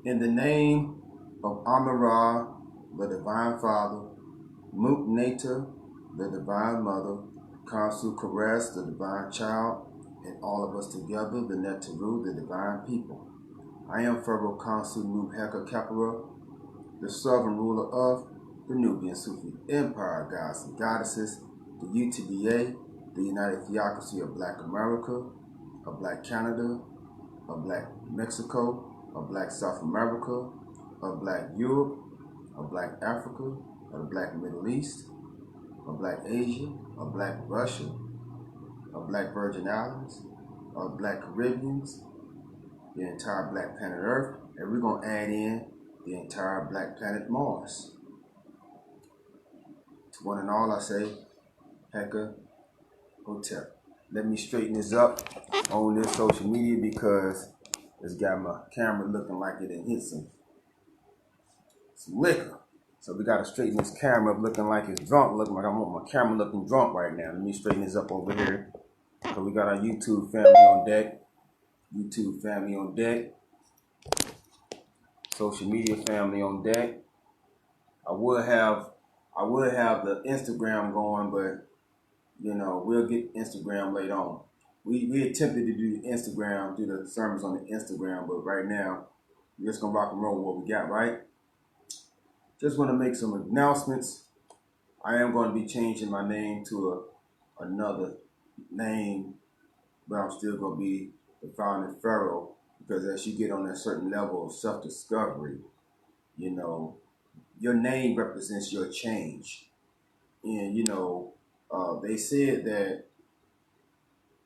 In the name of Amun-Ra, the Divine Father, Mutnata, the Divine Mother, Khonsu Kares, the Divine Child, and all of us together, the Netaru, the Divine People. I am Pharaoh Khonsu Nuheka Kapara, the sovereign ruler of the Nubiansufi Empire, gods and goddesses, the UTBA, the United Theocracy of Black America, of Black Canada, of Black Mexico, of Black South America, of Black Europe, of Black Africa, of Black Middle East, of Black Asia, of Black Russia, of Black Virgin Islands, of Black Caribbeans, the entire Black planet Earth, and we're going to add in the entire Black planet Mars. To one and all I say, Heka Hotel. Let me straighten this up on this social media because it's got my camera looking like it done hit some liquor. So we got to straighten this camera up looking like it's drunk, looking like I want my camera looking drunk right now. Let me straighten this up over here. So we got our YouTube family on deck. YouTube family on deck. Social media family on deck. I would have the Instagram going, but you know, we'll get Instagram later on. We attempted to do the Instagram, do the sermons on the Instagram, but right now we're just gonna rock and roll with what we got, right? Just want to make some announcements. I am going to be changing my name to another name, but I'm still going to be the founding Pharaoh, because as you get on a certain level of self-discovery, you know, your name represents your change. And you know, they said that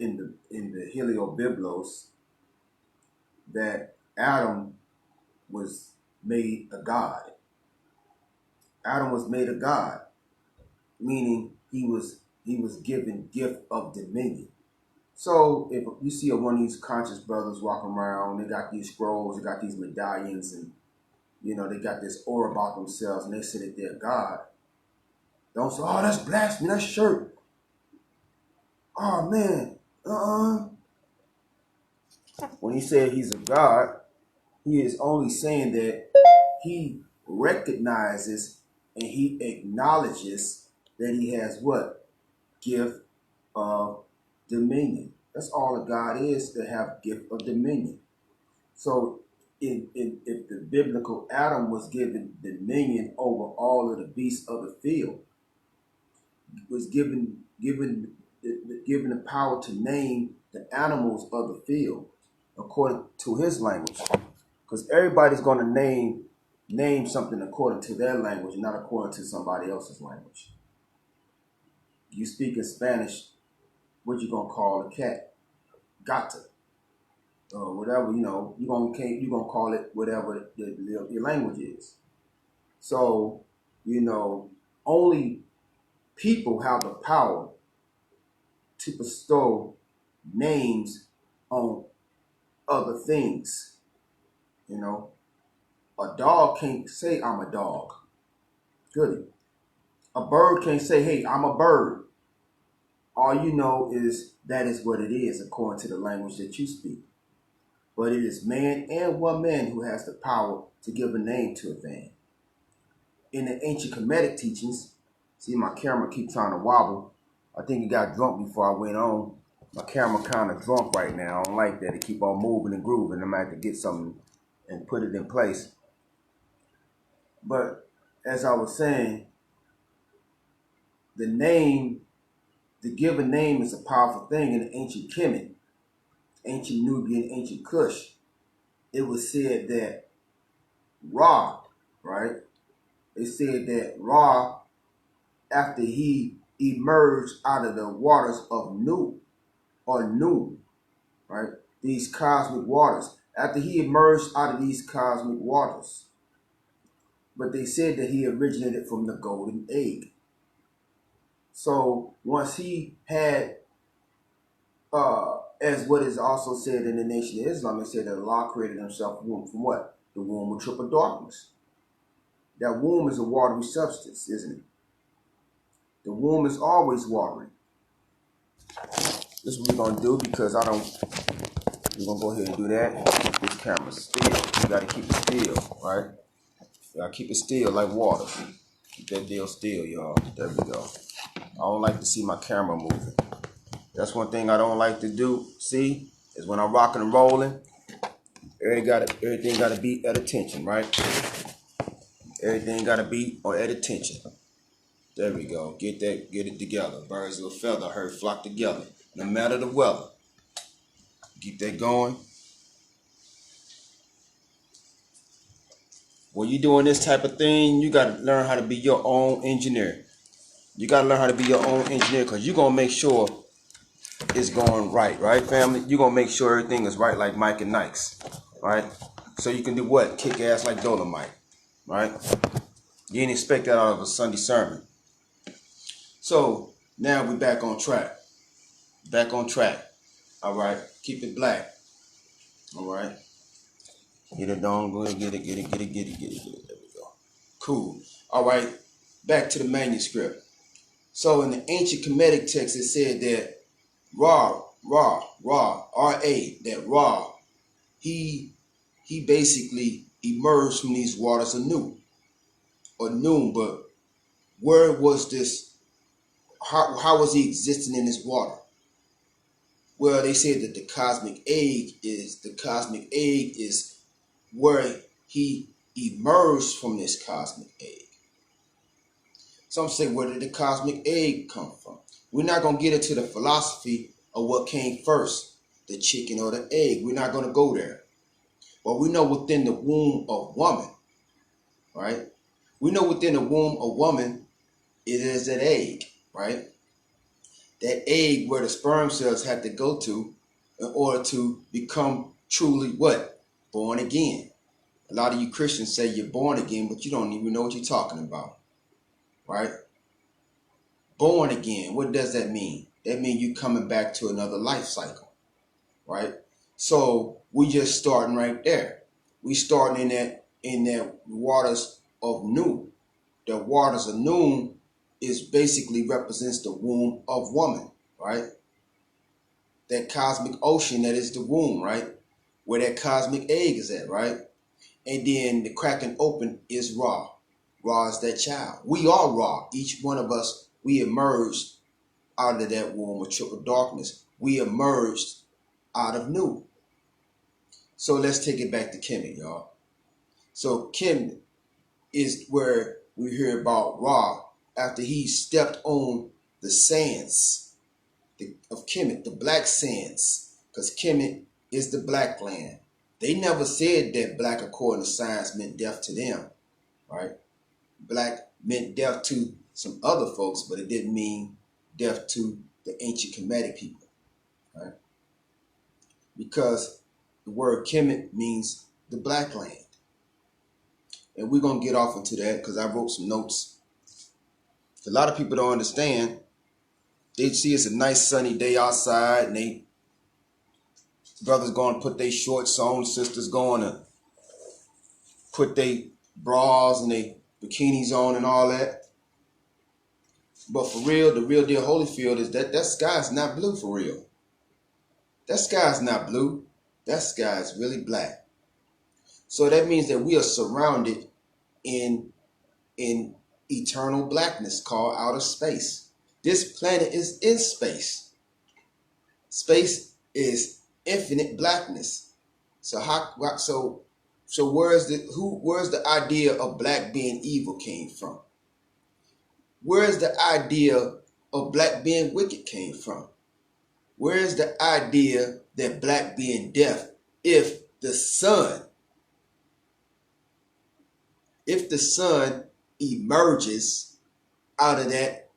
in the Heliobiblos that Adam was made a god. Adam was made a god, meaning he was given gift of dominion. So if you see one of these conscious brothers walking around, they got these scrolls, they got these medallions, and you know, they got this aura about themselves, and they say that they're God. Don't say, oh, that's blasphemy, that's shirk. Oh man, When he said he's a God, he is only saying that he recognizes and he acknowledges that he has what? Gift of dominion. That's all a God is, to have gift of dominion. So if the biblical Adam was given dominion over all of the beasts of the field, was given the power to name the animals of the field according to his language. Because everybody's going to name something according to their language, not according to somebody else's language. You speak in Spanish, what you gonna call a cat? Gata. Or whatever, you know, you're gonna call it whatever your language is. So, you know, only people have the power to bestow names on other things. You know, a dog can't say I'm a dog. Goody. A bird can't say, hey, I'm a bird. All you know is that is what it is according to the language that you speak. But it is man and woman who has the power to give a name to a thing. In the ancient KEMETIC teachings, see my camera keep trying to wobble. I think it got drunk before I went on. My camera kind of drunk right now. I don't like that. It keep on moving and grooving. I'm going to have to get something and put it in place. But as I was saying, to give a name is a powerful thing in the ancient Kemet, ancient Nubian, ancient Kush. It was said that Ra, right? They said that Ra, after he emerged out of the waters of Nu, right? These cosmic waters. After he emerged out of these cosmic waters. But they said that he originated from the golden egg. So once he had, as what is also said in the Nation of Islam, it said that Allah created himself womb from what? The womb of triple darkness. That womb is a watery substance, isn't it? The womb is always watering. This is what we're going to do because I don't We're gonna go ahead and do that. Keep this camera still. You gotta keep it still, right? You gotta keep it still like water. Keep that deal still, y'all. There we go. I don't like to see my camera moving. That's one thing I don't like to do, see, is when I'm rocking and rolling, everything gotta be at attention, right? Everything gotta be or at attention. There we go. Get it together. Birds of a feather, herd flock together. No matter the weather. Keep that going. When you're doing this type of thing, you gotta learn how to be your own engineer. You gotta learn how to be your own engineer, because you're gonna make sure it's going right, family? You're gonna make sure everything is right like Mike and Nikes, right? So you can do what? Kick ass like Dolomite, right? You didn't expect that out of a Sunday sermon. So now we're back on track. Back on track. All right. Keep it black. All right. Get it done. Go ahead. Get it. There we go. Cool. All right. Back to the manuscript. So in the ancient Kemetic text, it said that Ra, R-A, that Ra, he basically emerged from these waters anew, or noon, but where was this? How was he existing in this water? Well, they said that the cosmic egg is where he emerged from this cosmic egg. Some say, where did the cosmic egg come from? We're not going to get into the philosophy of what came first, the chicken or the egg. We're not going to go there. But we know within the womb of woman, right? We know within the womb of woman, it is an egg, right? That egg where the sperm cells had to go to in order to become truly what? Born again. A lot of you Christians say you're born again, but you don't even know what you're talking about, right? Born again, what does that mean? That means you coming back to another life cycle, right? So we just starting right there. We starting in that waters of noon. The waters of noon is basically represents the womb of woman, right? That cosmic ocean that is the womb, right? Where that cosmic egg is at, right? And then the cracking open is Ra. Ra is that child. We are Ra. Each one of us, we emerged out of that womb of triple darkness. We emerged out of Nu. So let's take it back to Kemet, y'all. So Kemet is where we hear about Ra after he stepped on the sands of Kemet, the black sands, because Kemet is the black land. They never said that black, according to science, meant death to them, right? Black meant death to some other folks, but it didn't mean death to the ancient Kemetic people, right? Because the word Kemet means the black land. And we're going to get off into that because I wrote some notes. A lot of people don't understand. They see it's a nice sunny day outside and they brothers going to put their shorts on, sisters going to put their bras and their bikinis on and all that. But for real, the real deal Holyfield is that sky's not blue for real. That sky's not blue. That sky is really black. So that means that we are surrounded in eternal blackness called outer space. This planet is in space. Space is infinite blackness. So where's the idea of black being evil came from? Where's the idea of black being wicked came from? Where's the idea that black being deaf? If the sun emerges out of that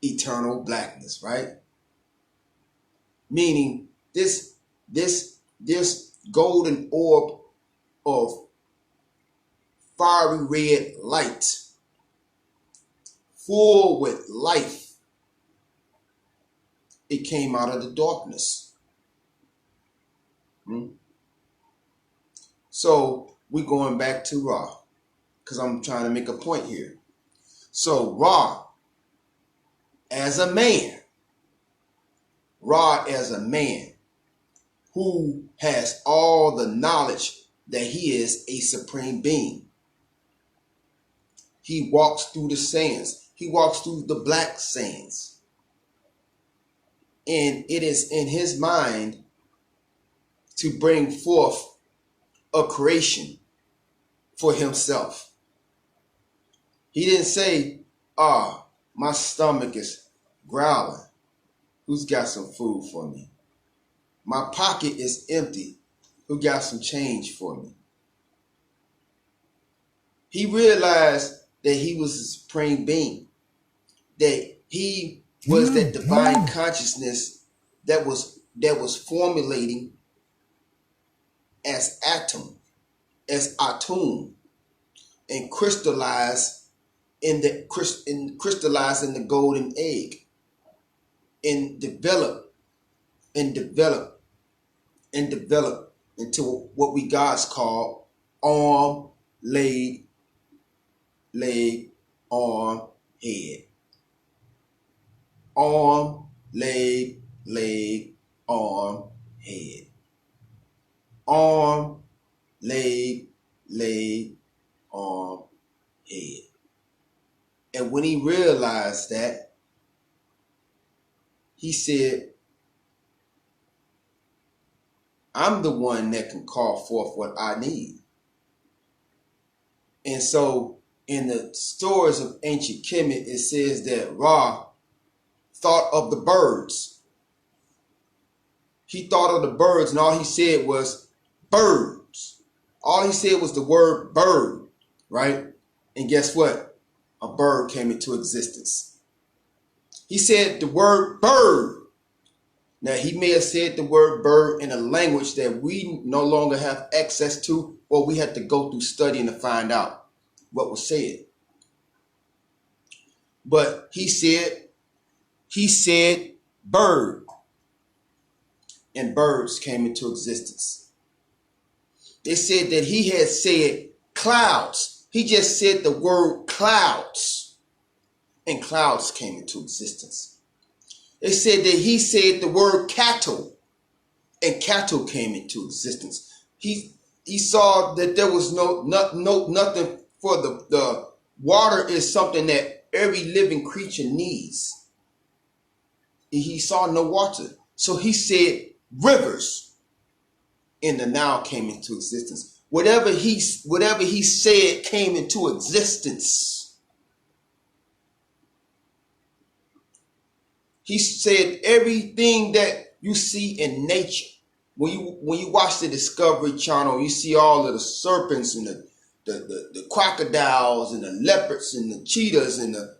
eternal blackness, right? Meaning this golden orb of fiery red light, full with life, it came out of the darkness. So we're going back to Ra, because I'm trying to make a point here. So Ra as a man who has all the knowledge that he is a supreme being. He walks through the sands. He walks through the black sands. And it is in his mind to bring forth a creation for himself. He didn't say, my stomach is growling. Who's got some food for me? My pocket is empty. Who got some change for me? He realized that he was a supreme being, that he was that divine consciousness that was formulating as atom, as atum, and crystallized in the golden egg, and develop into what we gods call arm, leg, arm, head. Arm, leg, arm, head. Arm, leg, arm, head. And when he realized that, he said, I'm the one that can call forth what I need. And so in the stories of ancient Kemet, it says that Ra thought of the birds. He thought of the birds, and all he said was birds. All he said was the word bird, right? And guess what? A bird came into existence. He said the word bird. Now, he may have said the word bird in a language that we no longer have access to, or we had to go through studying to find out what was said. But he said bird, and birds came into existence. They said that he had said clouds. He just said the word clouds, and clouds came into existence. They said that he said the word cattle, and cattle came into existence. He saw that there was nothing for the water is something that every living creature needs. And he saw no water. So he said rivers, and the Nile came into existence. Whatever he said came into existence. He said everything that you see in nature. When you watch the Discovery Channel, you see all of the serpents and the crocodiles and the leopards and the cheetahs and the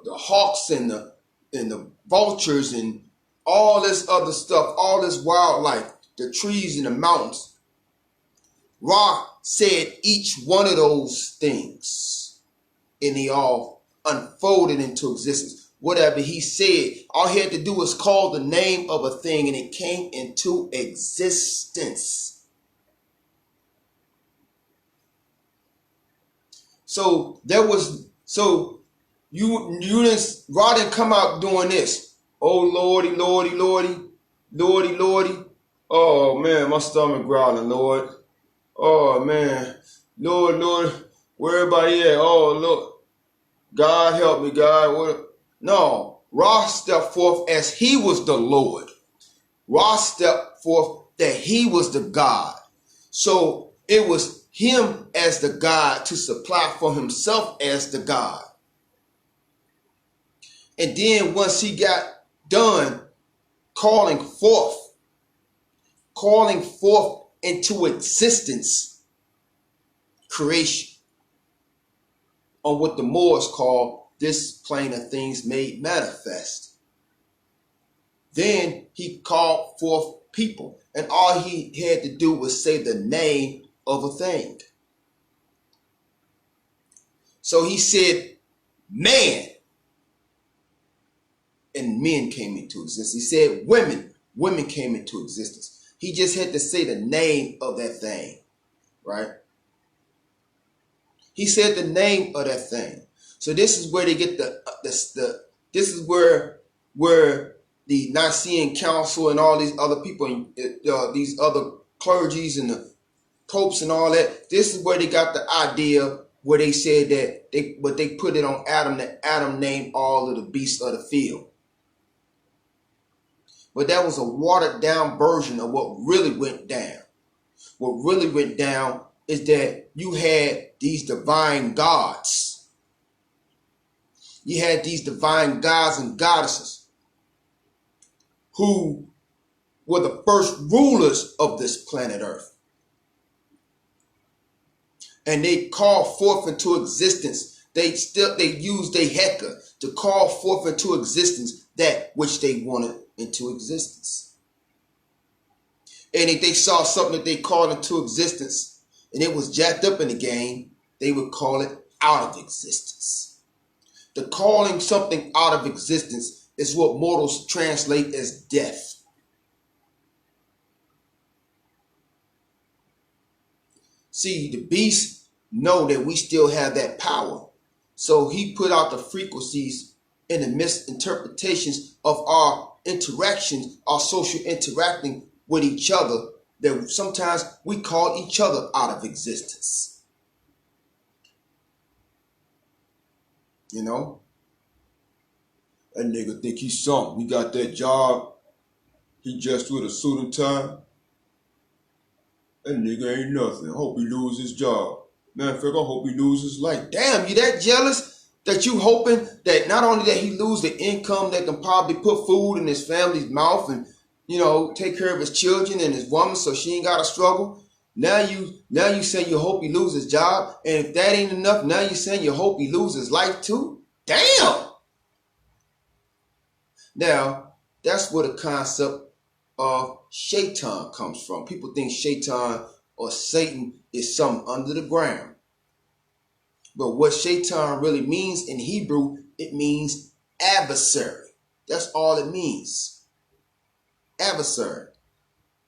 hawks and the vultures and all this other stuff, all this wildlife, the trees and the mountains. Ra said each one of those things, and they all unfolded into existence. Whatever he said, all he had to do was call the name of a thing, and it came into existence. So you didn't, Ra didn't come out doing this. Oh Lordy. Oh man, my stomach growling, Lord. Oh man, Lord, where everybody at? Oh Lord, God help me, God. What? No, Ra stepped forth as he was the Lord. Ra stepped forth that he was the God. So it was him as the God to supply for himself as the God. And then once he got done calling forth into existence creation, on what the Moors call this plane of things made manifest. Then he called forth people, and all he had to do was say the name of a thing. So he said man, and men came into existence. He said women came into existence. He just had to say the name of that thing, right? He said the name of that thing. So this is where they get this is where the Nicene Council and all these other people, these other clergies and the popes and all that. This is where they got the idea where they said that they put it on Adam, that Adam named all of the beasts of the field. But that was a watered down version of what really went down. What really went down is that you had these divine gods. You had these divine gods and goddesses who were the first rulers of this planet Earth. And they called forth into existence. They used their Heka to call forth into existence that which they wanted into existence. And if they saw something that they called into existence and it was jacked up in the game, they would call it out of existence. The calling something out of existence is what mortals translate as death. See, the beasts know that we still have that power. So he put out the frequencies and the misinterpretations of our interactions, our social interacting with each other, that sometimes we call each other out of existence. You know? That nigga think he's something. He got that job. He dressed with a suit and tie. That nigga ain't nothing. Hope he lose his job. Matter of fact, I hope he lose his life. Damn, you that jealous that you hoping that not only that he lose the income that can probably put food in his family's mouth and, you know, take care of his children and his woman so she ain't got to struggle. Now you saying you hope he lose his job. And if that ain't enough, now you saying you hope he lose his life too. Damn. Now, that's where the concept of Shaitan comes from. People think Shaitan or Satan is something under the ground. But what Shaitan really means in Hebrew, it means adversary. That's all it means. Adversary.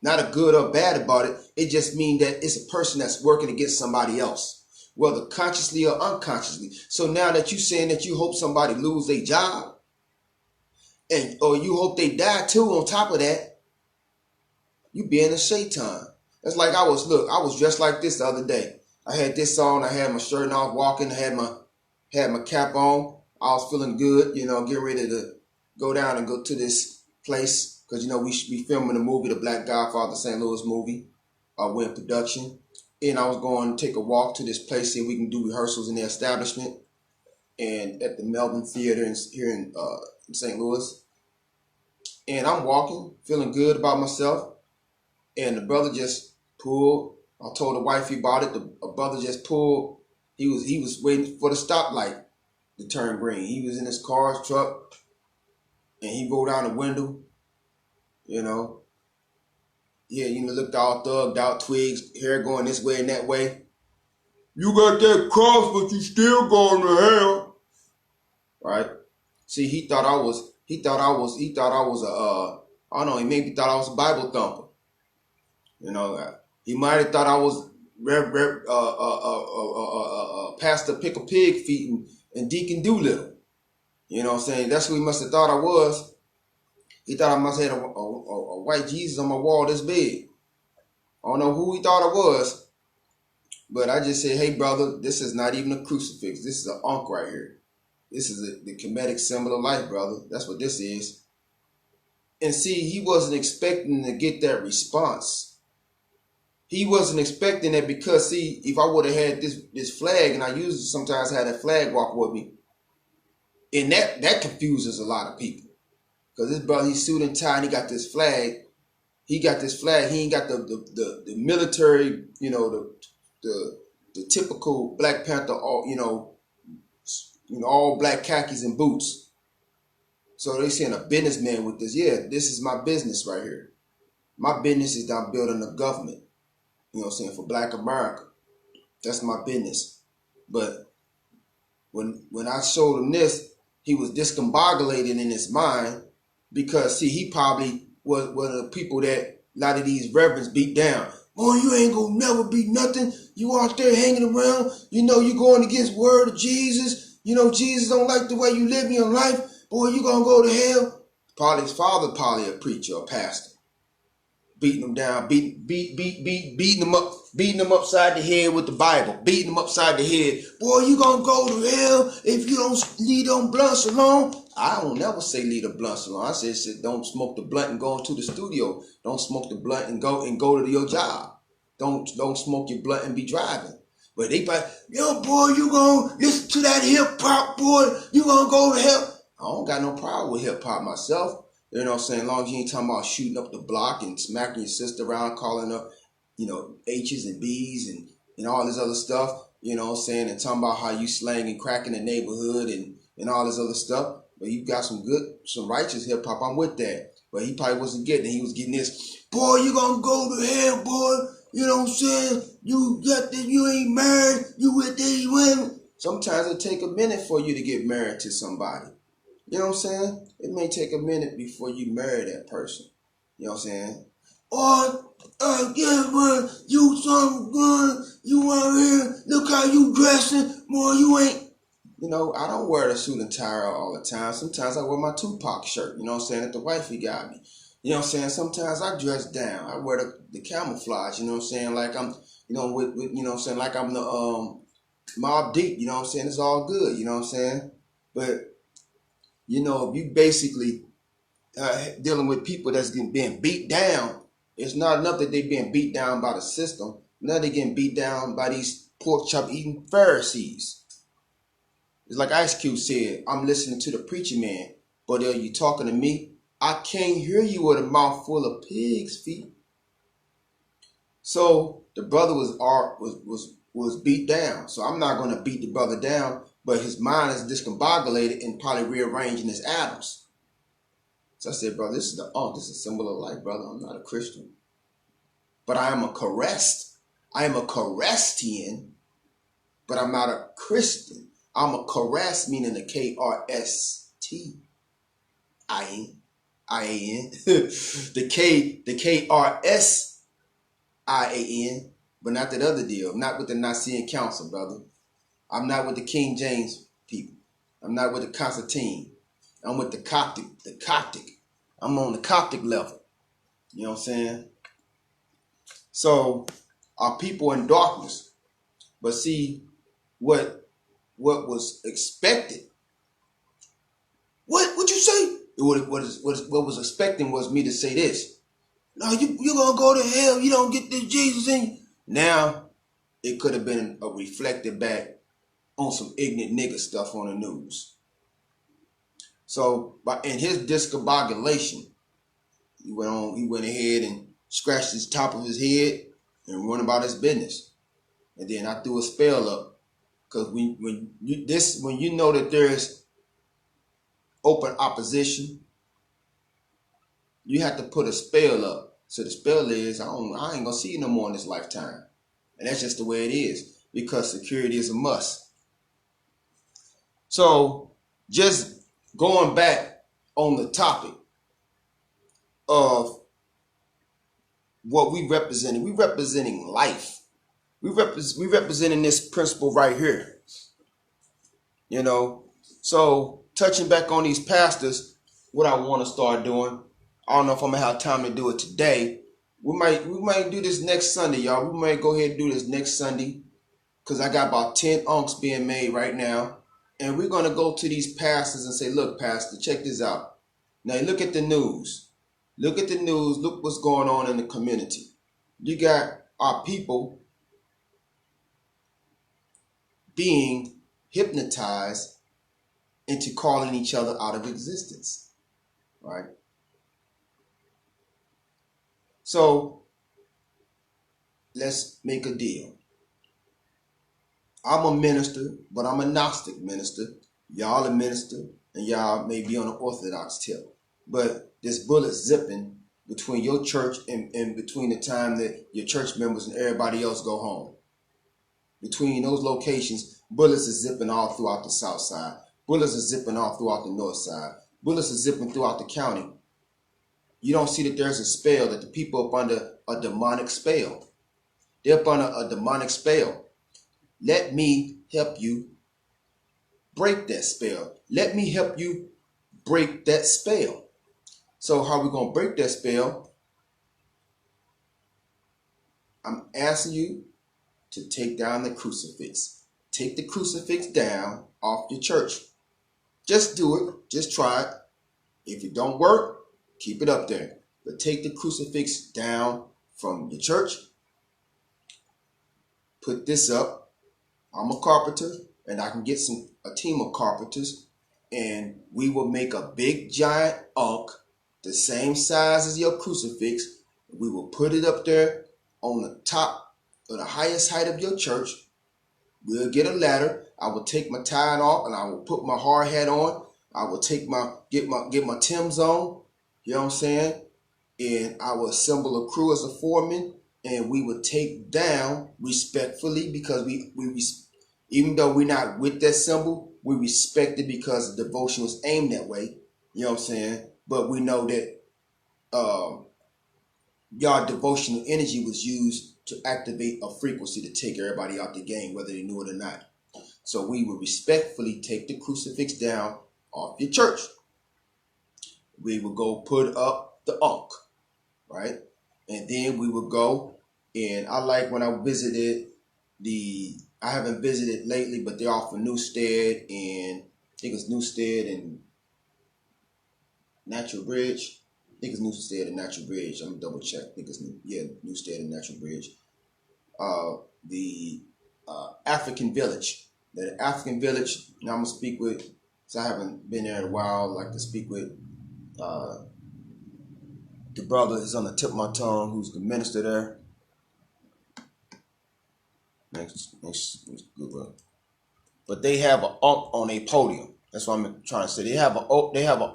Not a good or bad about it. It just means that it's a person that's working against somebody else, whether consciously or unconsciously. So now that you're saying that you hope somebody lose their job, or you hope they die too on top of that, you being a Shaitan. That's like I was dressed like this the other day. I had this on, I had my shirt and I was walking, I had my cap on. I was feeling good, you know, getting ready to go down and go to this place. Because, you know, we should be filming the movie, the Black Godfather St. Louis movie. We're in production. And I was going to take a walk to this place, see if we can do rehearsals in their establishment. And at the Melbourne Theater here in St. Louis. And I'm walking, feeling good about myself. And the brother just pulled. I told the wifey about it. The brother just pulled. He was waiting for the stoplight to turn green. He was in his car, his truck, and he rolled down the window. You know, yeah, you know, looked all thugged out, twigs, hair going this way and that way. You got that cross, but you still going to hell, right? See, he thought I was I don't know. He maybe thought I was a Bible thumper. You know, he might have thought I was Pastor Pick a Pig Feet and Deacon Doolittle. You know what I'm saying? That's who he must have thought I was. He thought I must have had a white Jesus on my wall this big. I don't know who he thought I was. But I just said, hey, brother, this is not even a crucifix. This is an ankh right here. This is the KEMETIC symbol of life, brother. That's what this is. And see, he wasn't expecting to get that response. He wasn't expecting that because, see, if I would have had this flag, and I usually sometimes have that flag walk with me, and that confuses a lot of people. Because this brother, he's suit and tie, and he got this flag. He got this flag. He ain't got the military, you know, the typical Black Panther, all all black khakis and boots. So they saying a businessman with this. Yeah, this is my business right here. My business is that I'm building a government. You know what I'm saying, for Black America. That's my business. But when I showed him this, he was discombobulated in his mind because, see, he probably was one of the people that a lot of these reverends beat down. Boy, you ain't gonna never be nothing. You out there hanging around. You know, you going against word of Jesus. You know, Jesus don't like the way you live your life. Boy, you gonna go to hell. Probably his father, probably a preacher or pastor. beating them down, beating them upside the head with the Bible, beating them upside the head. Boy, you gonna go to hell if you don't leave them blunts alone. I don't never say leave the blunts alone. I said don't smoke the blunt and go into the studio. Don't smoke the blunt and go to your job. Don't smoke your blunt and be driving. But they like, yo, boy, you gonna listen to that hip hop, boy? You gonna go to hell? I don't got no problem with hip hop myself. You know what I'm saying? As long as you ain't talking about shooting up the block and smacking your sister around, calling her, H's and B's and all this other stuff, you know what I'm saying? And talking about how you slang and crack in the neighborhood and all this other stuff. But you got some righteous hip hop. I'm with that. But he probably wasn't getting it. He was getting this, boy, you gonna go to hell, boy. You know what I'm saying? You ain't married. You with these women. Sometimes it take a minute for you to get married to somebody. You know what I'm saying? It may take a minute before you marry that person. You know what I'm saying? Or, yeah, man, you so good. You out here. Look how you dressing. Boy, you ain't. I don't wear the suit and tie all the time. Sometimes I wear my Tupac shirt. You know what I'm saying? That the wifey got me. You know what I'm saying? Sometimes I dress down. I wear the camouflage. You know what I'm saying? Like I'm, with you know what I'm saying? Like I'm the Mobb Deep. You know what I'm saying? It's all good. You know what I'm saying? But if you basically dealing with people that's being beat down, it's not enough that they being beat down by the system. Now they getting beat down by these pork chop eating Pharisees. It's like Ice Cube said, I'm listening to the preacher man, but are you talking to me? I can't hear you with a mouth full of pig's feet. So the brother was beat down. So I'm not going to beat the brother down, but his mind is discombobulated and probably rearranging his atoms. So I said, brother, this is a symbol of life, brother. I'm not a Christian, but I am a caressed. I am a Christian, but I'm not a Christian. I'm a caress, meaning a K-R-S-T-I-N. the K-R-S-I-A-N, but not that other deal. I'm not with the Nicene Council, brother. I'm not with the King James people. I'm not with the Constantine. I'm with the Coptic. I'm on the Coptic level. You know what I'm saying? So our people in darkness. But see, what was expected. What you say? What was expecting was me to say this. No, you gonna go to hell. You don't get this Jesus in you. Now, it could have been a reflected back on some ignorant nigga stuff on the news. So, in his discombobulation, he went ahead and scratched the top of his head and went about his business. And then I threw a spell up. Because when you know that there's open opposition, you have to put a spell up. So the spell is, I ain't gonna see you no more in this lifetime. And that's just the way it is, because security is a must. So just going back on the topic of what we representing life. We representing this principle right here. So touching back on these pastors, what I want to start doing, I don't know if I'm gonna have time to do it today. We might do this next Sunday, y'all. We might go ahead and do this next Sunday, because I got about 10 unks being made right now. And we're gonna go to these pastors and say, look, pastor, check this out. Now look at the news. Look at the news. Look what's going on in the community. You got our people being hypnotized into calling each other out of existence, right? So let's make a deal. I'm a minister, but I'm a Gnostic minister. Y'all a minister, and y'all may be on the Orthodox tip. But this bullet zipping between your church and between the time that your church members and everybody else go home. Between those locations, bullets are zipping all throughout the south side. Bullets are zipping all throughout the north side. Bullets are zipping throughout the county. You don't see that there's a spell, that the people up under a demonic spell. They're up under a demonic spell. Let me help you break that spell. Let me help you break that spell. So how we going to break that spell? I'm asking you to take down the crucifix. Take the crucifix down off your church. Just do it. Just try it. If it don't work, keep it up there. But take the crucifix down from your church. Put this up. I'm a carpenter, and I can get a team of carpenters, and we will make a big giant ankh, the same size as your crucifix. We will put it up there on the top of the highest height of your church. We'll get a ladder. I will take my tie off, and I will put my hard hat on. I will get my Timbs on. You know what I'm saying? And I will assemble a crew as a foreman, and we would take down respectfully, because we even though we're not with that symbol, we respect it because the devotion was aimed that way. You know what I'm saying? But we know that y'all devotional energy was used to activate a frequency to take everybody out the game, whether they knew it or not. So we would respectfully take the crucifix down off your church. We would go put up the ankh, right? And then we would go, and I like when I visited I haven't visited lately, but they're off of Newstead, and I think it's Newstead and Natural Bridge. I think it's Newstead and Natural Bridge. I'm gonna double check. I think it's Newstead and Natural Bridge. The African Village. The African Village. Now I'm gonna speak with. So I haven't been there in a while. I like to speak with the brother is on the tip of my tongue, who's the minister there. Next good one. But they have an ankh on a podium. That's what I'm trying to say. They have an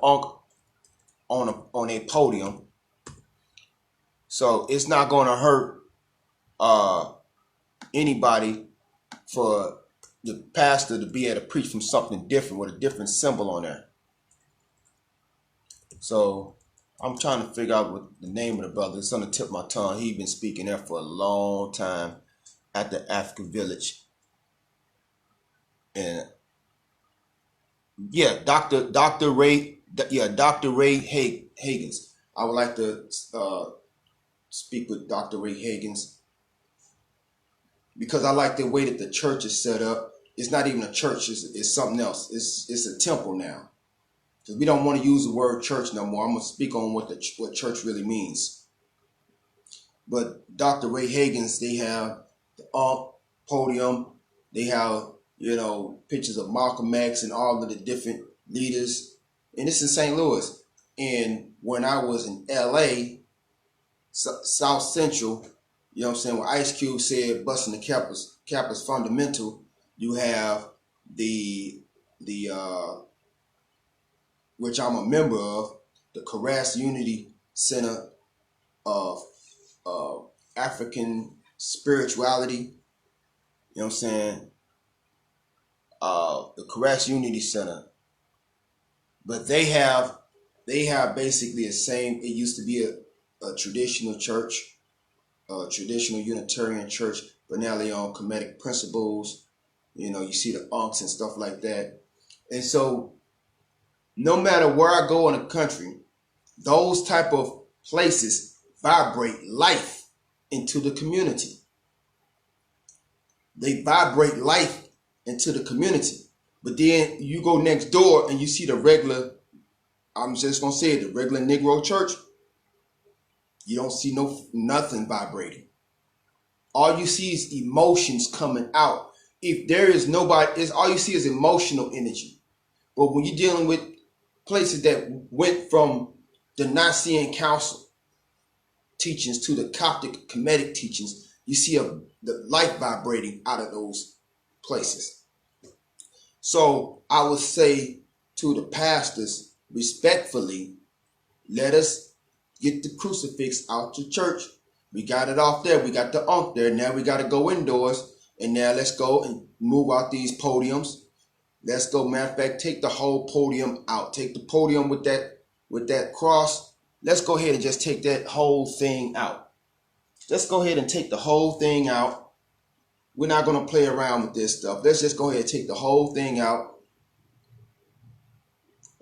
ankh on a podium. So it's not going to hurt anybody for the pastor to be able to preach from something different with a different symbol on there. So I'm trying to figure out what the name of the brother. It's on the tip of my tongue. He's been speaking there for a long time at the African Village. And yeah, Dr. Ray Higgins. I would like to speak with Dr. Ray Higgins, because I like the way that the church is set up. It's not even a church. It's something else. It's a temple now. Because we don't want to use the word church no more. I'm going to speak on what church really means. But Dr. Ray Higgins, they have the podium. They have, pictures of Malcolm X and all of the different leaders. And it's in St. Louis. And when I was in LA, South Central, you know what I'm saying, when Ice Cube said busting the Kappa's fundamental, you have the which I'm a member of, the Karas Unity Center of African Spirituality. You know what I'm saying? The Karas Unity Center. But they have basically the same. It used to be a traditional church, a traditional Unitarian church, but now they're on KEMETIC principles. You see the unks and stuff like that. And so no matter where I go in the country, those type of places vibrate life into the community. They vibrate life into the community. But then you go next door and you see the regular, I'm just going to say it, the regular Negro church. You don't see nothing vibrating. All you see is emotions coming out. If there is nobody, all you see is emotional energy. But when you're dealing with places that went from the Nicene Council teachings to the Coptic KEMETIC teachings, you see the life vibrating out of those places. So I would say to the pastors, respectfully, let us get the crucifix out to church. We got it off there. We got the ankh there. Now we got to go indoors. And now let's go and move out these podiums. Let's go. Matter of fact, take the whole podium out. Take the podium with that cross. Let's go ahead and just take that whole thing out. Let's go ahead and take the whole thing out. We're not going to play around with this stuff. Let's just go ahead and take the whole thing out.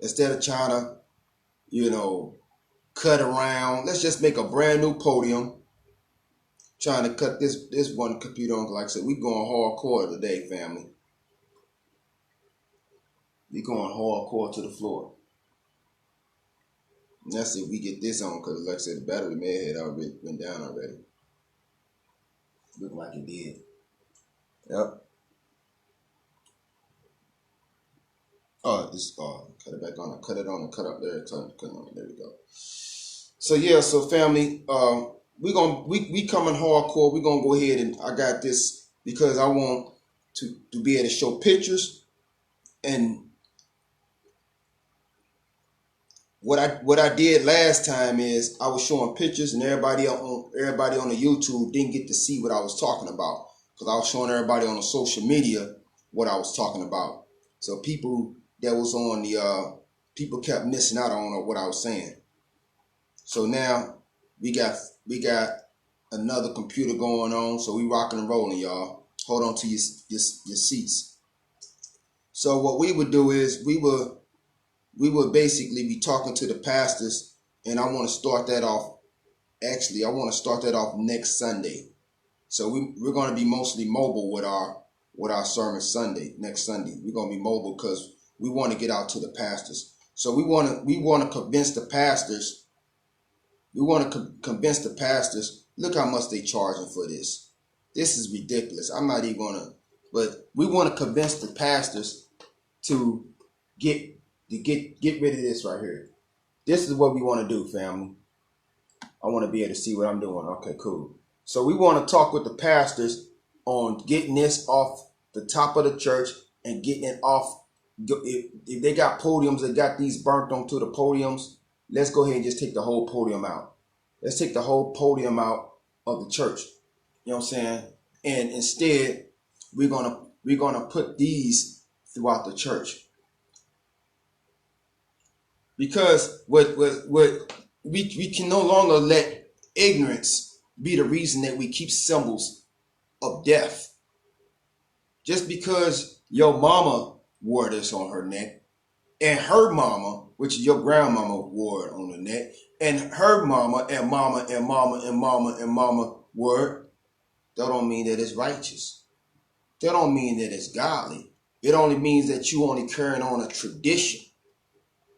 Instead of trying to, cut around. Let's just make a brand new podium. trying to cut this one computer on. Like I said, we going hardcore today, family. We going hardcore to the floor. And that's if we get this on, because like I said, the battery may have already went down already. Looked like it did. Yep. Oh, it's cut it back on. Cut it on and cut up there. Cut on. There we go. So yeah, so family, we coming hardcore. We're gonna go ahead and I got this because I want to be able to show pictures. And what I did last time is I was showing pictures, and everybody on the YouTube didn't get to see what I was talking about, because I was showing everybody on the social media what I was talking about. So people that was on the people kept missing out on what I was saying. So now we got another computer going on, so we rocking and rolling, y'all. Hold on to your seats. So what we would do is we would basically be talking to the pastors, and I want to start that off. Actually, I want to start that off next Sunday. So we're going to be mostly mobile with our sermon Sunday. Next Sunday, we're going to be mobile because we want to get out to the pastors. So we want to convince the pastors. We want to convince the pastors. Look how much they charging for this. This is ridiculous. I'm not even gonna. But we want to convince the pastors to get rid of this right here. This is what we want to do, family. I want to be able to see what I'm doing. Okay, cool. So we want to talk with the pastors on getting this off the top of the church and getting it off. If they got podiums, they got these burnt onto the podiums. Let's go ahead and just take the whole podium out. Let's take the whole podium out of the church. You know what I'm saying? And instead, we're gonna put these throughout the church. Because we can no longer let ignorance be the reason that we keep symbols of death. Just because your mama wore this on her neck, and her mama, which is your grandmama, wore it on the neck, and her mama and mama and mama and mama and mama wore it, that don't mean that it's righteous. That don't mean that it's godly. It only means that you only carrying on a tradition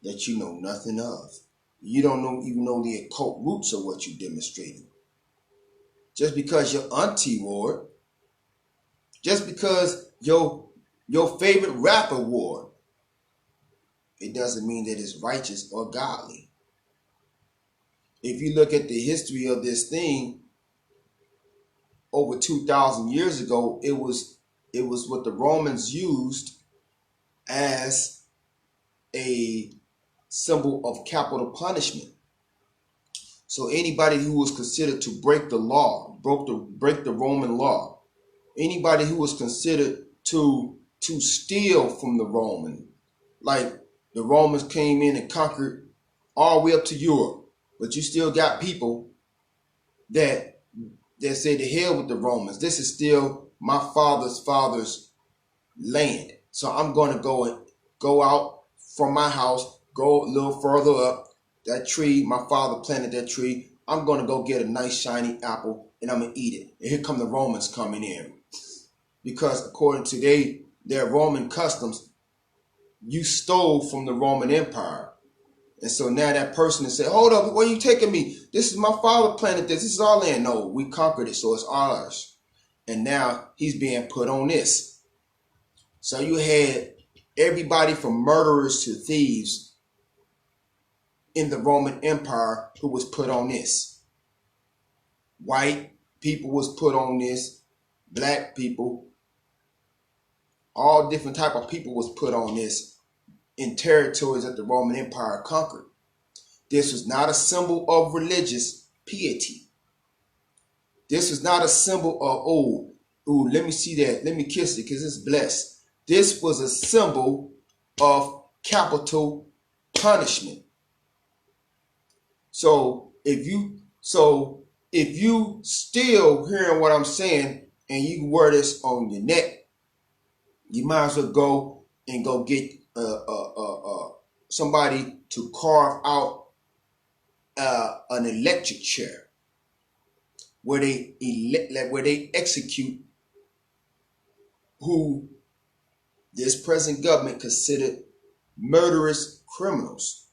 that you know nothing of. You don't even know the occult roots of what you're demonstrating. Just because your auntie wore it, just because your favorite rapper wore it, it doesn't mean that it's righteous or godly. If you look at the history of this thing, over 2,000 years ago, it was what the Romans used as a symbol of capital punishment. So anybody who was considered to break the law, break the Roman law, anybody who was considered to steal from the Roman, like the Romans came in and conquered all the way up to Europe, but you still got people that say to hell with the Romans. This is still my father's land. So I'm going to go out from my house, go a little further up. That tree, my father planted that tree. I'm going to go get a nice shiny apple and I'm going to eat it. And here come the Romans coming in. Because according to their Roman customs, you stole from the Roman Empire. And so now that person is saying, hold up, where are you taking me? This is my father planted this. This is our land. No, we conquered it, so it's ours. And now he's being put on this. So you had everybody from murderers to thieves in the Roman Empire who was put on this. White people was put on this. Black people. All different type of people was put on this in territories that the Roman Empire conquered. This was not a symbol of religious piety. This was not a symbol of, oh, let me see that. Let me kiss it because it's blessed. This was a symbol of capital punishment. So if you still hearing what I'm saying and you wear this on your neck, you might as well go get somebody to carve out an electric chair. where they execute who this present government considered murderous criminals.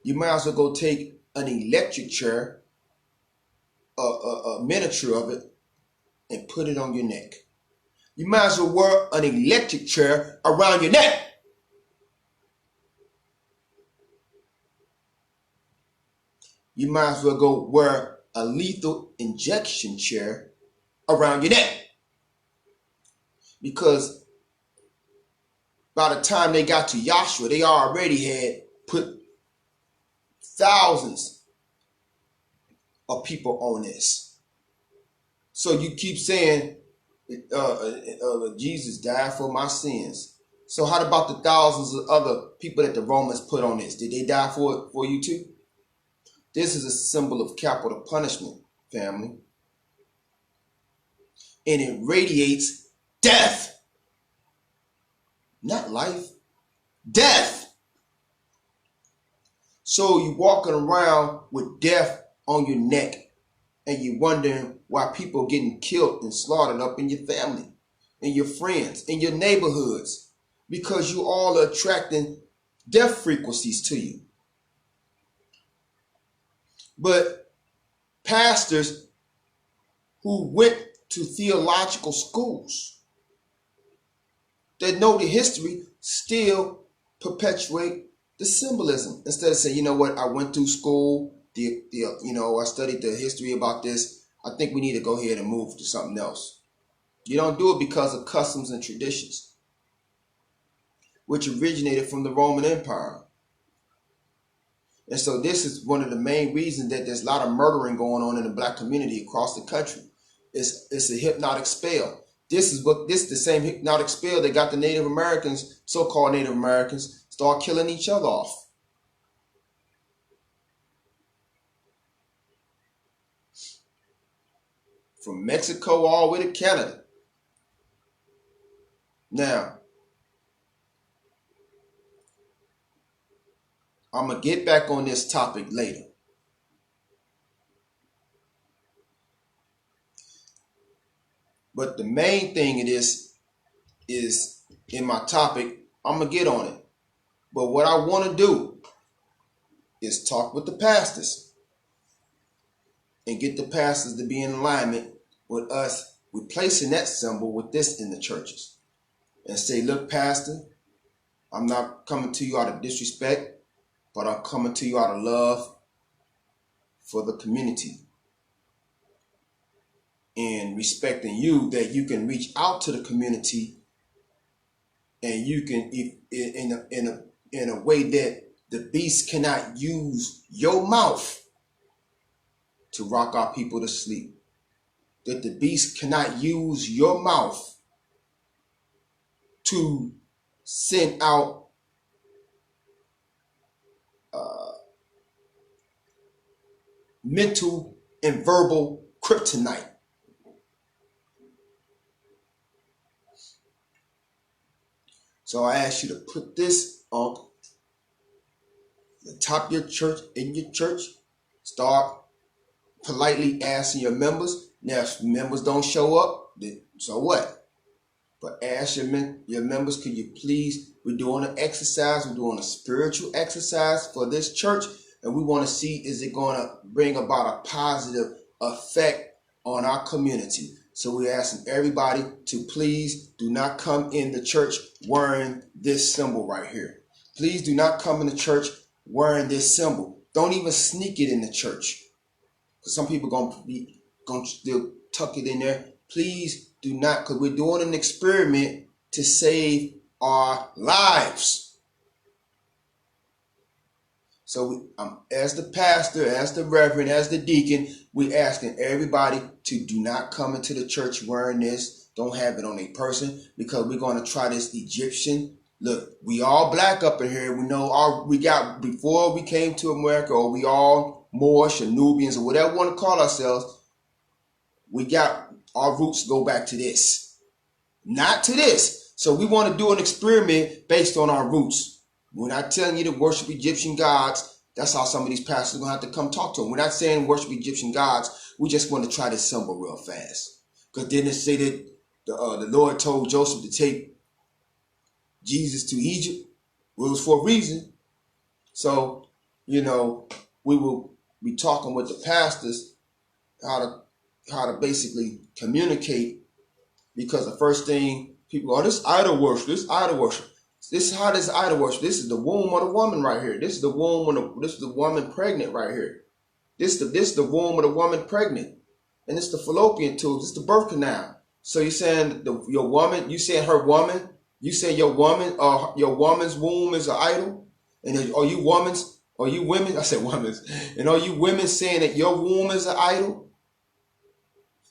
You might as well go take an electric chair, a miniature of it, and put it on your neck. You might as well wear an electric chair around your neck. You might as well go wear a lethal injection chair around your neck. Because by the time they got to Yahshua, they already had put thousands of people on this. So you keep saying, Jesus died for my sins. So how about the thousands of other people that the Romans put on this? Did they die for you too? This is a symbol of capital punishment, family. And it radiates death. Not life. Death. So you walking around with death on your neck, and you wondering why people are getting killed and slaughtered up in your family, in your friends, in your neighborhoods, because you all are attracting death frequencies to you. But pastors who went to theological schools that know the history still perpetuate the symbolism. Instead of saying, you know what, I went through school, I studied the history about this, I think we need to go ahead and move to something else. You don't do it because of customs and traditions, which originated from the Roman Empire. And so this is one of the main reasons that there's a lot of murdering going on in the black community across the country. It's a hypnotic spell. This is the same hypnotic spell that got the Native Americans, so-called Native Americans, start killing each other off. From Mexico all the way to Canada. Now, I'm going to get back on this topic later. But the main thing it is in my topic, I'm going to get on it. But what I want to do is talk with the pastors and get the pastors to be in alignment with us replacing that symbol with this in the churches. And say, look, pastor, I'm not coming to you out of disrespect, but I'm coming to you out of love for the community and respecting you, that you can reach out to the community and you can, in a way that the beast cannot use your mouth to rock our people to sleep. That the beast cannot use your mouth to send out mental and verbal kryptonite. So I ask you to put this on the top of your church, in your church. Start politely asking your members. Now, if members don't show up, then so what? But ask your members, could you please, we're doing an exercise, we're doing a spiritual exercise for this church, and we want to see, is it going to bring about a positive effect on our community? So we're asking everybody to please do not come in the church wearing this symbol right here. Please do not come in the church wearing this symbol. Don't even sneak it in the church, because some people going to still tuck it in there. Please do not, because we're doing an experiment to save our lives. So as the pastor, as the reverend, as the deacon, we're asking everybody to do not come into the church wearing this. Don't have it on a person, because we're going to try this Egyptian. Look, we all black up in here. We know we got, before we came to America, or we all Moorish or Nubians or whatever we want to call ourselves, we got our roots go back to this, not to this. So we want to do an experiment based on our roots. We're not telling you to worship Egyptian gods. That's how some of these pastors are going to have to come talk to them. We're not saying worship Egyptian gods. We just want to try this symbol real fast. Because didn't it say that the Lord told Joseph to take Jesus to Egypt? Well, it was for a reason. So, you know, we will be talking with the pastors how to basically communicate, because the first thing people are, this idol worship, this idol worship. This is how this idol worship. This is the womb of the woman right here. This is the womb of this is the woman pregnant right here. This the womb of the woman pregnant. And it's the fallopian tubes, it's the birth canal. So you're saying your woman, you saying her woman, you say your woman's womb is an idol? And are you women, I said women's, and are you women saying that your womb is an idol?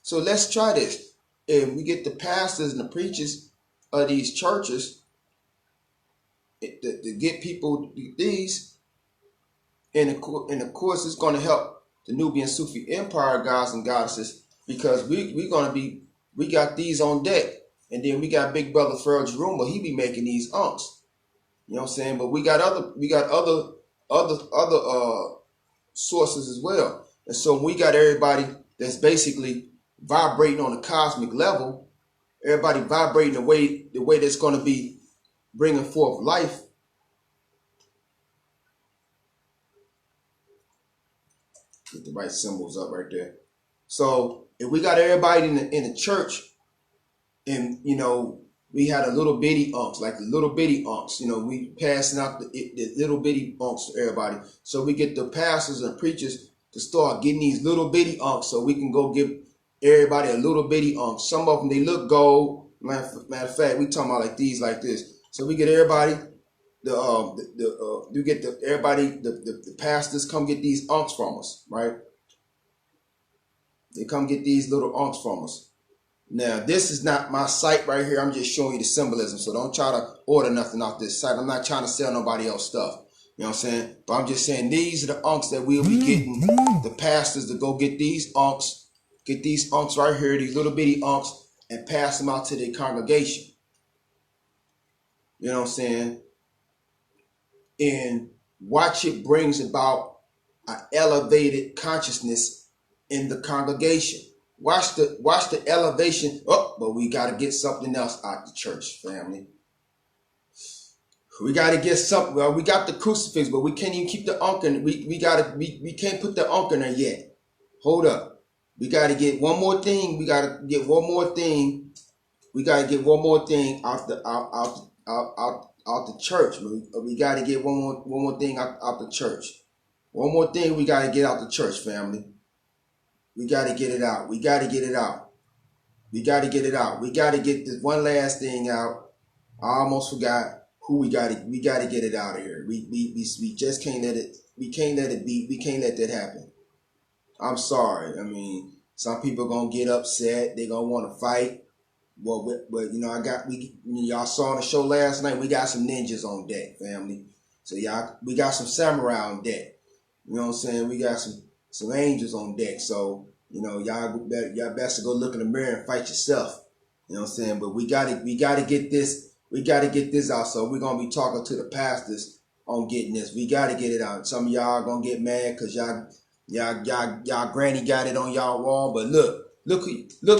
So let's try this. If we get the pastors and the preachers of these churches to get people these, and of course it's going to help the Nubiansufi empire guys and goddesses, because we got these on deck, and then we got Big Brother Pharaoh Jeruma, he be making these unks. You know what I'm saying? But we got other sources as well. And so we got everybody that's basically vibrating on a cosmic level, everybody vibrating the way that's going to be bringing forth life. Get the right symbols up right there. So if we got everybody in the church, and you know, we had a little bitty unks, like the little bitty unks, you know, we passing out the little bitty unks to everybody. So we get the pastors and preachers to start getting these little bitty unks, so we can go give everybody a little bitty unk. Some of them, they look gold. Matter of fact, we talking about like these, like this. So we get everybody, the pastors come get these unks from us, right? They come get these little unks from us. Now, this is not my site right here. I'm just showing you the symbolism. So don't try to order nothing off this site. I'm not trying to sell nobody else stuff. You know what I'm saying? But I'm just saying these are the unks that we'll be getting the pastors to go get these unks. Get these unks right here, these little bitty unks, and pass them out to their congregation. You know what I'm saying? And watch it brings about an elevated consciousness in the congregation. Watch the elevation. Oh, but we got to get something else out the church, family. We got to get something. Well, we got the crucifix, but we can't even keep the unk in. We can't put the unk in there yet. Hold up. We got to get one more thing. We got to get one more thing. We got to get one more thing out the church. We got to get one more thing out the church. One more thing we got to get out the church, family. We got to get it out. We got to get it out. We got to get it out. We got to get this one last thing out. I almost forgot who we got to get it out of here. We just can't let it. We can't let it be. We can't let that happen. I'm sorry. I mean, some people are gonna get upset. They're gonna want to fight. Well, but you know, y'all saw on the show last night. We got some ninjas on deck, family. So we got some samurai on deck. You know what I'm saying? We got some angels on deck. So you know, y'all best to go look in the mirror and fight yourself. You know what I'm saying? But we gotta get this. We gotta get this out. So we're gonna be talking to the pastors on getting this. We gotta get it out. Some of y'all are gonna get mad because y'all granny got it on y'all wall, but look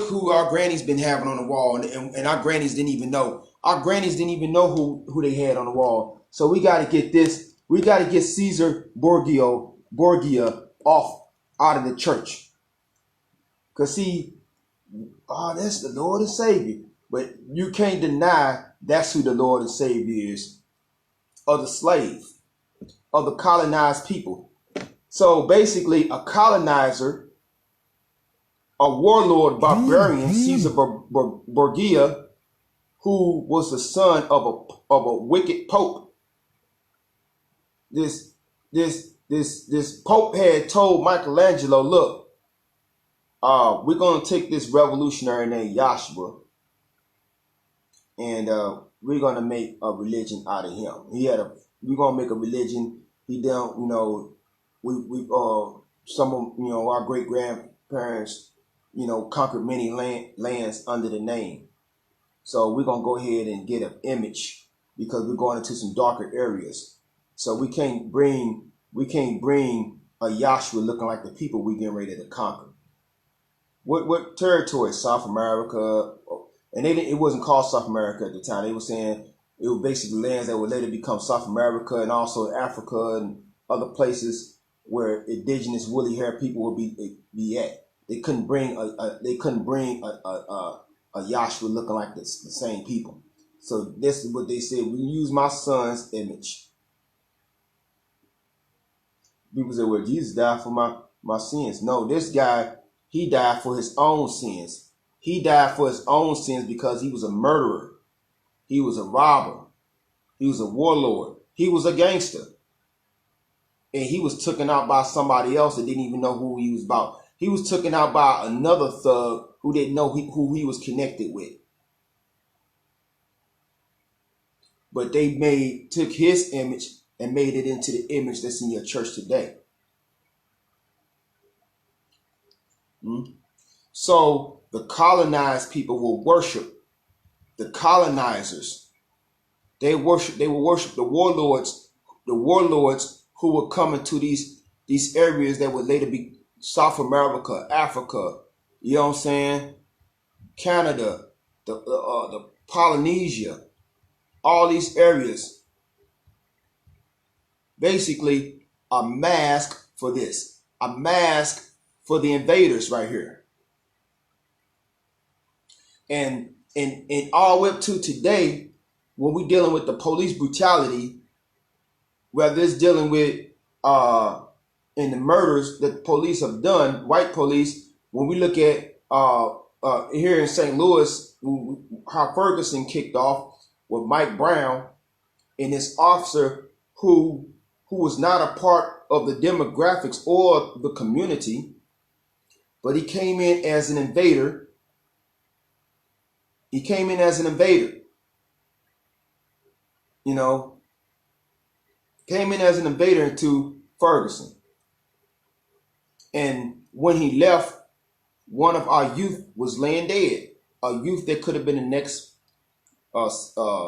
who our granny's been having on the wall, and our grannies didn't even know. Our grannies didn't even know who they had on the wall. So we got to get this. We got to get Caesar Borgia out of the church. Cause see, that's the Lord and Savior, but you can't deny that's who the Lord and Savior is of the slave, of the colonized people. So basically, a colonizer, a warlord, barbarian, Caesar Borgia, who was the son of a wicked pope. This pope had told Michelangelo, "Look, we're gonna take this revolutionary named Joshua, and we're gonna make a religion out of him. We're gonna make a religion. He don't, you know." Some of, you know, our great grandparents, you know, conquered many lands under the name. So we're gonna go ahead and get an image because we're going into some darker areas. So we can't bring we can't bring a Yahshua looking like the people we getting ready to conquer. What territory? South America, and it wasn't called South America at the time. They were saying it was basically lands that would later become South America, and also Africa and other places where indigenous woolly hair people would be at. They couldn't bring a Yahshua looking like the same people. So this is what they said. We use my son's image. People say, well, Jesus died for my sins. No, this guy, he died for his own sins. He died for his own sins because he was a murderer. He was a robber. He was a warlord. He was a gangster. And he was taken out by somebody else that didn't even know who he was about. He was taken out by another thug who didn't know who he was connected with. But they took his image and made it into the image that's in your church today. So the colonized people will worship the colonizers. They will worship the warlords who will come into these areas that would later be South America, Africa, you know what I'm saying? Canada, the Polynesia, all these areas. Basically a mask for this, a mask for the invaders right here. And all the way up to today, when we're dealing with the police brutality, whether it's dealing with in the murders that the police have done, white police, when we look at here in St. Louis, how Ferguson kicked off with Mike Brown and this officer who was not a part of the demographics or the community, but he came in as an invader. He came in as an invader. You know, came in as an invader into Ferguson. And when he left, one of our youth was laying dead. A youth that could have been the next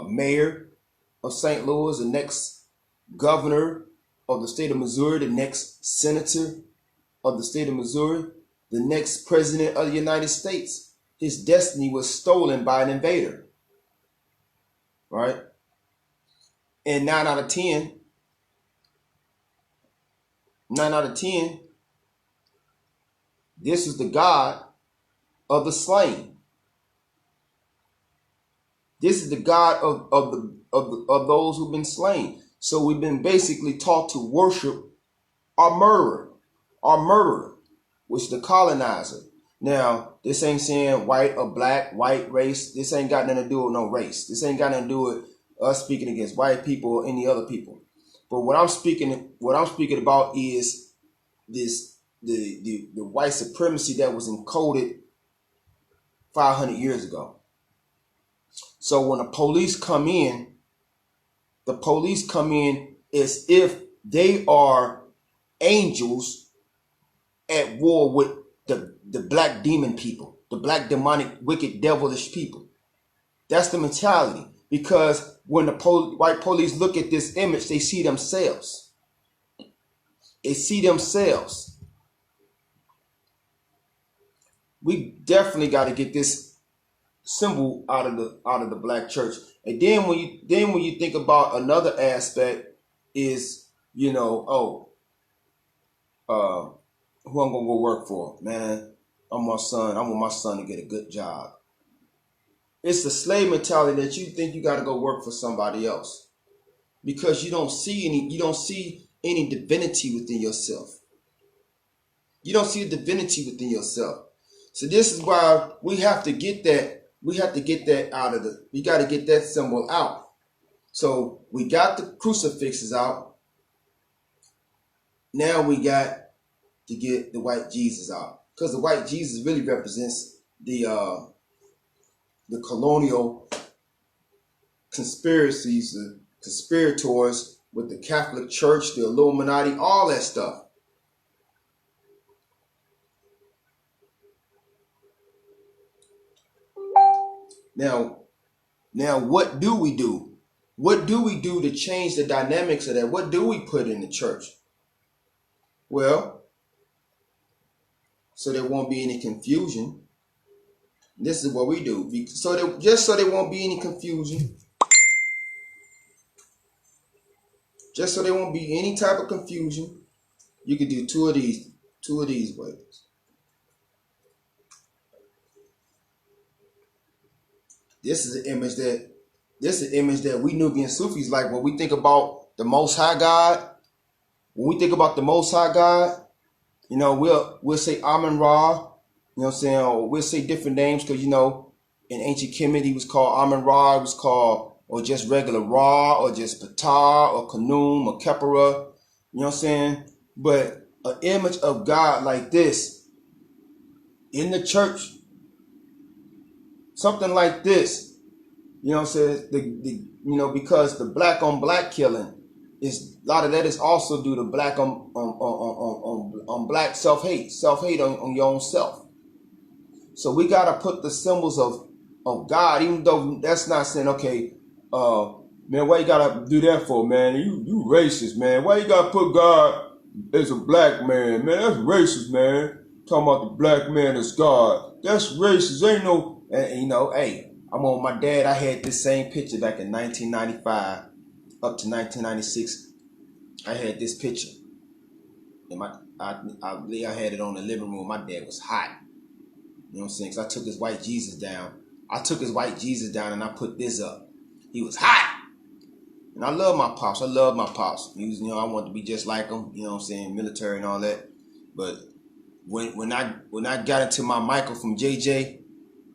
mayor of St. Louis, the next governor of the state of Missouri, the next senator of the state of Missouri, the next president of the United States. His destiny was stolen by an invader. Right? And 9 out of 10, this is the God of the slain. This is the God of those who've been slain. So we've been basically taught to worship our murderer, which is the colonizer. Now, this ain't saying white or black, white race. This ain't got nothing to do with no race. This ain't got nothing to do with us speaking against white people or any other people. But what I'm speaking about is the white supremacy that was encoded 500 years ago. So when the police come in as if they are angels at war with the black demon people, the black demonic, wicked, devilish people. That's the mentality. Because when the white police look at this image, they see themselves. They see themselves. We definitely got to get this symbol out of the black church. And then when you think about another aspect is, you know, who I'm gonna go work for, man. I want my son to get a good job. It's the slave mentality that you think you got to go work for somebody else because you don't see any divinity within yourself. You don't see a divinity within yourself. So this is why we have to get that. We got to get that symbol out. So we got the crucifixes out. Now we got to get the white Jesus out, because the white Jesus really represents the colonial conspiracies, the conspirators with the Catholic Church, the Illuminati, all that stuff. Now, what do we do? What do we do to change the dynamics of that? What do we put in the church? Well, so there won't be any confusion, this is what we do. Just so there won't be any confusion, just so there won't be any type of confusion, you could do two of these ways. This is an image that we Nubian Sufis like. When we think about the Most High God, you know, we'll say Amun Ra, you know what I'm saying, or we'll say different names, because, you know, in ancient Kemet he was called Amun Ra, it was called, or just regular Ra, or just Ptah, or Khnum, or Khepera, you know what I'm saying? But an image of God like this in the church, something like this, you know what I'm saying? You know, because the black on black killing is, a lot of that is also due to black on black self-hate on your own self. So we gotta put the symbols of God, even though that's not saying, okay, man, why you gotta do that for, man? You racist, man. Why you gotta put God as a black man? Man, that's racist, man. Talking about the black man as God. That's racist. Ain't no, and, you know, hey, I'm on my dad. I had this same picture back in 1995 up to 1996. I had this picture. And I believe I had it on the living room. My dad was hot. You know what I'm saying? Because I took his white Jesus down. And I put this up. He was hot. And I love my pops. He was, you know, I wanted to be just like him. You know what I'm saying? Military and all that. But when I got into my Michael from JJ,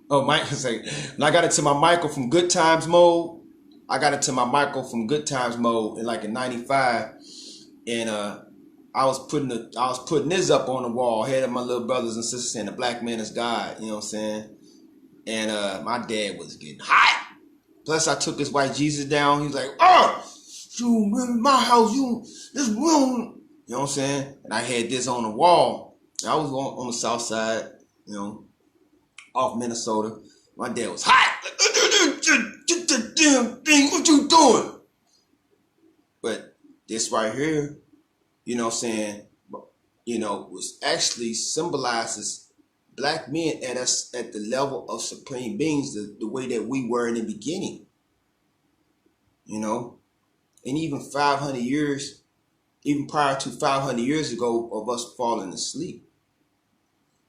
when I got into my Michael from Good Times mode, in like in 95, and I was putting this up on the wall. I had my little brothers and sisters saying the black man is God, you know what I'm saying? And my dad was getting hot. Plus I took his white Jesus down. He's like, you in my house, this room. You know what I'm saying? And I had this on the wall. I was on the south side, you know, off Minnesota. My dad was hot. Get the damn thing, what you doing? But this right here, you know what I'm saying, you know, was actually symbolizes black men at the level of supreme beings, the way that we were in the beginning. You know, and even 500 years, even prior to 500 years ago of us falling asleep.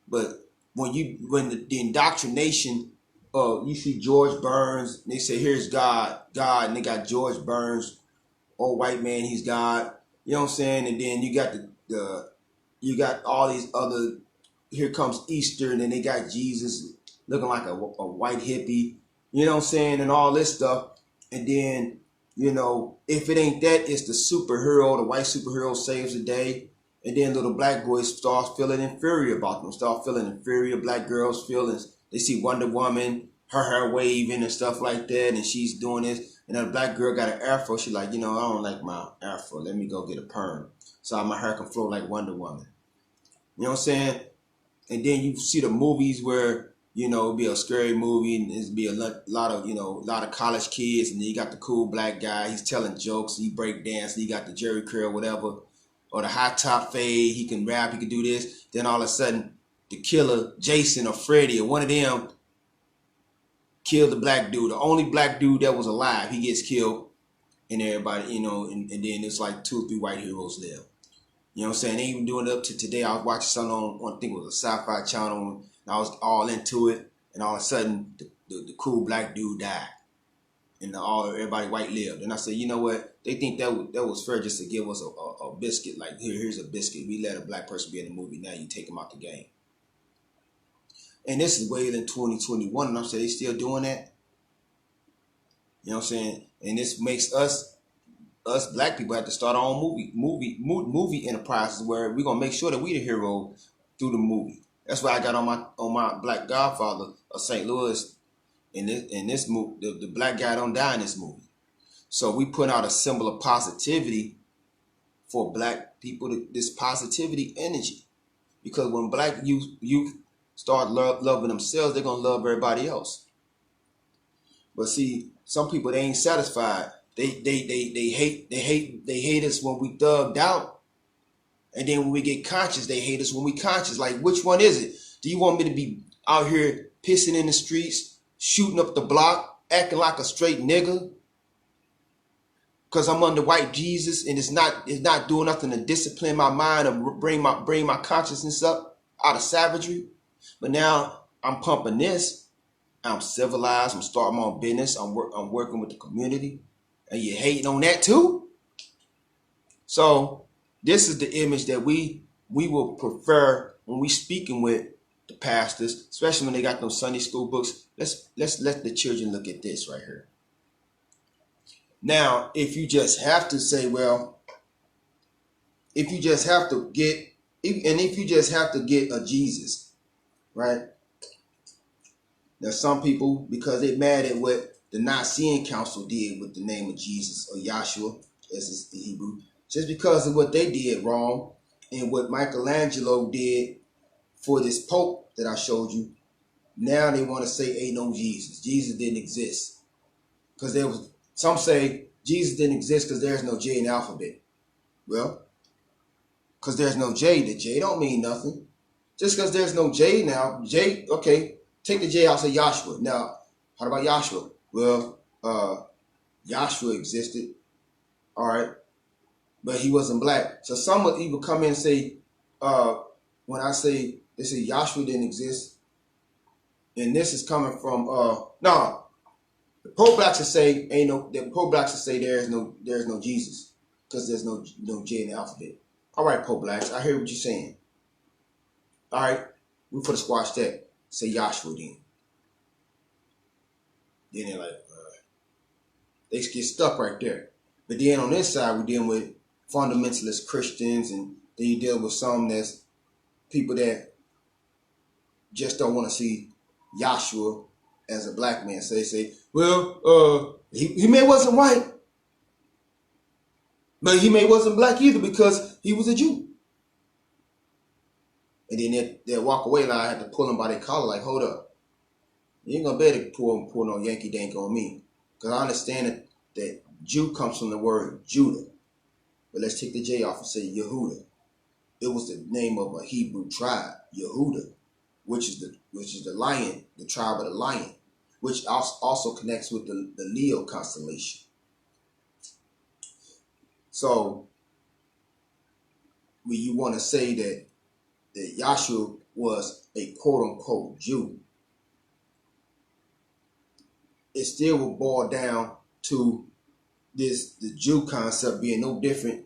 But when the indoctrination, you see George Burns, they say here's God, and they got George Burns, old white man, he's God. You know what I'm saying? And then you got you got all these other, here comes Easter, and then they got Jesus looking like a white hippie, you know what I'm saying, and all this stuff. And then, you know, if it ain't that, it's the superhero, the white superhero saves the day. And then little black boys start feeling inferior about them, black girls feeling, they see Wonder Woman, her hair waving and stuff like that, and she's doing this. And then a black girl got an afro, she's like, you know, I don't like my afro, let me go get a perm, so my hair can flow like Wonder Woman. You know what I'm saying? And then you see the movies where, you know, it'd be a scary movie, and it'd be a lot of college kids, and then you got the cool black guy, he's telling jokes, he break dance, he got the Jerry curl, whatever, or the high top fade, he can rap, he can do this. Then all of a sudden, the killer, Jason or Freddy or one of them, killed the black dude, the only black dude that was alive, he gets killed, and everybody, you know, and then it's like 2 or 3 white heroes there. You know what I'm saying? They even doing it up to today. I was watching something on I think it was a sci-fi channel, and I was all into it, and all of a sudden, the cool black dude died, and everybody white lived. And I said, you know what? They think that was fair just to give us a biscuit. Like, here's a biscuit. We let a black person be in the movie. Now you take them out the game. And this is way in 2021, and I'm saying they still doing that. You know what I'm saying? And this makes us black people have to start our own movie enterprises where we're gonna make sure that we the hero through the movie. That's why I got on my Black Godfather of St. Louis. In this movie, the black guy don't die in this movie. So we put out a symbol of positivity for black people, this positivity energy. Because when black youth start loving themselves, they're gonna love everybody else. But see, some people, they ain't satisfied. They hate us when we thugged out, And then when we get conscious, they hate us when we conscious. Like, which one is it? Do you want me to be out here pissing in the streets, shooting up the block, acting like a straight nigga? Because I'm under white Jesus and it's not doing nothing to discipline my mind or bring my consciousness up out of savagery. But now I'm pumping this. I'm civilized. I'm starting my own business. I'm working with the community. And you're hating on that too? So this is the image that we will prefer when we speaking with the pastors, especially when they got those Sunday school books. Let's let the children look at this right here. Now, if you just have to say, well, if you just have to get a Jesus, right? Now, some people, because they're mad at what the Nicene Council did with the name of Jesus or Yahshua, as is the Hebrew, just because of what they did wrong and what Michelangelo did for this Pope that I showed you, now they want to say ain't no Jesus. Jesus didn't exist. Because some say Jesus didn't exist because there's no J in the alphabet. Well, because there's no J, the J don't mean nothing. Just because there's no J now, J, okay, take the J out, say Yahshua. Now, how about Yahshua? Well, Yahshua existed, all right, but he wasn't black. So some would even come in and say, when I say, they say Yahshua didn't exist, and this is coming from, no, the pro-blacks will say there's no Jesus because there's no J in the alphabet. All right, pro-blacks, I hear what you're saying. All right, we put a squash that. Say Yahshua then. Then they're like, they get stuck right there. But then on this side, we're dealing with fundamentalist Christians, and then you deal with some that's people that just don't want to see Yahshua as a black man. So they say, well, he may wasn't white, but he may wasn't black either because he was a Jew. And then they'll walk away, and I have to pull them by their collar, like, hold up. You ain't gonna be able to pull no Yankee dank on me. Because I understand that Jew comes from the word Judah. But let's take the J off and say Yehuda. It was the name of a Hebrew tribe, Yehuda, which is the lion, the tribe of the lion, which also connects with the Leo constellation. So when you want to say that Yahshua was a quote-unquote Jew, it still will boil down to the Jew concept being no different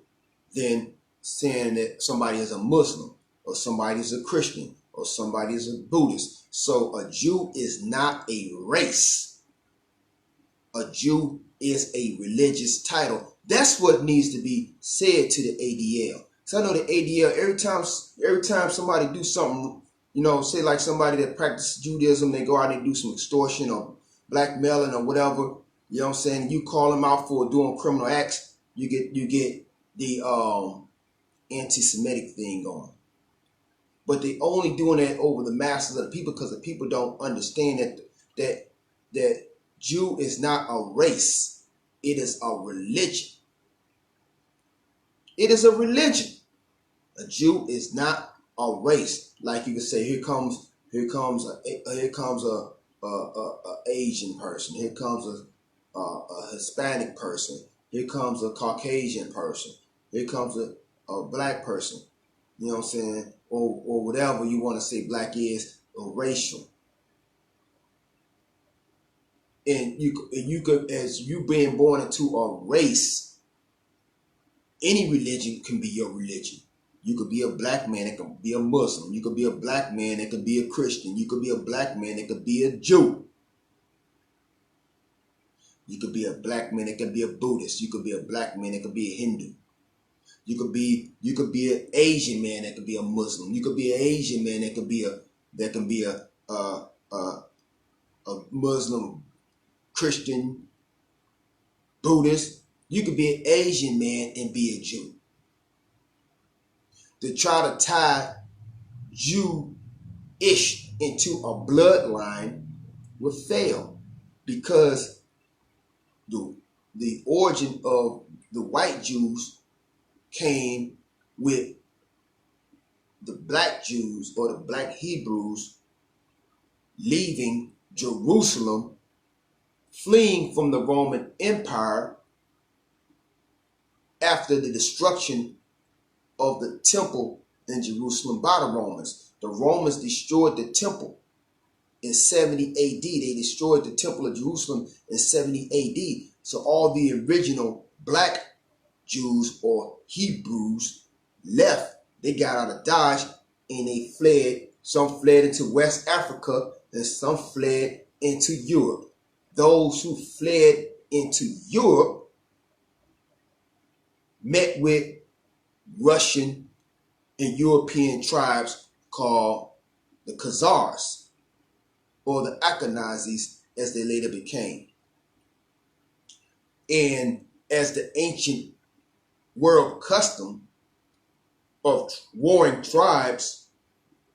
than saying that somebody is a Muslim or somebody is a Christian or somebody is a Buddhist. So a Jew is not a race. A Jew is a religious title. That's what needs to be said to the ADL. So I know the ADL, every time somebody do something, say like somebody that practices Judaism, they go out and do some extortion or blackmailing or whatever, you know what I'm saying? You call them out for doing criminal acts, you get the anti-Semitic thing going. But they only doing that over the masses of the people because the people don't understand that Jew is not a race. It is a religion. It is a religion. A Jew is not a race. Like you could say, here comes a Asian person. Here comes a Hispanic person. Here comes a Caucasian person. Here comes a black person. You know what I'm saying? Or whatever you want to say black is, or racial. And you could, as you being born into a race, any religion can be your religion. You could be a black man that can be a Muslim. You could be a black man that could be a Christian. You could be a black man that could be a Jew. You could be a black man that could be a Buddhist. You could be a black man that could be a Hindu. You could be an Asian man that could be a Muslim. You could be an Asian man that can be a Muslim, Christian, Buddhist. You could be an Asian man and be a Jew. To try to tie Jew-ish into a bloodline would fail because the origin of the white Jews came with the black Jews or the black Hebrews leaving Jerusalem, fleeing from the Roman Empire after the destruction of the temple in Jerusalem by the Romans. The Romans destroyed the temple in 70 AD. They destroyed the temple of Jerusalem in 70 AD. So all the original black Jews or Hebrews left. They got out of Dodge and they fled. Some fled into West Africa and some fled into Europe. Those who fled into Europe met with Russian and European tribes called the Khazars or the Ashkenazis as they later became. And as the ancient world custom of warring tribes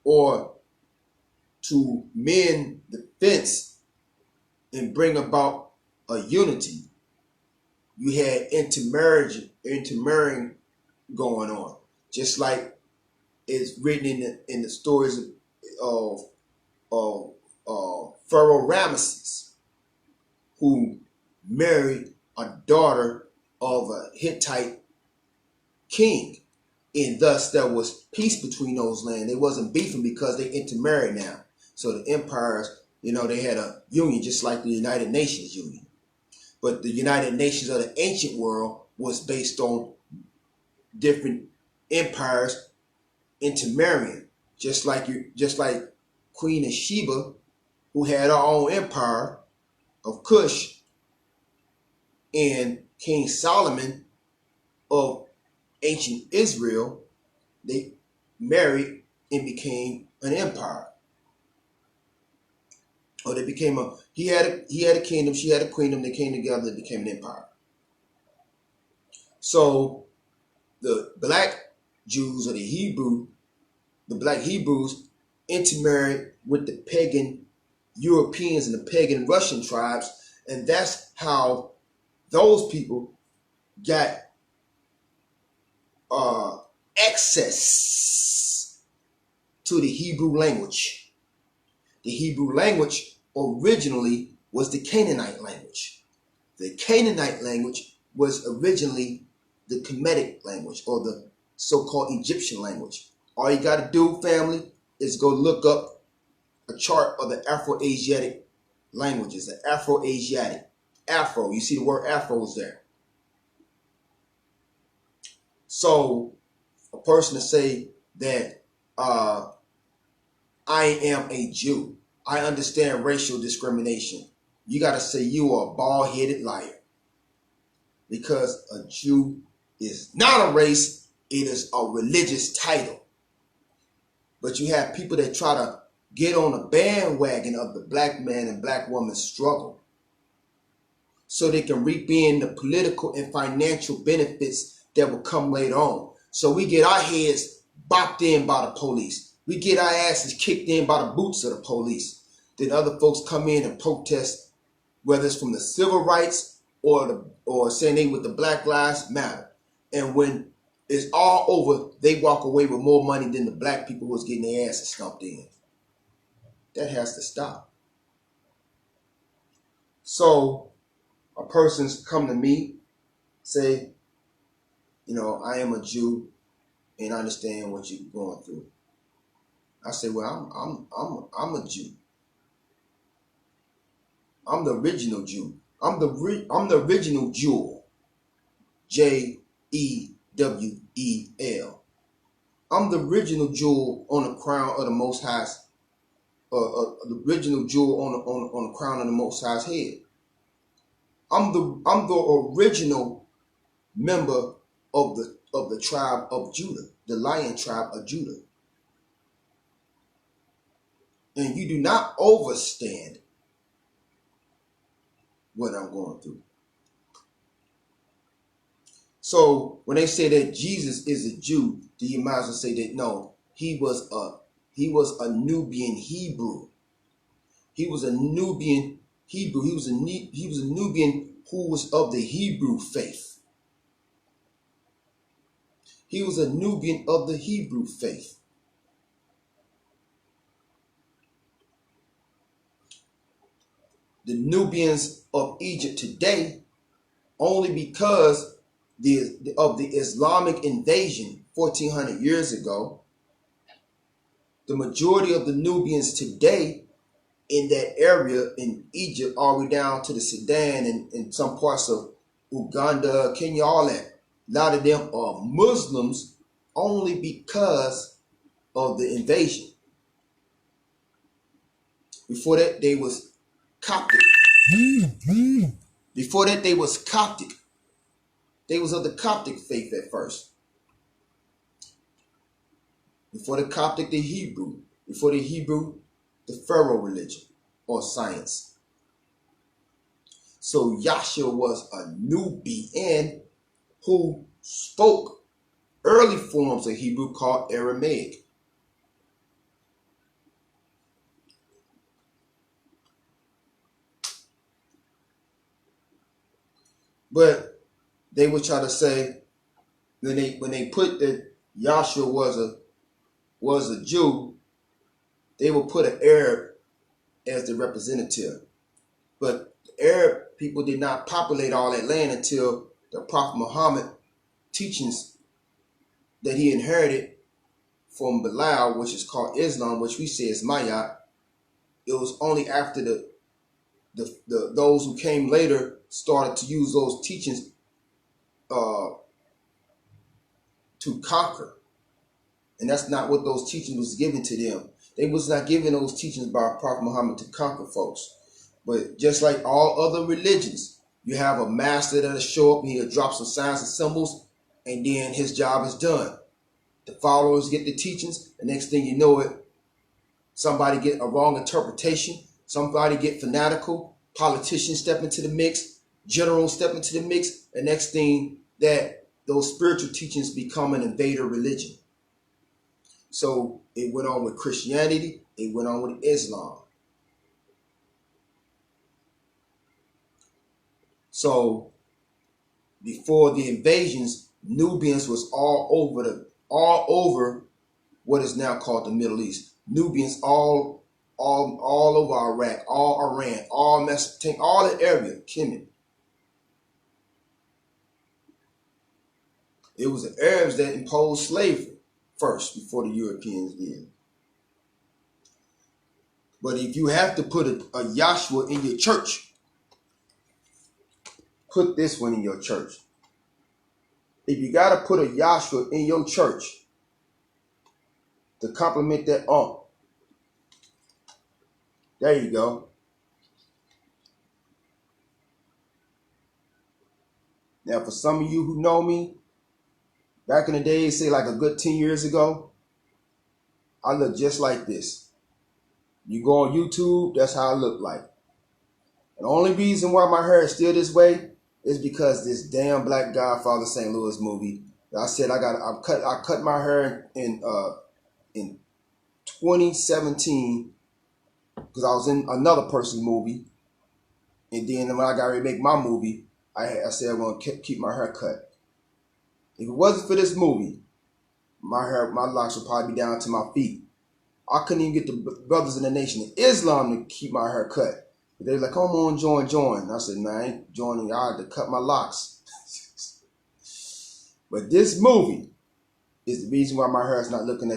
or to mend the fence and bring about a unity, you had intermarrying going on, just like it's written in the stories of Pharaoh Ramesses, who married a daughter of a Hittite king, and thus there was peace between those lands. They wasn't beefing because they intermarried now. So the empires, they had a union just like the United Nations union. But the United Nations of the ancient world was based on different empires intermarrying, just like Queen of Sheba, who had her own empire of Cush, and King Solomon of ancient Israel. They married and became an empire. Or they became he had a kingdom, she had a queendom, they came together and became an empire. So the black Jews or the black Hebrews intermarried with the pagan Europeans and the pagan Russian tribes, and that's how those people got access to the Hebrew language. The Hebrew language originally was the Canaanite language. The Canaanite language was originally the KEMETIC language, or the so-called Egyptian language. All you got to do, family, is go look up a chart of the Afro-Asiatic languages. The Afro-Asiatic. Afro, you see the word Afro is there. So a person to say that I am a Jew, I understand racial discrimination, you got to say you are a bald-headed liar. Because a Jew is not a race, it is a religious title. But you have people that try to get on the bandwagon of the black man and black woman struggle so they can reap in the political and financial benefits that will come later on. So we get our heads bopped in by the police. We get our asses kicked in by the boots of the police. Then other folks come in and protest, whether it's from the civil rights or saying they with the Black Lives Matter. And when it's all over, they walk away with more money than the black people who was getting their asses stomped in. That has to stop. So a person's come to me, say, I am a Jew and I understand what you're going through. I say, well, I'm a Jew. I'm the original Jew. I'm the original jewel. Jewel. I'm the original jewel on the crown of the Most High. The original jewel on the crown of the Most High's head. I'm the original member of the tribe of Judah, the Lion tribe of Judah. And you do not overstand what I'm going through. So when they say that Jesus is a Jew, do you might as well say that no, he was a Nubian Hebrew. He was a Nubian Hebrew. He was a Nubian who was of the Hebrew faith. He was a Nubian of the Hebrew faith. the Nubians of Egypt today only because of the Islamic invasion 1400 years ago. The majority of the Nubians today in that area in Egypt, all the way down to the Sudan and some parts of Uganda, Kenya, all that, a lot of them are Muslims only because of the invasion. Before that, they was Coptic. Before that, they was Coptic. They was of the Coptic faith at first. Before the Coptic, the Hebrew. Before the Hebrew, the Pharaoh religion or science. So Yahshua was a Nubian who spoke early forms of Hebrew called Aramaic. But they would try to say when they put that Yahshua was a Jew, they would put an Arab as the representative. But the Arab people did not populate all that land until the Prophet Muhammad teachings that he inherited from Bilal, which is called Islam, which we say is Maya. It was only after those who came later started to use those teachings to conquer. And that's not what those teachings was given to them. They was not given those teachings by Prophet Muhammad to conquer folks. But just like all other religions, you have a master that'll show up and he'll drop some signs and symbols, and then his job is done. The followers get the teachings, the next thing you know it, somebody get a wrong interpretation, somebody get fanatical, politicians step into the mix, generals step into the mix, and next thing that those spiritual teachings become an invader religion. So it went on with Christianity, it went on with Islam. So before the invasions, Nubians was all over what is now called the Middle East. Nubians all over Iraq, all Iran, all Mesopotamia, all the area, Kemet. It was the Arabs that imposed slavery first before the Europeans did. But if you have to put a Yahshua in your church, put this one in your church. If you got to put a Yahshua in your church to complement that there you go. Now, for some of you who know me, back in the days, say like a good 10 years ago, I look just like this. You go on YouTube, that's how I look like. And the only reason why my hair is still this way is because this damn Black Godfather St. Louis movie. I said I cut my hair in 2017 because I was in another person's movie, and then when I got ready to make my movie, I said I'm gonna keep my hair cut. If it wasn't for this movie, my locks would probably be down to my feet. I couldn't even get the brothers in the Nation of Islam to keep my hair cut. They're like, come on, join. And I said, man, I ain't joining. I had to cut my locks. But this movie is the reason why my hair is not looking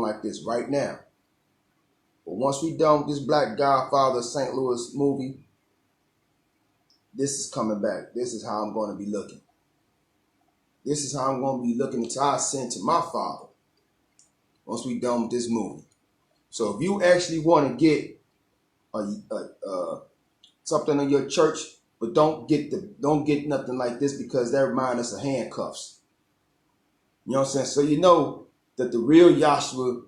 like this right now. But once we done with this Black Godfather St. Louis movie, this is coming back. This is how I'm going to be looking. This is how I'm going to be looking until I ascend to my Father. Once we done with this movie. So if you actually want to get something in your church, but don't get nothing like this, because that reminds us of handcuffs. You know what I'm saying? So you know that the real Yahshua,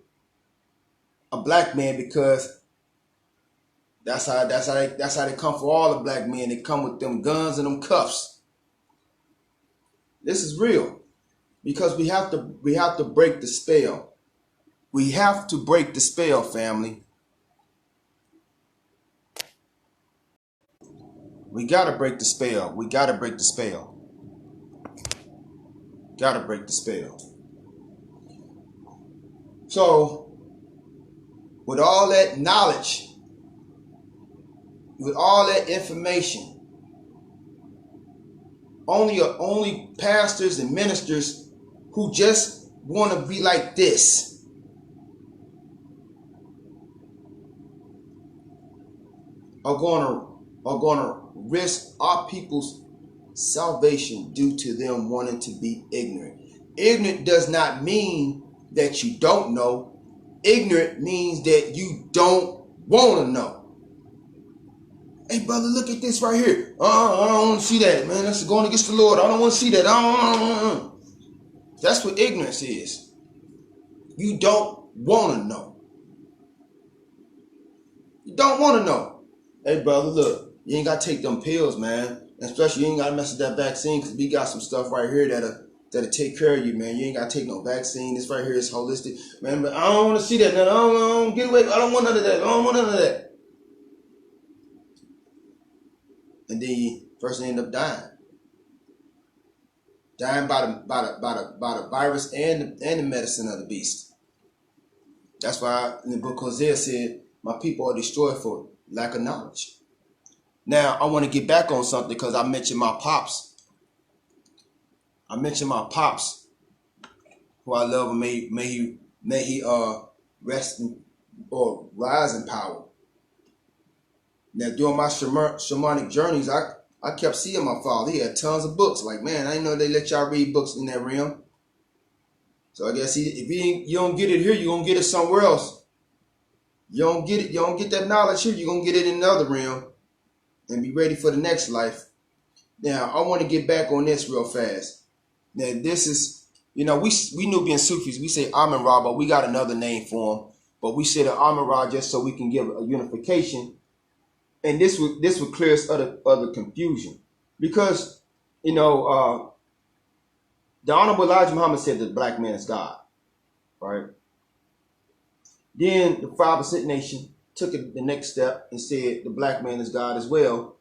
a black man, because that's how they come for all the black men. They come with them guns and them cuffs. This is real, because we have to break the spell. We have to break the spell, family. We gotta break the spell. We gotta break the spell. Gotta break the spell. So, with all that knowledge, with all that information, only pastors and ministers who just want to be like this are gonna risk our people's salvation due to them wanting to be ignorant. Ignorant does not mean that you don't know. Ignorant means that you don't want to know. Hey, brother, look at this right here. I don't want to see that, man. That's going against the Lord. I don't want to see that. That's what ignorance is. You don't want to know. You don't want to know. Hey, brother, look. You ain't got to take them pills, man. Especially you ain't got to mess with that vaccine, because we got some stuff right here that'll take care of you, man. You ain't got to take no vaccine. This right here is holistic. Man, but I don't want to see that. Man. I don't get away. I don't want none of that. I don't want none of that. And then you first end up dying. Dying by the virus and the medicine of the beast. That's why in the book Hosea said, my people are destroyed for lack of knowledge. Now, I want to get back on something because I mentioned my pops. Who I love, and may he rest in, or rise in power. Now, during my shamanic journeys, I kept seeing my father. He had tons of books. Like, man, I didn't know they let y'all read books in that realm. So I guess if you don't get it here, you're going to get it somewhere else. You don't get that knowledge here, you're going to get it in another realm and be ready for the next life. Now, I want to get back on this real fast. Now, this is, we Nubian-Sufis, we say Amun-Ra, but we got another name for him. But we say the Amun-Ra just so we can give a unification. And this would clear us other confusion. Because, the Honorable Elijah Muhammad said that the black man is God. Right? Then the 5% Nation took it the next step and said the black man is God as well.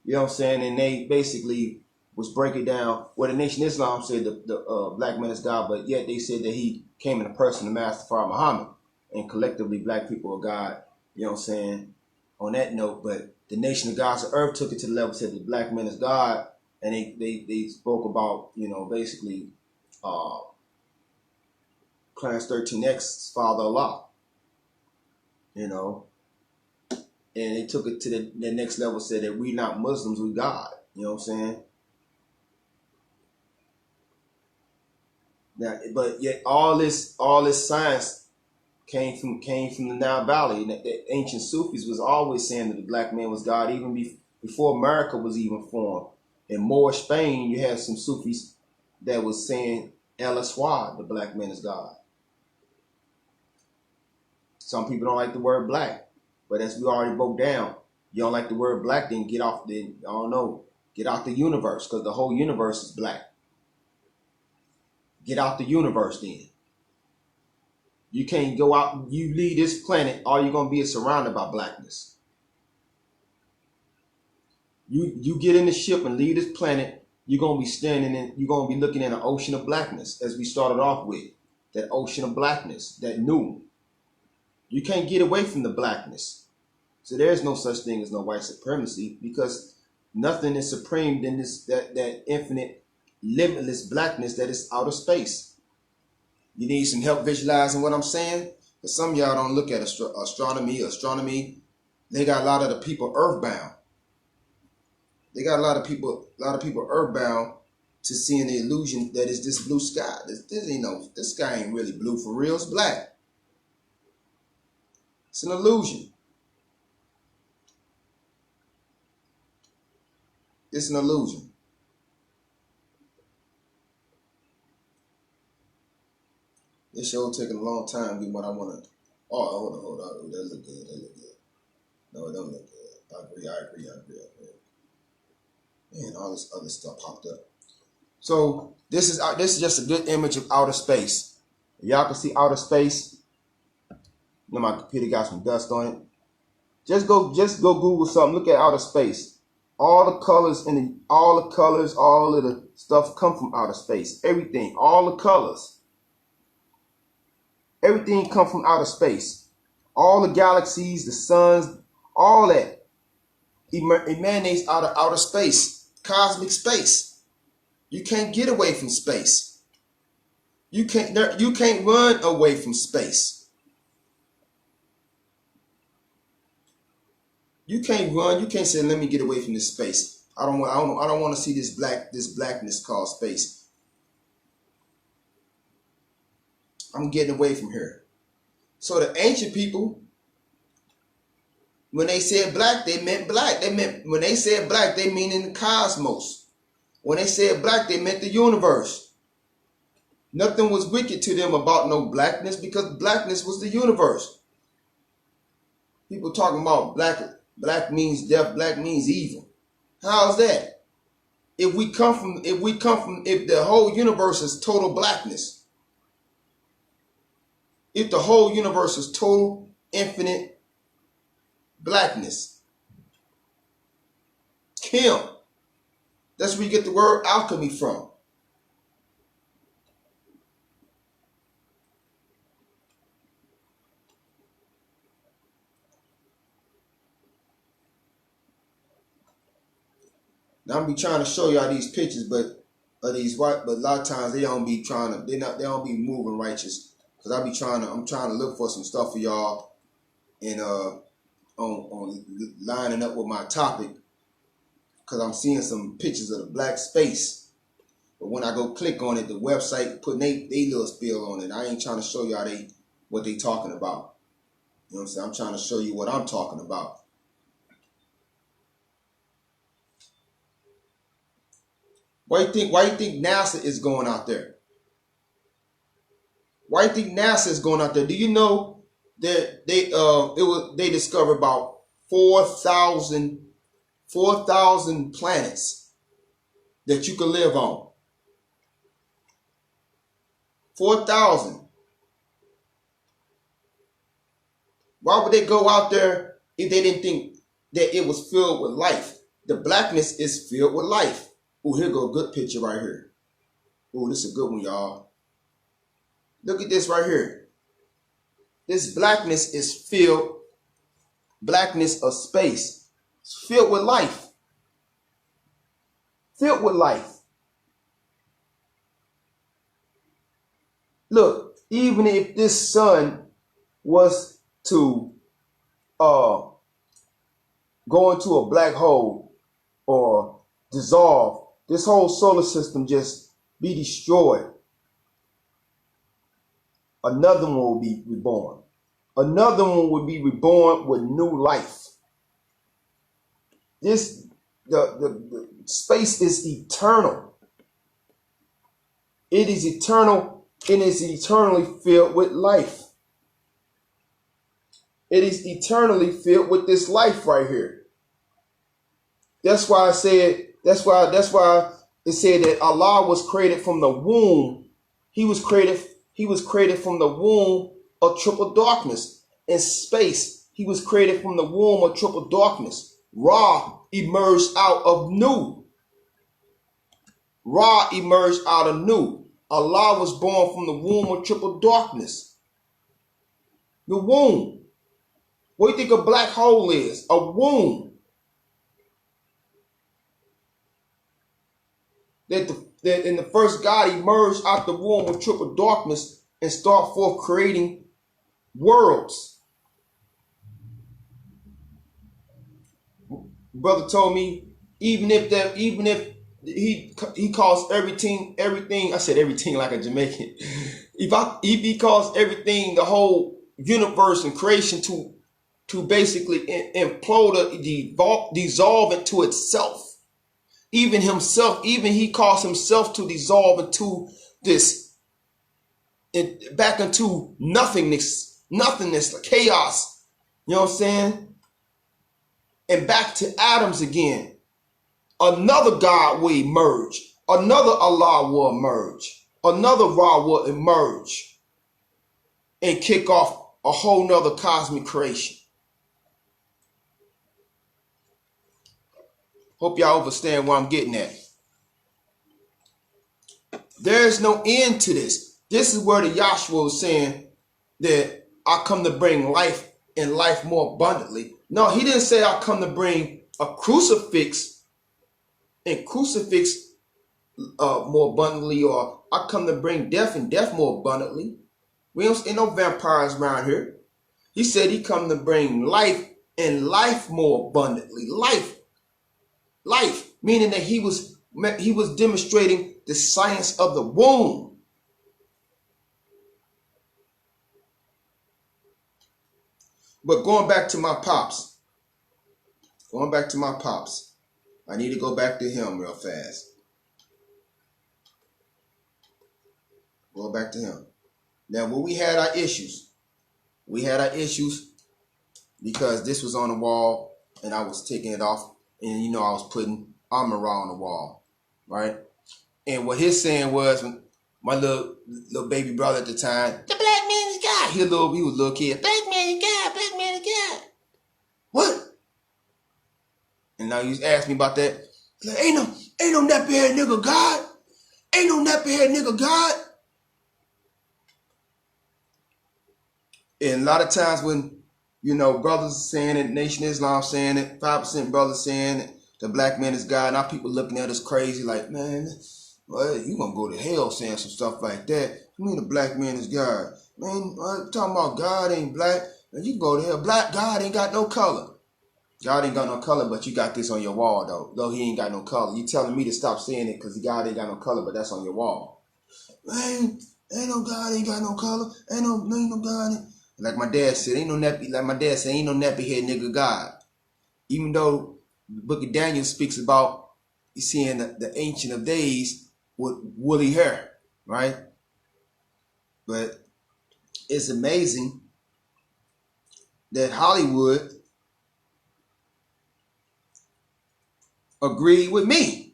You know what I'm saying? And they basically was breaking down what the Nation of Islam said the black man is God, but yet they said that he came in the person of Master Farah Muhammad, and collectively black people are God. You know what I'm saying? On that note, but the Nation of Gods of Earth took it to the level, said the black man is God, and they spoke about, basically Clarence 13X's Father Allah. And they took it to the next level, said that we not Muslims, we God. You know what I'm saying? Now, but yet all this science came from the Nile Valley. And the ancient Sufis was always saying that the black man was God, even before America was even formed. In Moorish Spain, you had some Sufis that was saying El Aswad, the black man is God. Some people don't like the word black, but as we already broke down, you don't like the word black, then get out the universe, because the whole universe is black. Get out the universe then. You can't go out, you leave this planet, all you're going to be is surrounded by blackness. You get in the ship and leave this planet, you're going to be you're going to be looking at an ocean of blackness, as we started off with. That ocean of blackness, that new. You can't get away from the blackness. So there's no such thing as no white supremacy, because nothing is supreme than that infinite, limitless blackness that is outer space. You need some help visualizing what I'm saying? Because some of y'all don't look at astronomy. They got a lot of the people earthbound. They got a lot of people earthbound to seeing the illusion that is this blue sky. This sky ain't really blue for real. It's black. It's an illusion. It's an illusion. This show taking a long time to get what I want to. Oh, hold on. That look good. No, it don't look good. I agree. Man, all this other stuff popped up. So this is just a good image of outer space. Y'all can see outer space. My computer got some dust on it. Just go Google something. Look at outer space. All the colors all of the stuff come from outer space. Everything, all the colors. Everything come from outer space. All the galaxies, the suns, all that. emanates out of outer space, cosmic space. You can't get away from space. You can't run away from space. You can't run. You can't say, "Let me get away from this space. I don't want to see this blackness called space. I'm getting away from here." So the ancient people, when they said black, they meant black. When they said black, they mean in the cosmos. When they said black, they meant the universe. Nothing was wicked to them about no blackness, because blackness was the universe. People talking about black means death, black means evil. How's that? If the whole universe is total blackness, if the whole universe is total infinite blackness, Kim, that's where you get the word alchemy from. Now I'm be trying to show y'all these pictures, but a lot of times they don't be moving righteous. Cause I'm trying to look for some stuff for y'all, and on lining up with my topic. Cause I'm seeing some pictures of the black space, but when I go click on it, the website putting they little spill on it. I ain't trying to show y'all what they talking about. You know what I'm saying? I'm trying to show you what I'm talking about. Why you think NASA is going out there? Why do you think NASA is going out there? Do you know that they discovered about 4,000 planets that you can live on? 4,000. Why would they go out there if they didn't think that it was filled with life? The blackness is filled with life. Oh, here go a good picture right here. Oh, this is a good one, y'all. Look at this right here. This blackness is filled, blackness of space. It's filled with life. Filled with life. Look, even if this sun was to go into a black hole or dissolve, this whole solar system just be destroyed, another one will be reborn. Another one will be reborn with new life. The space is eternal. It is eternal, and it is eternally filled with life. It is eternally filled with this life right here. That's why it said that Allah was created from the womb. He was created from the womb of triple darkness. In space, he was created from the womb of triple darkness. Ra emerged out of Nu. Ra emerged out of Nu. Allah was born from the womb of triple darkness. The womb. What do you think a black hole is? A womb. That the first God emerged out the womb of triple darkness and start forth creating worlds. Brother told me even if he calls everything, I said everything like a Jamaican. If he calls everything, the whole universe and creation to basically implode, dissolve into itself. Even he calls himself to dissolve into this, back into nothingness, chaos. You know what I'm saying? And back to atoms again. Another God will emerge. Another Allah will emerge. Another Ra will emerge and kick off a whole nother cosmic creation. Hope y'all understand what I'm getting at. There's no end to this. This is where the Yahshua was saying that I come to bring life and life more abundantly. No, he didn't say I come to bring a crucifix and crucifix more abundantly, or I come to bring death and death more abundantly. We don't ain't no vampires around here. He said he come to bring life and life more abundantly. Life, meaning that he was demonstrating the science of the womb. But going back to my pops, I need to go back to him real fast. Go back to him. Now, when we had our issues because this was on the wall and I was taking it off, and I was putting armor on the wall, right? And what his saying was, my little baby brother at the time, the black man is God. He was a little kid. Black man is God. Black man is God. What? And now you ask me about that. Like, ain't no nappy-head nigga God. Ain't no nappy-head nigga God. And a lot of times when, brothers saying it, Nation of Islam saying it, 5% brothers saying it, the black man is God, now people looking at us crazy like, man, well, you gonna go to hell saying some stuff like that. You mean the black man is God? Man, talking about God ain't black, and you go to hell. Black God ain't got no color. God ain't got no color, but you got this on your wall, though he ain't got no color. You telling me to stop saying it because God ain't got no color, but that's on your wall. Man, ain't no God ain't got no color. Ain't no God. Like my dad said, ain't no nappy head nigga God. Even though the book of Daniel speaks about seeing the Ancient of Days with woolly hair, right? But it's amazing that Hollywood agreed with me.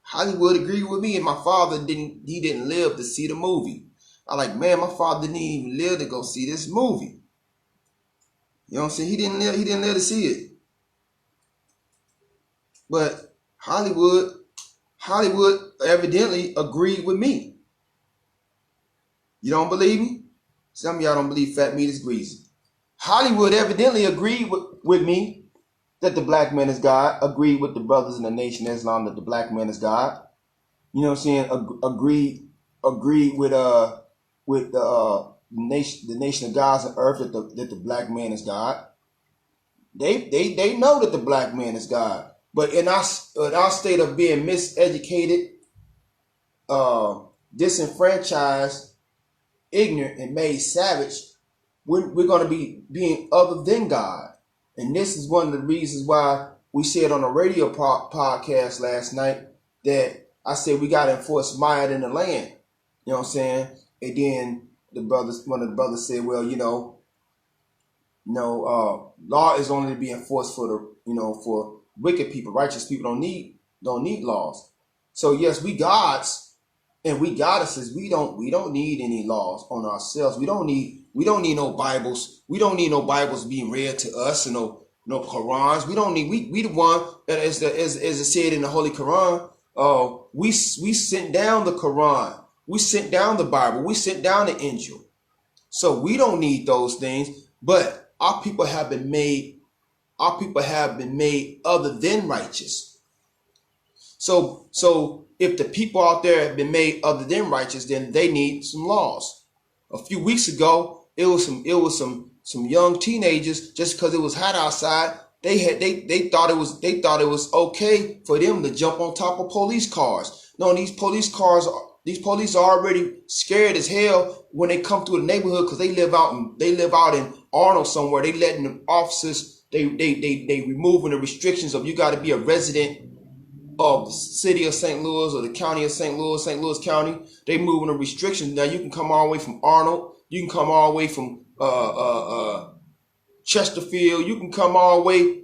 Hollywood agreed with me, and my father didn't live to see the movie. I like, man, my father didn't even live to go see this movie. You know what I'm saying? He didn't live to see it. But Hollywood evidently agreed with me. You don't believe me? Some of y'all don't believe fat meat is greasy. Hollywood evidently agreed with me that the black man is God, agreed with the brothers in the Nation of Islam that the black man is God. You know what I'm saying? Agreed with the nation of gods on earth that the black man is God. They know that the black man is God. But in our state of being miseducated, disenfranchised, ignorant, and made savage, we're going to be being other than God. And this is one of the reasons why we said on a radio podcast last night that I said we got to enforce Maya in the land. You know what I'm saying? And then one of the brothers said, well, law is only to be enforced for for wicked people. Righteous people don't need laws. So yes, we gods and we goddesses. We don't need any laws on ourselves. We don't need no Bibles. We don't need no Bibles being read to us and no Qurans. We don't need. We the one that as it said in the Holy Quran. We sent down the Quran. We sent down the Bible. We sent down the Injil. So we don't need those things. But our people have been made other than righteous. So if the people out there have been made other than righteous, then they need some laws. A few weeks ago, it was some young teenagers, just because it was hot outside, they thought it was okay for them to jump on top of police cars. No, these police are already scared as hell when they come through the neighborhood because they live out in Arnold somewhere. They letting the officers, they removing the restrictions of you got to be a resident of the city of St. Louis or the county of St. Louis County. They moving the restrictions. Now you can come all the way from Arnold. You can come all the way from Chesterfield. You can come all the way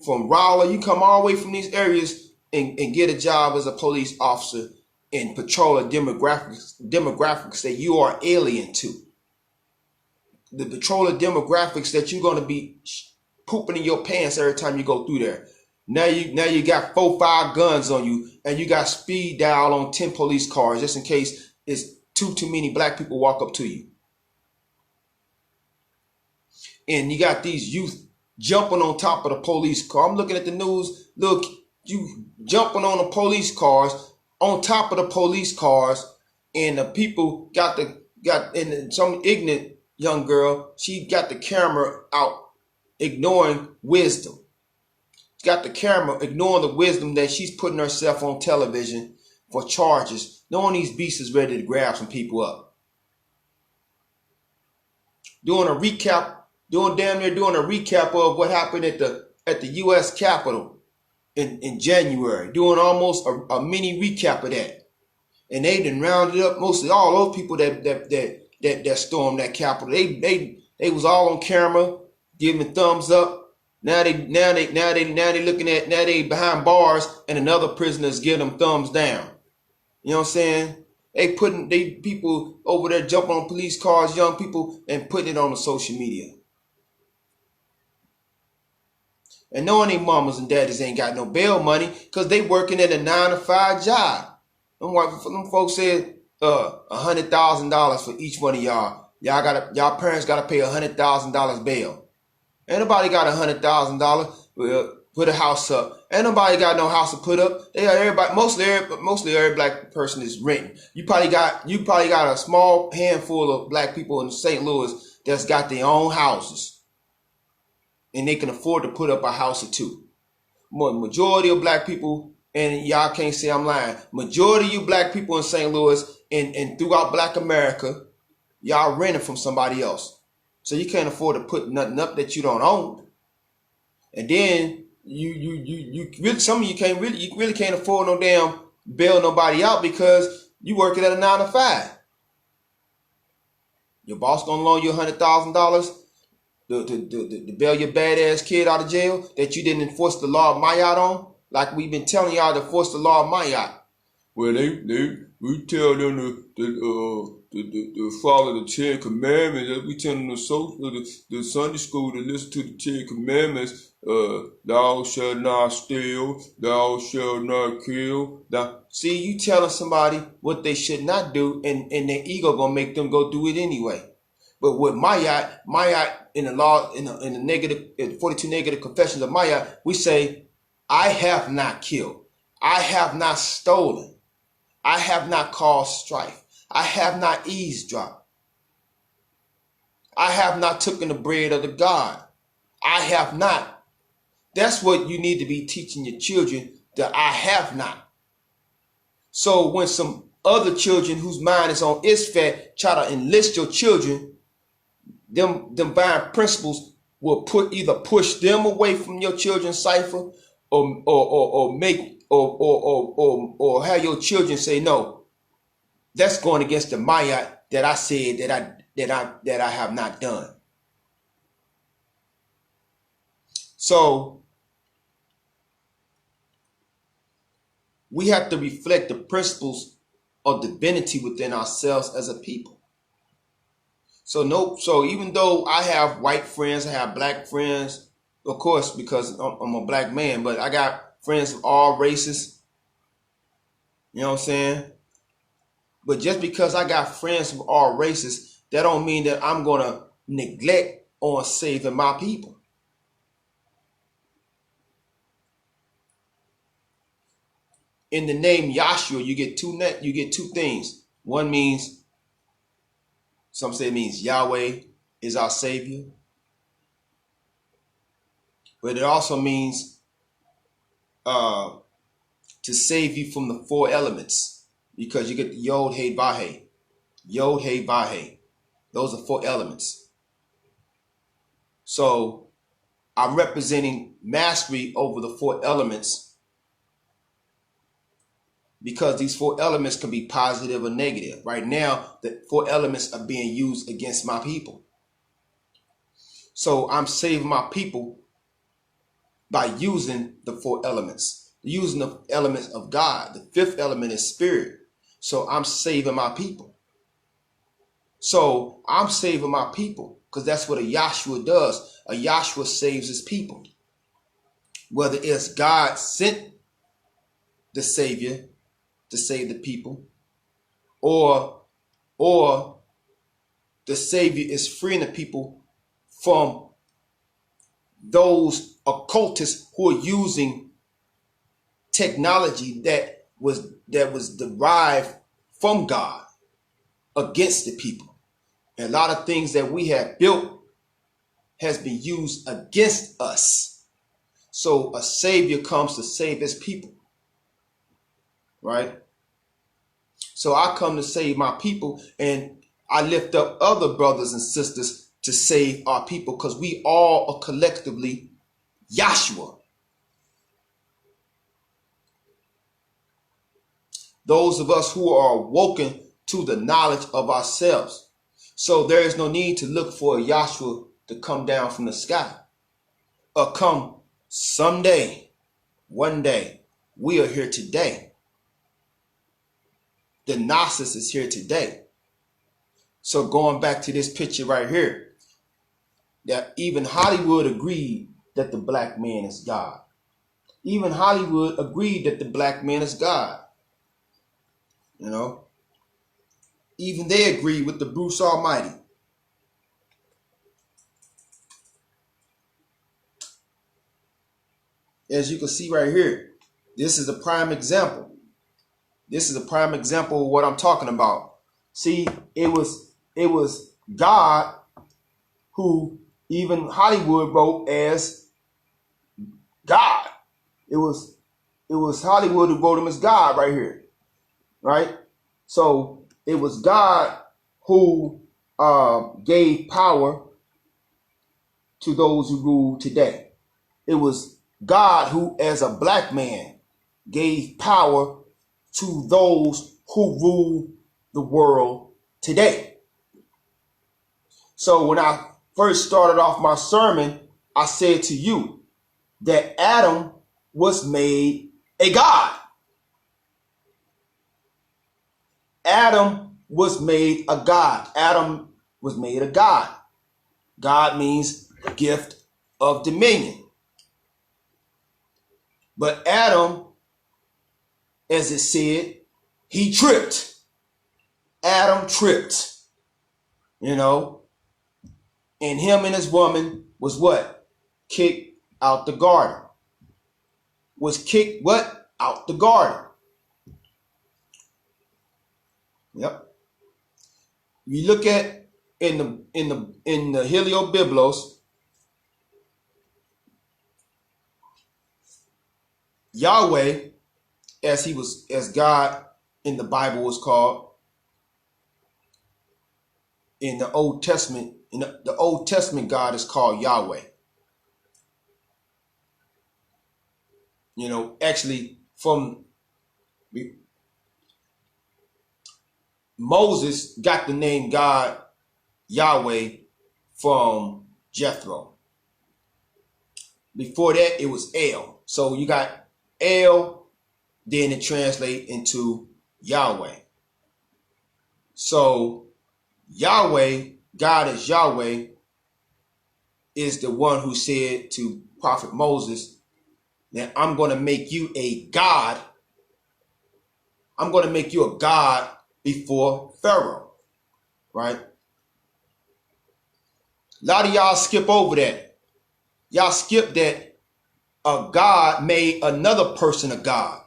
from Raleigh. You come all the way from these areas and get a job as a police officer and patrol a demographics that you are alien to. The patrol of demographics that you're going to be pooping in your pants every time you go through there. Now you got 4-5 guns on you, and you got speed dial on 10 police cars just in case it's too many black people walk up to you. And you got these youth jumping on top of the police car. I'm looking at the news. Look, you jumping on the police cars, on top of the police cars, and the people and some ignorant young girl, she got the camera out, ignoring wisdom. She got the camera ignoring the wisdom that she's putting herself on television for charges, knowing these beasts is ready to grab some people up. Doing a recap of what happened at the U.S. Capitol in January, doing almost a mini recap of that. And they done rounded up mostly all those people that stormed that Capitol. They was all on camera giving thumbs up. Now they looking at, now they behind bars and another prisoner's giving them thumbs down. You know what I'm saying? They people over there jumping on police cars, young people, and putting it on the social media. And knowing their mamas and daddies ain't got no bail money because they working at a 9-to-5 job. Them folks said $100,000 for each one of y'all. Y'all parents gotta pay $100,000 bail. Ain't nobody got $100,000 put a house up. Ain't nobody got no house to put up. Mostly every black person is renting. You probably got a small handful of black people in St. Louis that's got their own houses, and they can afford to put up a house or two. Majority of black people, and y'all can't say I'm lying, majority of you black people in St. Louis and throughout Black America, y'all renting from somebody else. So you can't afford to put nothing up that you don't own. And then you really, some of you really can't afford no damn bail nobody out because you working at a 9-to-5. Your boss gonna loan you $100,000 to bail your badass kid out of jail that you didn't enforce the law of Mayat on, like we've been telling y'all to enforce the law of Mayat. Well, we tell them to follow the 10 Commandments. We tell them the Sunday school to listen to the 10 Commandments. Thou shalt not steal. Thou shalt not kill. See, you telling somebody what they should not do, and their ego gonna make them go do it anyway. But with Mayat in the law, in the 42 negative confessions of Mayat, we say, I have not killed. I have not stolen. I have not caused strife. I have not eavesdropped. I have not taken the bread of the God. I have not. That's what you need to be teaching your children, that I have not. So when some other children whose mind is on ISFAT try to enlist your children, them divine principles will either push them away from your children's cipher or have your children say, no, that's going against the Mayat that I said that I have not done. So we have to reflect the principles of divinity within ourselves as a people. So even though I have white friends, I have black friends, of course, because I'm a black man, but I got friends of all races. You know what I'm saying? But just because I got friends of all races, that don't mean that I'm going to neglect on saving my people. In the name Yahshua, you get two things. One means, some say it means Yahweh is our Savior. But it also means to save you from the 4 elements, because you get the Yod, He, Vahe. Yod, He, Vahe. Those are 4 elements. So I'm representing mastery over the 4 elements, because these 4 elements can be positive or negative. Right now, the 4 elements are being used against my people. So I'm saving my people by using the 4 elements, using the elements of God. The 5th element is spirit. So I'm saving my people. So I'm saving my people because that's what a Yahshua does. A Yahshua saves his people. Whether it's God sent the Savior to save the people, or the Savior is freeing the people from those occultists who are using technology that was derived from God against the people. And a lot of things that we have built has been used against us. So a savior comes to save his people, right? So I come to save my people, and I lift up other brothers and sisters to save our people, because we all are collectively Yahshua. Those of us who are awoken to the knowledge of ourselves. So there is no need to look for a Yahshua to come down from the sky, or come someday, one day. We are here today. The Gnosis is here today. So going back to this picture right here, that even Hollywood agreed that the black man is God. Even Hollywood agreed that the black man is God. You know, even they agree with the Bruce Almighty. As you can see right here, this is a prime example. This is a prime example of what I'm talking about. See, it was God who even Hollywood wrote as God. It was Hollywood who wrote him as God right here, right? So it was God who gave power to those who rule today. It was God who, as a black man, gave power to those who rule the world today. So when I first started off my sermon, I said to you that Adam was made a god. Adam was made a god. Adam was made a god. God means gift of dominion. But Adam, as it said, he tripped. Adam tripped, you know, and him and his woman was what? Kicked out the garden. Was kicked what? Out the garden. Yep. You look at in the Heliobiblos, Yahweh, as God in the Bible was called, in the Old Testament, the Old Testament God is called Yahweh. You know, actually from Moses got the name God Yahweh from Jethro. Before that, it was El. So you got El, then it translates into Yahweh. So Yahweh, God is Yahweh, is the one who said to Prophet Moses that I'm going to make you a God. I'm going to make you a God before Pharaoh, right? A lot of y'all skip over that. Y'all skip that a God made another person a God.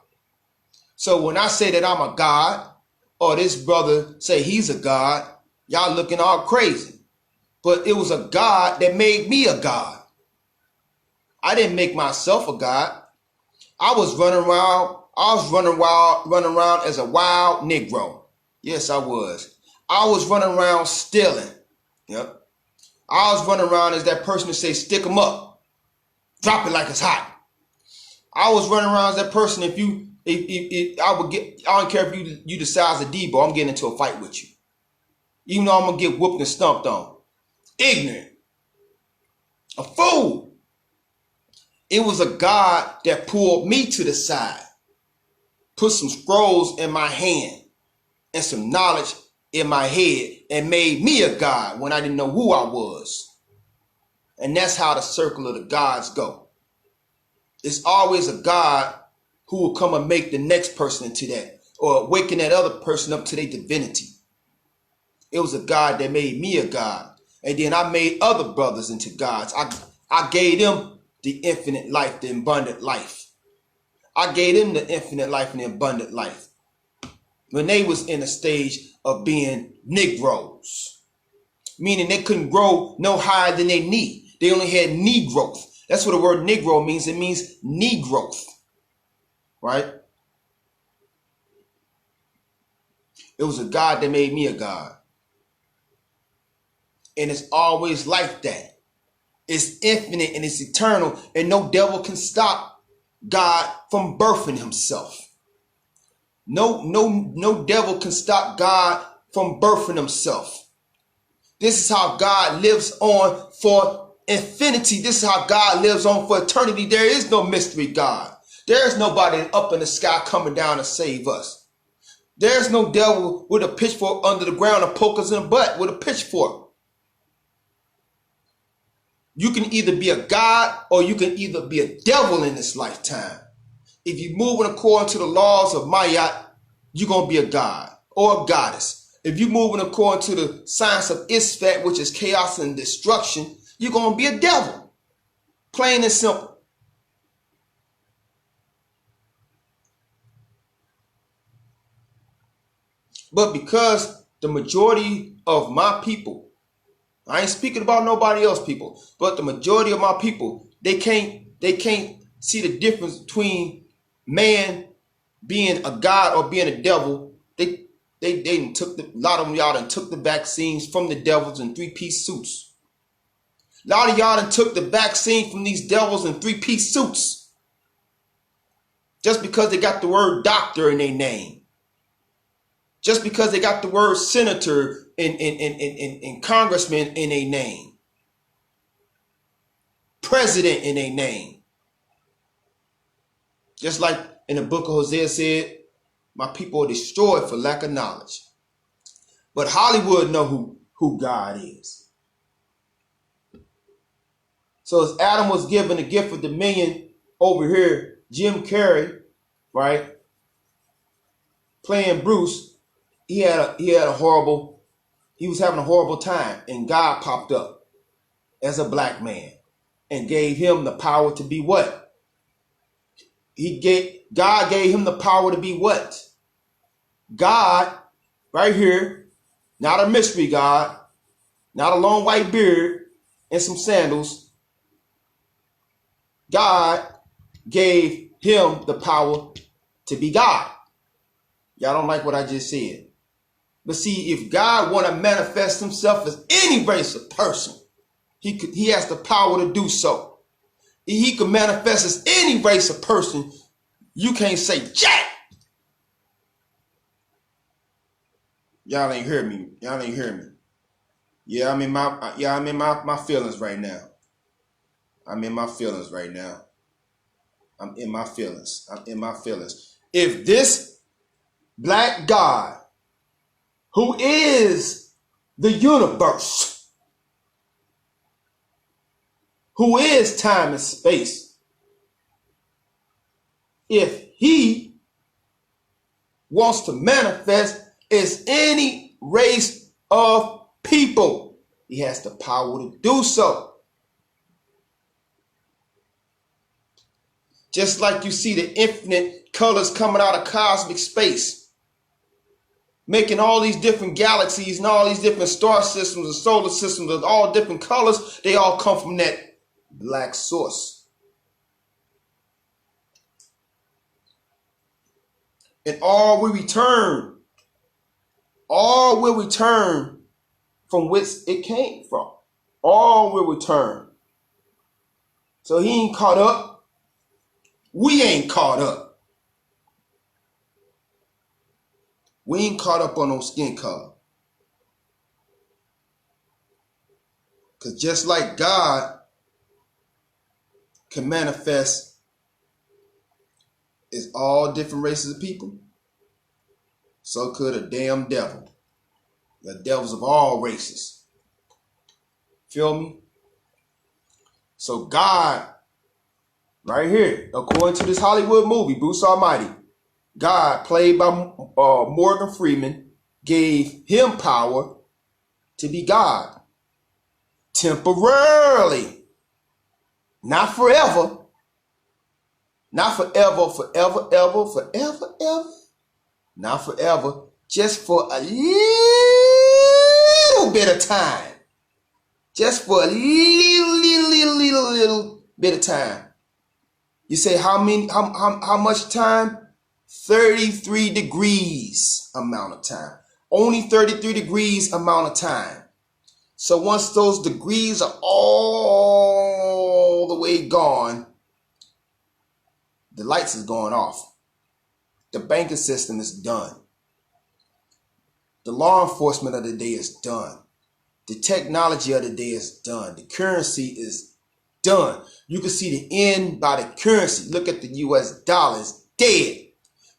So when I say that I'm a God, or this brother say he's a God, y'all looking all crazy. But it was a God that made me a God. I didn't make myself a God. I was running around as a wild Negro. Yes, I was. I was running around stealing. Yep. I was running around as that person who say, stick them up. Drop it like it's hot. I was running around as that person. I don't care if you the size of Debo, I'm getting into a fight with you. Even though I'm going to get whooped and stomped on. Ignorant. A fool. It was a God that pulled me to the side, put some scrolls in my hand and some knowledge in my head, and made me a God when I didn't know who I was. And that's how the circle of the gods go. It's always a God who will come and make the next person into that, or waking that other person up to their divinity. It was a God that made me a God. And then I made other brothers into gods. I gave them the infinite life, the abundant life. I gave them the infinite life and the abundant life when they was in a stage of being Negroes, meaning they couldn't grow no higher than their knee. They only had knee growth. That's what the word Negro means. It means knee growth, right? It was a God that made me a God. And it's always like that. It's infinite and it's eternal, and no devil can stop God from birthing himself. No devil can stop God from birthing himself. This is how God lives on for infinity. This is how God lives on for eternity. There is no mystery God. There is nobody up in the sky coming down to save us. There's no devil with a pitchfork under the ground to poke us in the butt with a pitchfork. You can either be a God or you can either be a devil in this lifetime. If you're moving according to the laws of Mayat, you're going to be a God or a goddess. If you're moving according to the science of Isfat, which is chaos and destruction, you're going to be a devil. Plain and simple. But because the majority of my people, I ain't speaking about nobody else people, but the majority of my people, they can't see the difference between man being a god or being a devil. They took a lot of y'all done took the vaccines from the devils in 3-piece suits. A lot of y'all done took the vaccine from these devils in 3-piece suits. Just because they got the word doctor in their name. Just because they got the word senator and congressman in a name, president in a name. Just like in the book of Hosea said, my people are destroyed for lack of knowledge. But Hollywood know who God is. So as Adam was given the gift of dominion over here, Jim Carrey, right, playing Bruce, he was having a horrible time, and God popped up as a black man and gave him the power to be what? God gave him the power to be what? God, right here, not a mystery God, not a long white beard and some sandals. God gave him the power to be God. Y'all don't like what I just said. But see, if God want to manifest himself as any race of person, he has the power to do so. He can manifest as any race of person. You can't say jack. Y'all ain't hear me. Y'all ain't hear me. Yeah, I'm in my feelings right now. I'm in my feelings right now. I'm in my feelings. I'm in my feelings. If this black God, who is the universe, who is time and space, if he wants to manifest as any race of people, he has the power to do so. Just like you see the infinite colors coming out of cosmic space, making all these different galaxies and all these different star systems and solar systems of all different colors, they all come from that black source. And all will return from which it came from. All will return. So he ain't caught up. We ain't caught up. We ain't caught up on no skin color. Because just like God can manifest as all different races of people, so could a damn devil. The devils of all races. Feel me? So God, right here, according to this Hollywood movie, Bruce Almighty, God, played by Morgan Freeman, gave him power to be God temporarily. Not forever. Not forever, forever, ever, forever, ever. Not forever. Just for a little bit of time. Just for a little bit of time. You say how much time? 33 degrees amount of time. Only 33 degrees amount of time. So once those degrees are all the way gone, the lights is going off. The banking system is done. The law enforcement of the day is done. The technology of the day is done. The currency is done. You can see the end by the currency. Look at the US dollar. It's dead.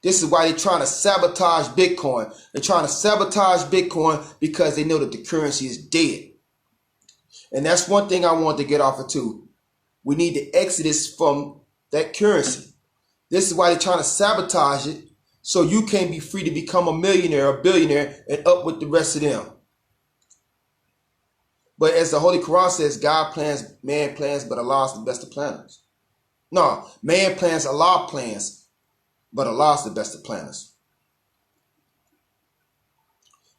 This is why they're trying to sabotage Bitcoin. They're trying to sabotage Bitcoin because they know that the currency is dead. And that's one thing I want to get off of too. We need to exodus from that currency. This is why they're trying to sabotage it so you can't be free to become a millionaire or billionaire and up with the rest of them. But as the Holy Quran says, God plans, man plans, but Allah is the best of planners. No, man plans, Allah plans, but Allah is the best of planners.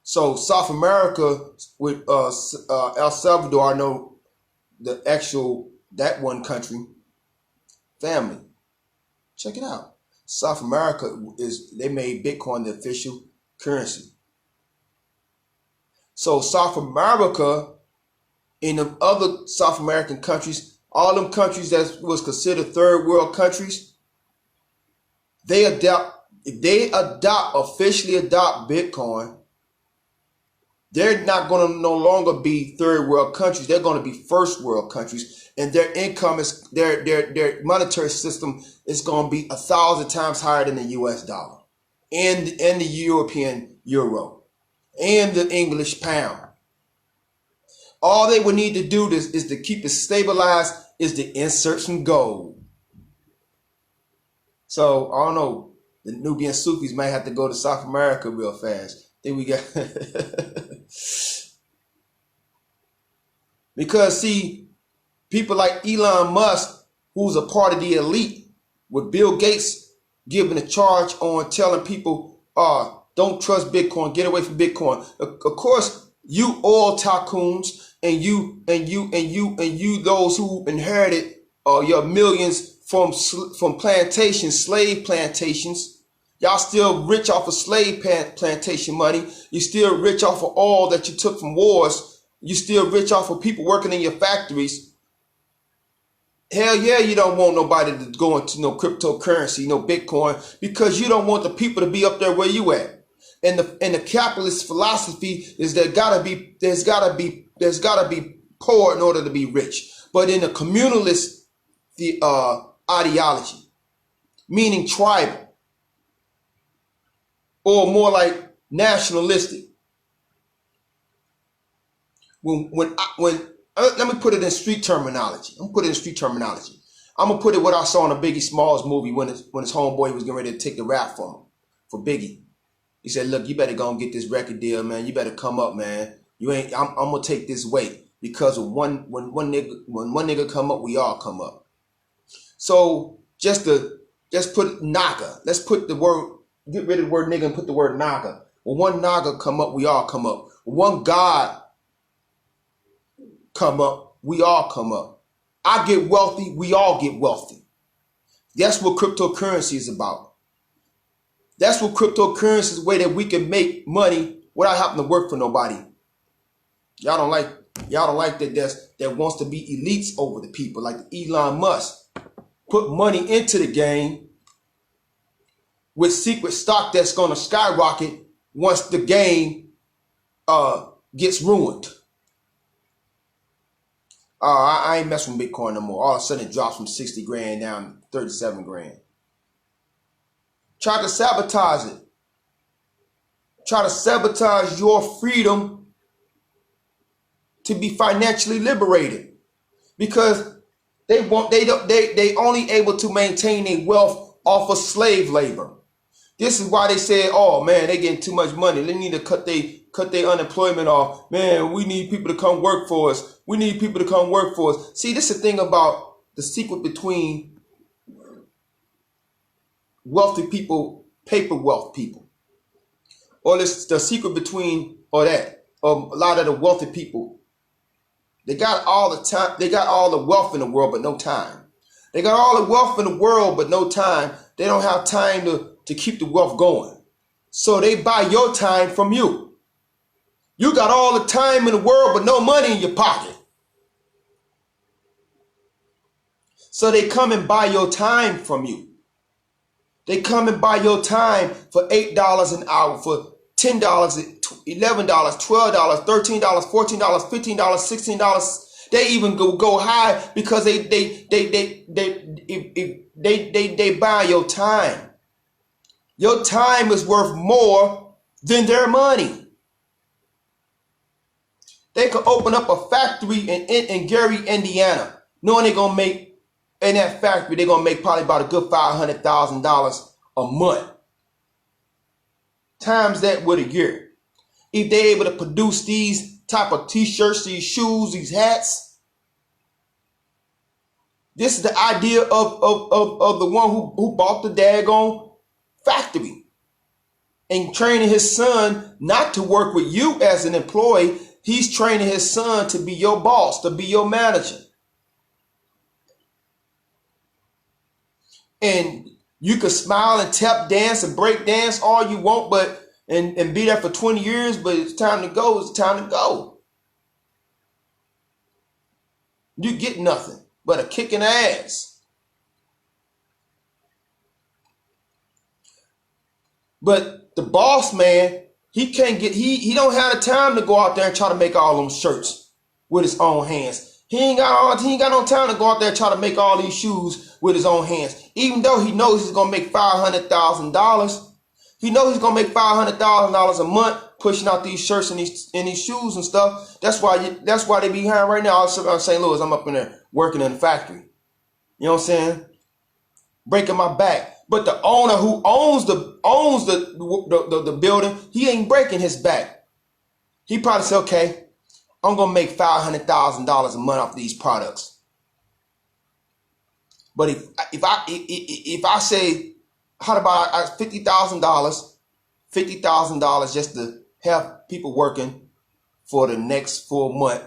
So South America with El Salvador, I know the actual, that one country, family. Check it out. South America they made Bitcoin the official currency. So South America, in the other South American countries, all them countries that was considered third world countries, if they officially adopt Bitcoin, they're not going to no longer be third world countries. They're going to be first world countries, and their income is their monetary system is going to be 1,000 times higher than the US dollar, and the European euro, and the English pound. All they would need to do is to keep it stabilized, is to insert some gold. So I don't know, the Nubiansufis might have to go to South America real fast. Then we got because see, people like Elon Musk, who's a part of the elite, with Bill Gates giving a charge on telling people, don't trust Bitcoin, get away from Bitcoin. Of course, you oil tycoons and you those who inherited your millions from plantations, slave plantations. Y'all still rich off of slave plantation money. You still rich off of all that you took from wars. You still rich off of people working in your factories. Hell yeah, you don't want nobody to go into no cryptocurrency, no Bitcoin, because you don't want the people to be up there where you at. And the capitalist philosophy is there's gotta be poor in order to be rich. But in the communalist ideology, meaning tribal, or more like nationalistic. Let me put it in street terminology. I'm gonna put it what I saw in a Biggie Smalls movie when his homeboy was getting ready to take the rap from him, for Biggie. He said, "Look, you better go and get this record deal, man. You better come up, man. I'm gonna take this weight because of when one nigga come up, we all come up." So just put naga. Let's put the word. Get rid of the word nigga and put the word naga. When one naga come up, we all come up. When one God come up, we all come up. I get wealthy, we all get wealthy. That's what cryptocurrency is about. That's what cryptocurrency is, a way that we can make money without having to work for nobody. Y'all don't like that wants to be elites over the people, like Elon Musk. Put money into the game with secret stock that's going to skyrocket once the game gets ruined. I ain't messing with Bitcoin no more. All of a sudden it drops from 60 grand down to 37 grand. Try to sabotage it. Try to sabotage your freedom to be financially liberated, because they only able to maintain their wealth off of slave labor. This is why they said, "Oh man, they getting too much money. They need to cut their unemployment off. Man, we need people to come work for us. We need people to come work for us." See, this is the thing about the secret between wealthy people, paper wealth people, or the secret between a lot of the wealthy people. They got all the time. They got all the wealth in the world, but no time. They got all the wealth in the world, but no time. They don't have time to keep the wealth going. So they buy your time from you. You got all the time in the world, but no money in your pocket. So they come and buy your time from you. They come and buy your time for $8 an hour, for $10, $11, $12, $13, $14, $15, $16. They even go high because they buy your time. Your time is worth more than their money. They could open up a factory in Gary, Indiana, knowing they're gonna make in that factory they're gonna make probably about a good $500,000 a month. Times that with a year. If they're able to produce these type of t-shirts, these shoes, these hats. This is the idea of the one who bought the daggone factory and training his son not to work with you as an employee. He's training his son to be your boss, to be your manager. And you could smile and tap dance and break dance all you want, but and be there for 20 years, but it's time to go. It's time to go. You get nothing but a kick in the ass. But the boss man, he can't get, he don't have the time to go out there and try to make all them shirts with his own hands. He ain't got no time to go out there and try to make all these shoes with his own hands. Even though he knows he's gonna make $500,000. He knows he's gonna make $500,000 a month pushing out these shirts and these shoes and stuff. That's why they behind right now. I'm St. Louis. I'm up in there working in the factory. You know what I'm saying? Breaking my back. But the owner who owns the building, he ain't breaking his back. He probably said, okay, I'm gonna make $500,000 a month off these products. But if I say, how about $50,000 just to have people working for the next full month,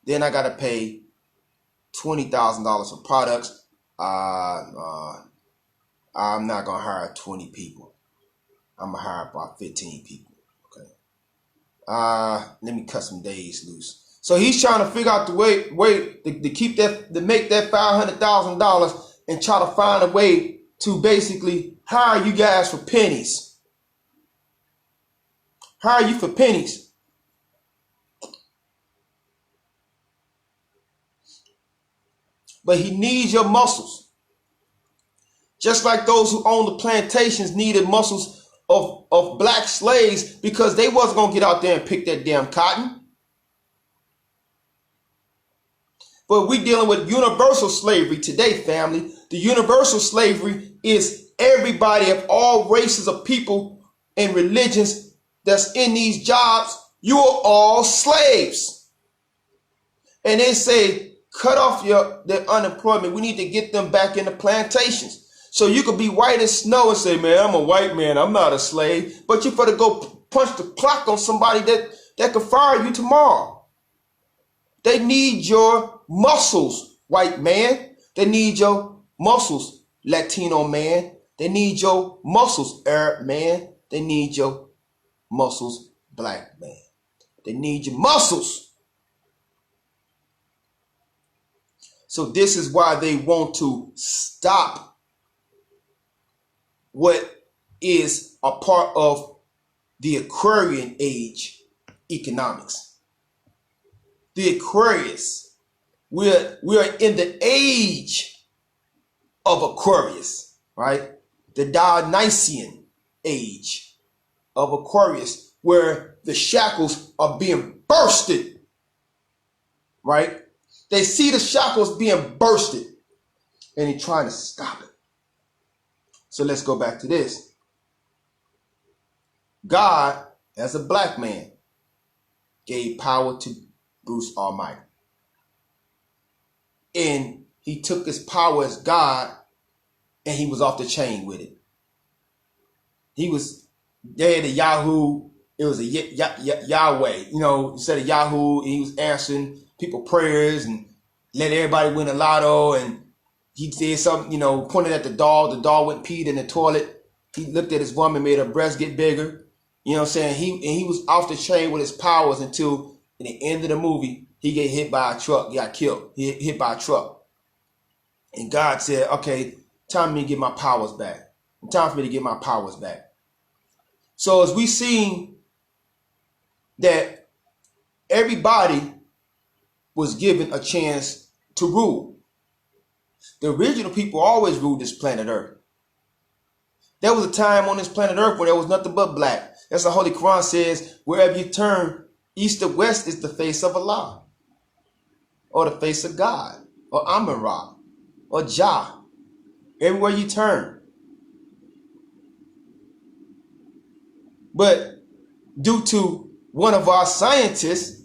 then I gotta pay $20,000 for products. I'm not gonna hire 20 people. I'm gonna hire about 15 people. Okay. Let me cut some days loose. So he's trying to figure out the way to keep that, to make that $500,000 and try to find a way to basically hire you guys for pennies. Hire you for pennies. But he needs your muscles. Just like those who own the plantations needed muscles of black slaves because they wasn't going to get out there and pick that damn cotton. But we're dealing with universal slavery today, family. The universal slavery is everybody of all races of people and religions that's in these jobs. You are all slaves. And they say, cut off their unemployment. We need to get them back in the plantations. So you could be white as snow and say, man, I'm a white man. I'm not a slave. But you better go punch the clock on somebody that could fire you tomorrow. They need your muscles, white man. They need your muscles, Latino man. They need your muscles, Arab man. They need your muscles, black man. They need your muscles. So this is why they want to stop what is a part of the Aquarian age economics. The Aquarius, we are in the age of Aquarius, right? The Dionysian age of Aquarius, where the shackles are being bursted, right? They see the shackles being bursted and they're trying to stop it. So let's go back to this. God, as a black man, gave power to Bruce Almighty. And he took his power as God and he was off the chain with it. They had a Yahoo, it was a Yahweh, instead of Yahoo, he was answering people prayers and let everybody win a lotto, and he did something, pointed at the dog went peed in the toilet. He looked at his woman, made her breast get bigger. You know what I'm saying? He was off the chain with his powers until in the end of the movie, he get hit by a truck, he got killed. He hit by a truck. And God said, okay, time for me to get my powers back. Time for me to get my powers back. So as we seen that everybody was given a chance to rule. The original people always ruled this planet Earth. There was a time on this planet Earth where there was nothing but black. That's the Holy Quran says, wherever you turn, east or west is the face of Allah, or the face of God, or Amun-Ra, or Jah. Everywhere you turn. But due to one of our scientists,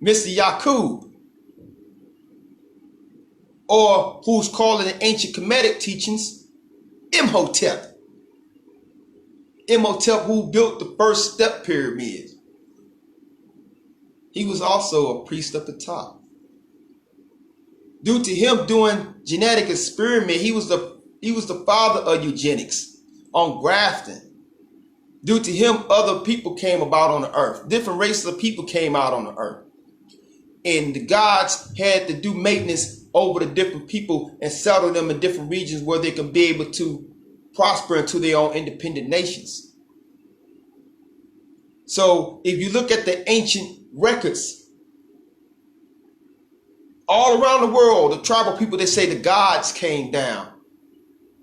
Mr. Yakub, or who's called in the ancient Kemetic teachings, Imhotep. Imhotep, who built the first step pyramid. He was also a priest at the top. Due to him doing genetic experiment, he was the father of eugenics on grafting. Due to him, other people came about on the earth. Different races of people came out on the earth. And the gods had to do maintenance over the different people and settle them in different regions where they could be able to prosper into their own independent nations. So if you look at the ancient records, all around the world, the tribal people, they say the gods came down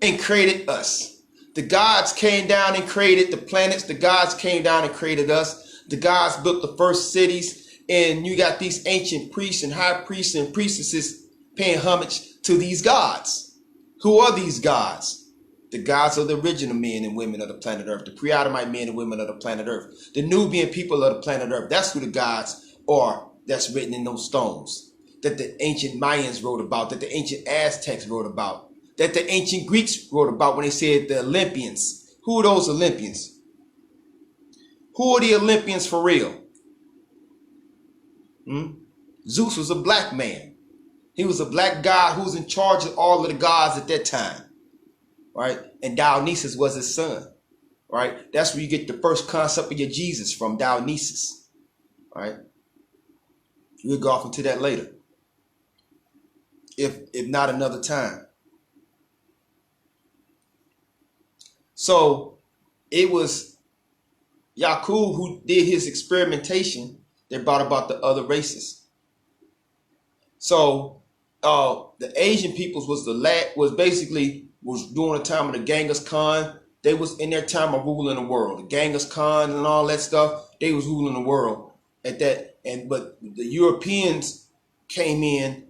and created us. The gods came down and created the planets. The gods came down and created us. The gods built the first cities. And you got these ancient priests and high priests and priestesses paying homage to these gods. Who are these gods? The gods of the original men and women of the planet Earth. The pre-Adamite men and women of the planet Earth. The Nubian people of the planet Earth. That's who the gods are that's written in those stones. That the ancient Mayans wrote about, that the ancient Aztecs wrote about, that the ancient Greeks wrote about when they said the Olympians. Who are those Olympians? Who are the Olympians for real? Zeus was a black man. He was a black god who was in charge of all of the gods at that time. Right? And Dionysius was his son. Right? That's where you get the first concept of your Jesus from, Dionysius. Right? We'll go off into that later. If not another time. So it was Yakub who did his experimentation that brought about the other races. So the Asian peoples was during the time of the Genghis Khan. They was in their time of ruling the world. The Genghis Khan and all that stuff, they was ruling the world at that. But the Europeans came in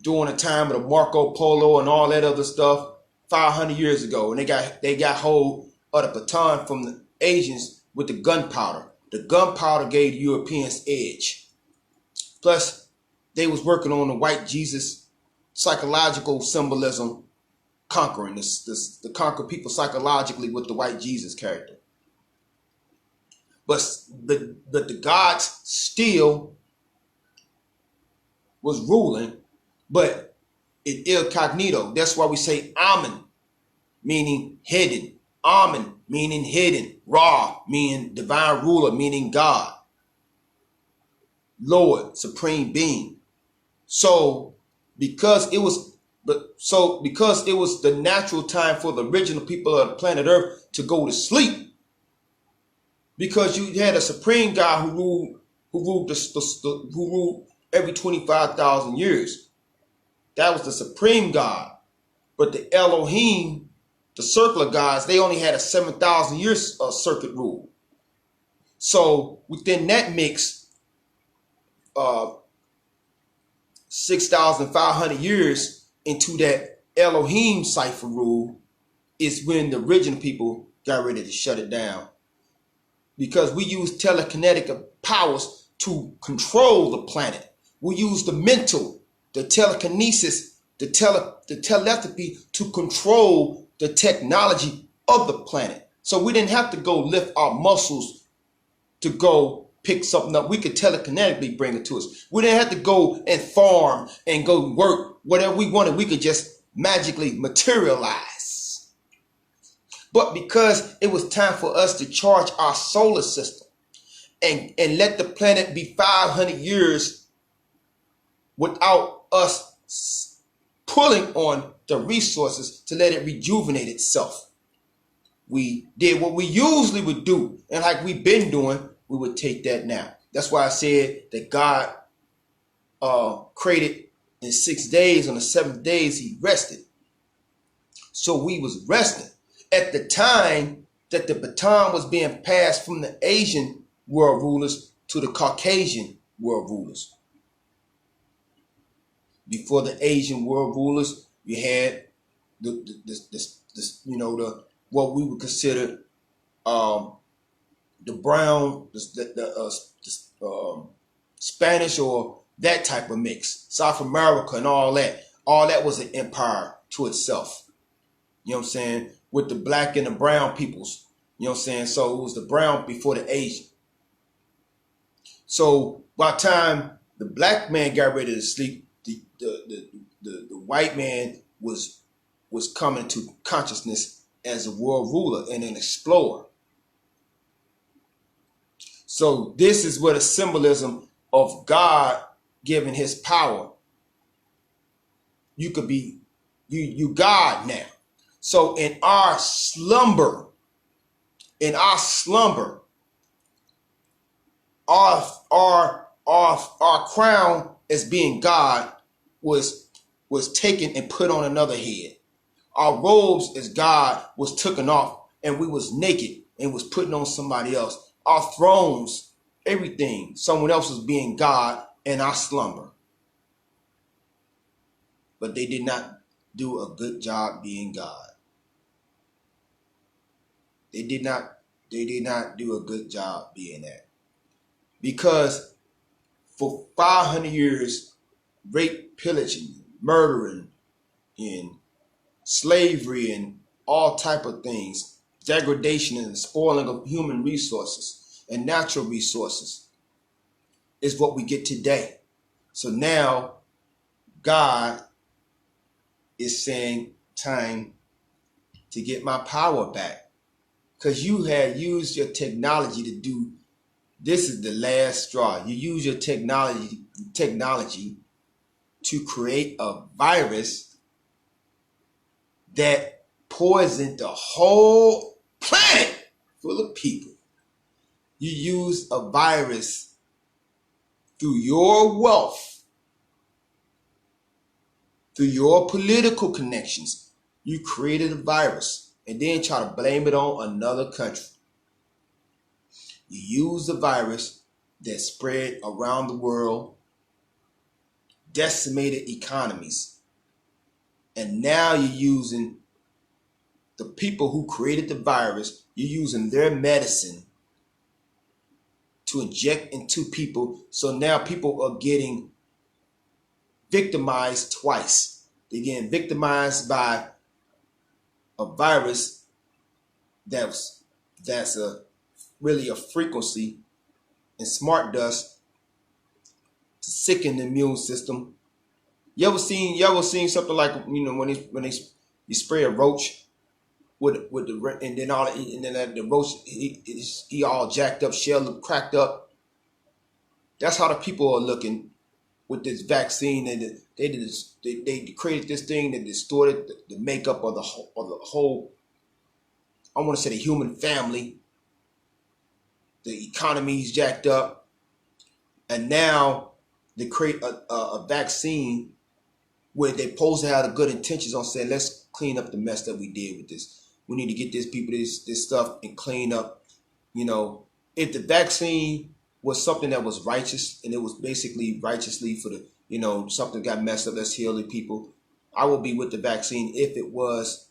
during the time of the Marco Polo and all that other stuff 500 years ago. And they got hold of the baton from the Asians with the gunpowder. The gunpowder gave the Europeans edge. Plus, they was working on the white Jesus psychological symbolism, conquering the conquer people psychologically with the white Jesus character. But the gods still was ruling, but in incognito. That's why we say Amen, meaning hidden. Amen, meaning hidden. Ra, meaning divine ruler, meaning God. Lord, supreme being. So because it was the natural time for the original people of the planet Earth to go to sleep, because you had a supreme God who ruled every 25,000 years. That was the supreme God. But the Elohim, the circular gods, they only had a 7,000 years circuit rule. So within that mix, 6,500 years into that Elohim cipher rule is when the original people got ready to shut it down. because we use telekinetic powers to control the planet. We use the mental, the telekinesis, the telepathy to control the technology of the planet. So we didn't have to go lift our muscles to go pick something up. We could telekinetically bring it to us. We didn't have to go and farm and go work whatever we wanted. We could just magically materialize. But because it was time for us to charge our solar system and let the planet be 500 years without us pulling on the resources to let it rejuvenate itself, we did what we usually would do. And like we've been doing, we would take that now. That's why I said that God created in 6 days. On the 7th day, he rested. So we was resting. At the time that the baton was being passed from the Asian world rulers to the Caucasian world rulers. Before the Asian world rulers, you had the what we would consider the brown, Spanish or that type of mix, South America and all that. All that was an empire to itself. You know what I'm saying? With the black and the brown peoples. You know what I'm saying? So it was the brown before the Asian. So by the time the black man got ready to sleep, the white man was coming to consciousness as a world ruler and an explorer. So this is where the symbolism of God giving his power. You could be you God now. So in our slumber, our crown as being God was taken and put on another head. Our robes as God was taken off and we was naked and was putting on somebody else. Our thrones, everything, someone else was being God in our slumber. But they did not do a good job being God. They did not do a good job being that. Because for 500 years, rape, pillaging, murdering, and slavery and all type of things, degradation and spoiling of human resources and natural resources is what we get today. So now God is saying, time to get my power back. Because you had used your technology to do, this is the last straw. You use your technology to create a virus that poisoned the whole planet full of people. You use a virus through your wealth, through your political connections. You created a virus and then try to blame it on another country. You use the virus that spread around the world, decimated economies, and now you're using the people who created the virus, you're using their medicine to inject into people. So now people are getting victimized twice. They're getting victimized by a virus that's really a frequency and smart dust to sicken the immune system. You ever seen something like, when you spray a roach with the and then the roach he all jacked up, shell cracked up. That's how the people are looking with this vaccine, and they created this thing that distorted the makeup of the whole. I want to say the human family. The economy's jacked up, and now they create a vaccine where they're supposed to have the good intentions on saying, let's clean up the mess that we did with this. We need to get these people this stuff and clean up. If the vaccine was something that was righteous and it was basically righteously for the, something got messed up, let's heal the people, I would be with the vaccine if it was,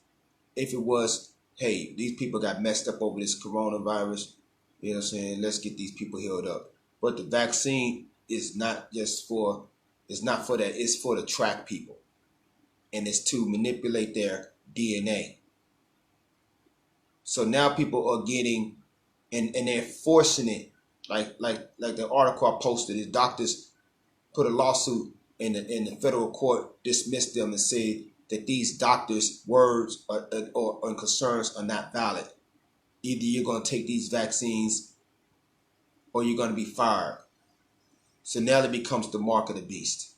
hey, these people got messed up over this coronavirus. You know what I'm saying? Let's get these people healed up. But the vaccine is not just for, it's not for that. It's for to track people. And it's to manipulate their DNA. So now people are getting, and they're forcing it. Like the article I posted, is doctors put a lawsuit in the federal court, dismissed them and said that these doctors' words or concerns are not valid. Either you're going to take these vaccines or you're going to be fired. So now it becomes the mark of the beast.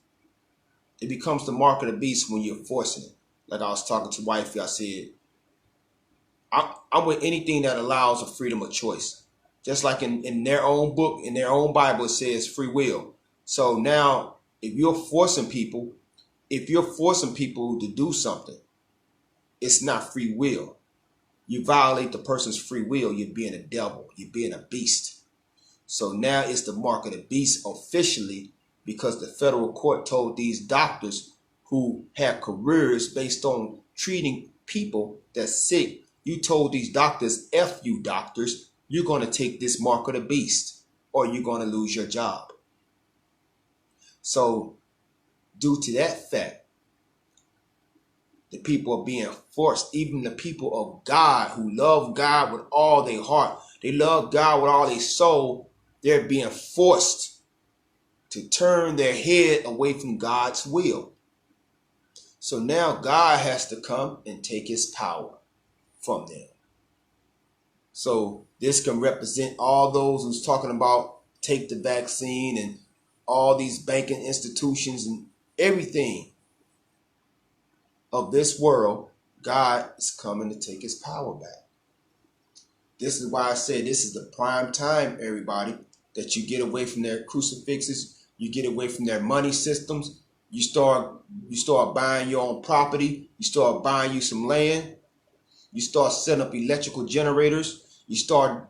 It becomes the mark of the beast when you're forcing it. Like I was talking to wifey, I said, I'm with anything that allows a freedom of choice. Just like in their own book, in their own Bible, it says free will. So now if you're forcing people to do something, it's not free will. You violate the person's free will, you're being a devil, you're being a beast. So now it's the mark of the beast officially, because the federal court told these doctors who have careers based on treating people that's sick, you told these doctors, F you doctors, you're going to take this mark of the beast or you're going to lose your job. So due to that fact, the people are being forced, even the people of God who love God with all their heart, they love God with all their soul, they're being forced to turn their head away from God's will. So now God has to come and take his power from them. So this can represent all those who's talking about take the vaccine and all these banking institutions and everything of this world. God is coming to take his power back. This is why I say this is the prime time, everybody, that you get away from their crucifixes, you get away from their money systems, you start buying your own property, you start buying you some land, you start setting up electrical generators, you start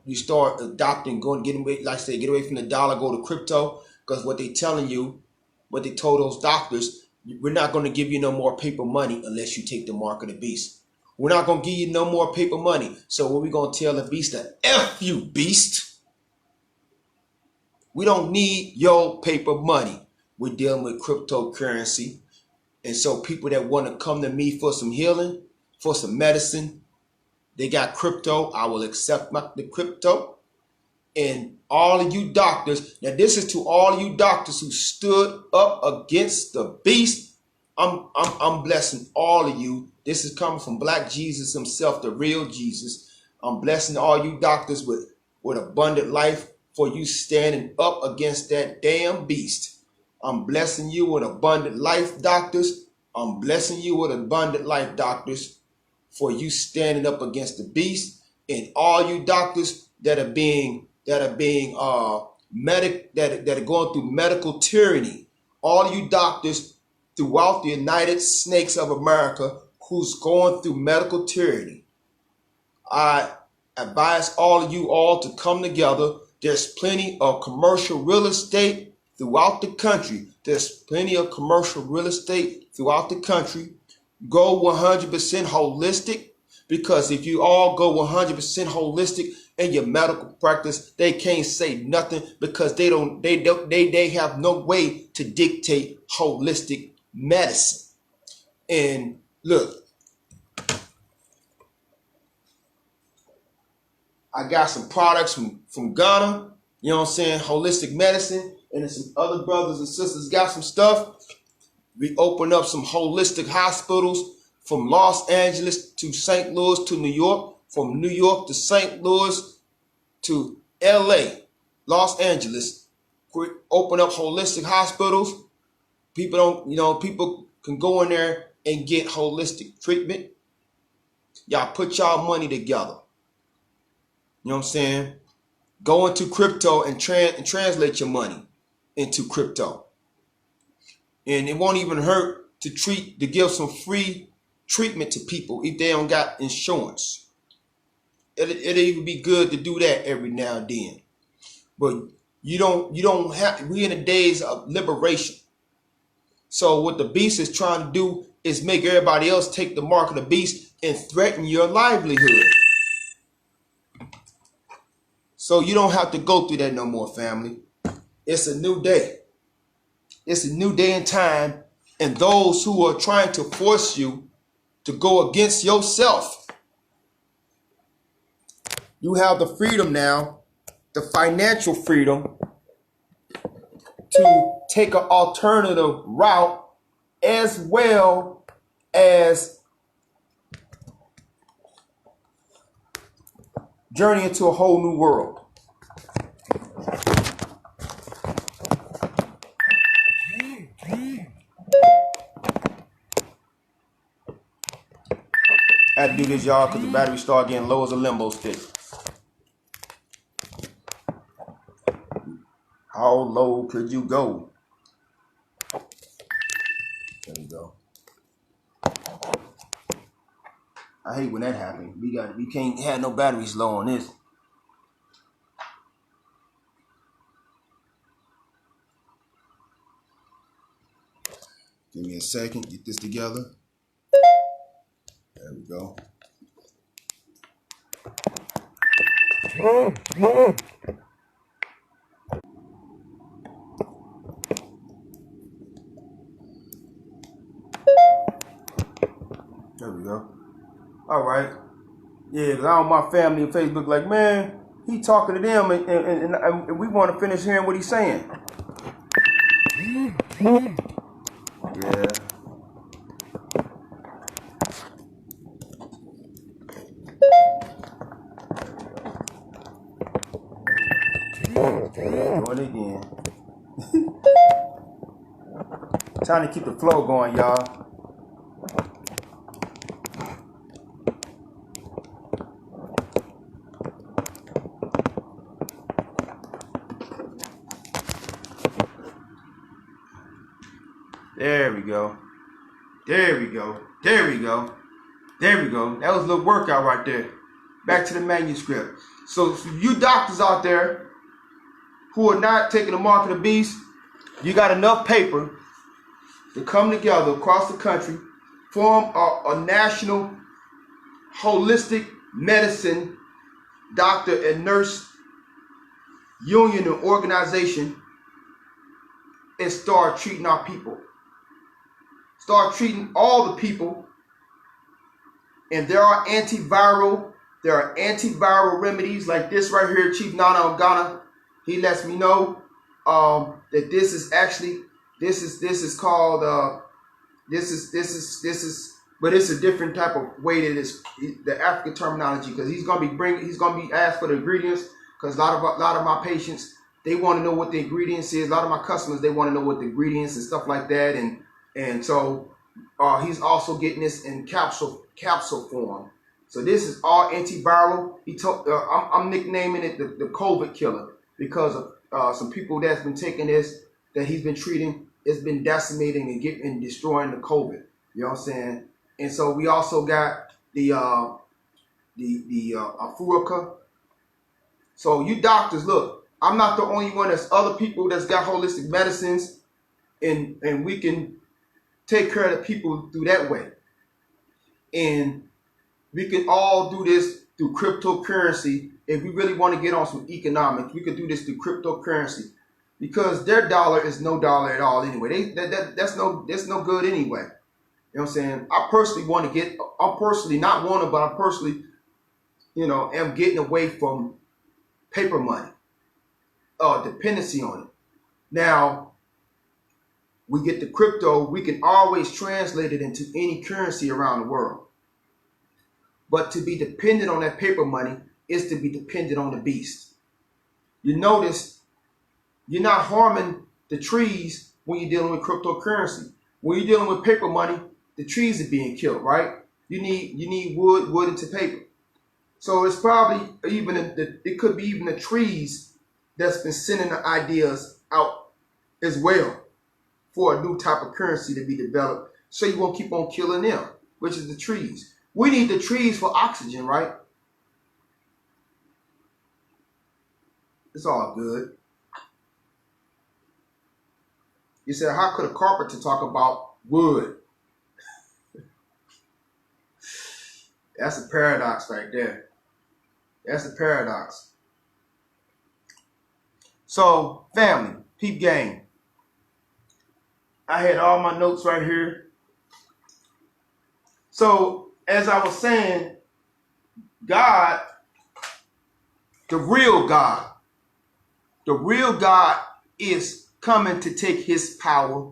adopting, getting away, like I say, get away from the dollar, go to crypto, because what they telling you, what they told those doctors, we're not going to give you no more paper money unless you take the mark of the beast. We're not going to give you no more paper money. So what we going to tell the beast? To F you, beast. We don't need your paper money. We're dealing with cryptocurrency. And so people that want to come to me for some healing, for some medicine, they got crypto. I will accept the crypto. And all of you doctors, now this is to all of you doctors who stood up against the beast. I'm blessing all of you. This is coming from Black Jesus himself, the real Jesus. I'm blessing all you doctors with abundant life for you standing up against that damn beast. I'm blessing you with abundant life, doctors. I'm blessing you with abundant life, doctors, for you standing up against the beast. And all you doctors that are going through medical tyranny, all you doctors throughout the United Snakes of America who's going through medical tyranny, I advise all of you all to come together. There's plenty of commercial real estate throughout the country. There's plenty of commercial real estate throughout the country. Go 100% holistic, because if you all go 100% holistic in your medical practice, they can't say nothing, because they have no way to dictate holistic medicine. And look, I got some products from Ghana, you know what I'm saying, holistic medicine, and then some other brothers and sisters got some stuff. We open up some holistic hospitals from Los Angeles to St. Louis to New York, from New York to St. Louis to LA, Los Angeles. We open up holistic hospitals. People can go in there and get holistic treatment. Y'all put y'all money together. You know what I'm saying? Go into crypto and translate your money into crypto. And it won't even hurt to give some free treatment to people if they don't got insurance. It'll even be good to do that every now and then. But you don't have, we in the days of liberation. So what the beast is trying to do is make everybody else take the mark of the beast and threaten your livelihood. So you don't have to go through that no more, family. It's a new day. It's a new day and time. And those who are trying to force you to go against yourself, you have the freedom now, the financial freedom, to take an alternative route, as well as journey into a whole new world. I had to do this, y'all, because the battery started getting low as a limbo stick. How low could you go? There we go. I hate when that happens. We can't have no batteries low on this. Give me a second, get this together. There we go. There we go. All right. Yeah, because I don't want my family and Facebook like, man, he talking to them and we want to finish hearing what he's saying. Yeah. Doing it again. Trying to keep the flow going, y'all. There we go. There we go. There we go. There we go. That was a little workout right there. Back to the manuscript. So for you doctors out there who are not taking the mark of the beast, you got enough paper to come together across the country, form a national holistic medicine doctor and nurse union or organization, and start treating our people. Start treating all the people. And there are antiviral remedies like this right here. Chief Nana Ogana, he lets me know that this is actually this is called but it's a different type of way that is the African terminology, because he's gonna be asked for the ingredients, because a lot of my patients, they want to know what the ingredients is. A lot of my customers, they want to know what the ingredients and stuff like that, and so he's also getting this in capsule form. So this is all antiviral. I'm nicknaming it the COVID killer, because of some people that's been taking this, that he's been treating. It's been decimating and destroying the COVID. You know what I'm saying? And so we also got the Afurica. So you doctors, look, I'm not the only one. There's other people that's got holistic medicines, and we can take care of the people through that way. And we can all do this through cryptocurrency. If we really want to get on some economics, we could do this through cryptocurrency, because their dollar is no dollar at all anyway. That's no good anyway. You know what I'm saying? I'm personally am getting away from paper money, dependency on it. Now, we get the crypto, we can always translate it into any currency around the world. But to be dependent on that paper money is to be dependent on the beast. You notice you're not harming the trees when you're dealing with cryptocurrency. When you're dealing with paper money, the trees are being killed, right? You need wood into paper. So it's probably it could be even the trees that's been sending the ideas out as well for a new type of currency to be developed, so you won't keep on killing them, which is the trees. We need the trees for oxygen, right? It's all good. You said, how could a carpenter talk about wood? That's a paradox right there. That's a paradox. So, family, peep game. I had all my notes right here. So, as I was saying, God, the real God is coming to take his power